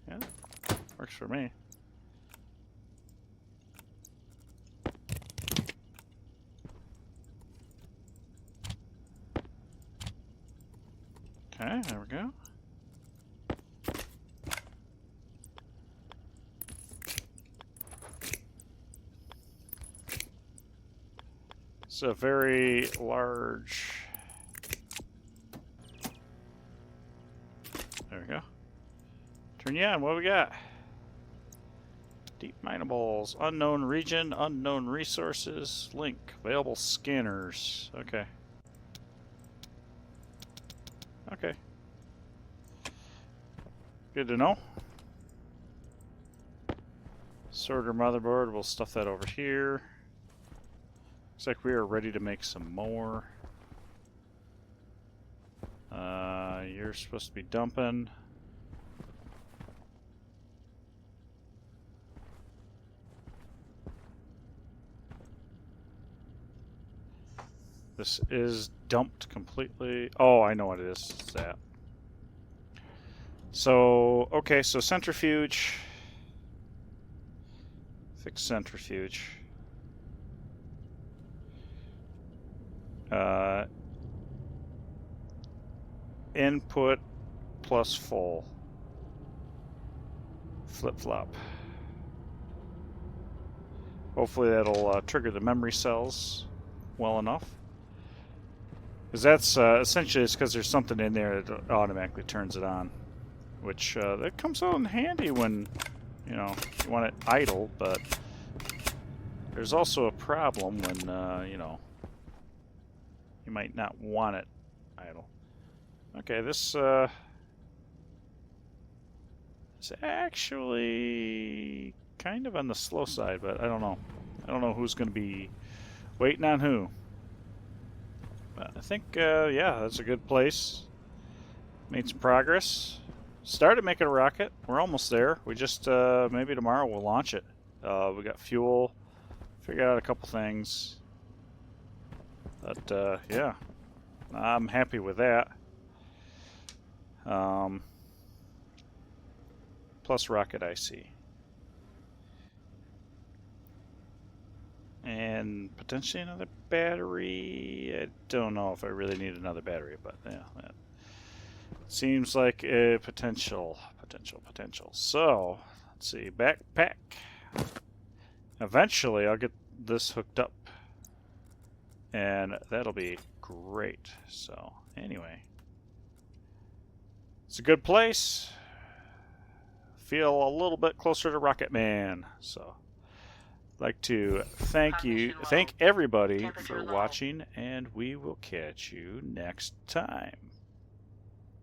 Yeah, works for me. Okay, there we go. It's a very large... There we go. Turn you on, what we got? Deep minables, unknown region, unknown resources, link, available scanners. Okay. Okay. Good to know. Sorter motherboard, we'll stuff that over here. Looks like we are ready to make some more. You're supposed to be dumping. This is dumped completely. Oh, I know what it is. It's that. So, okay, so centrifuge. Fix centrifuge. Input plus full. Flip-flop. Hopefully that'll trigger the memory cells well enough. Because that's essentially it's because there's something in there that automatically turns it on. Which that comes out in handy when, you know, you want it idle, but there's also a problem when, you know, you might not want it idle. Okay, this is actually kind of on the slow side, but I don't know. I don't know who's going to be waiting on who. But I think, yeah, that's a good place. Made some progress. Started making a rocket. We're almost there. We just, maybe tomorrow we'll launch it. We got fuel. Figured out a couple things. But, yeah. I'm happy with that. Plus rocket IC. And potentially another battery. I don't know if I really need another battery, but yeah, that seems like a potential. So, let's see, backpack. Eventually, I'll get this hooked up, and that'll be great. So, anyway, it's a good place. Feel a little bit closer to Rocket Man. So, I'd like to thank everybody for watching, and we will catch you next time.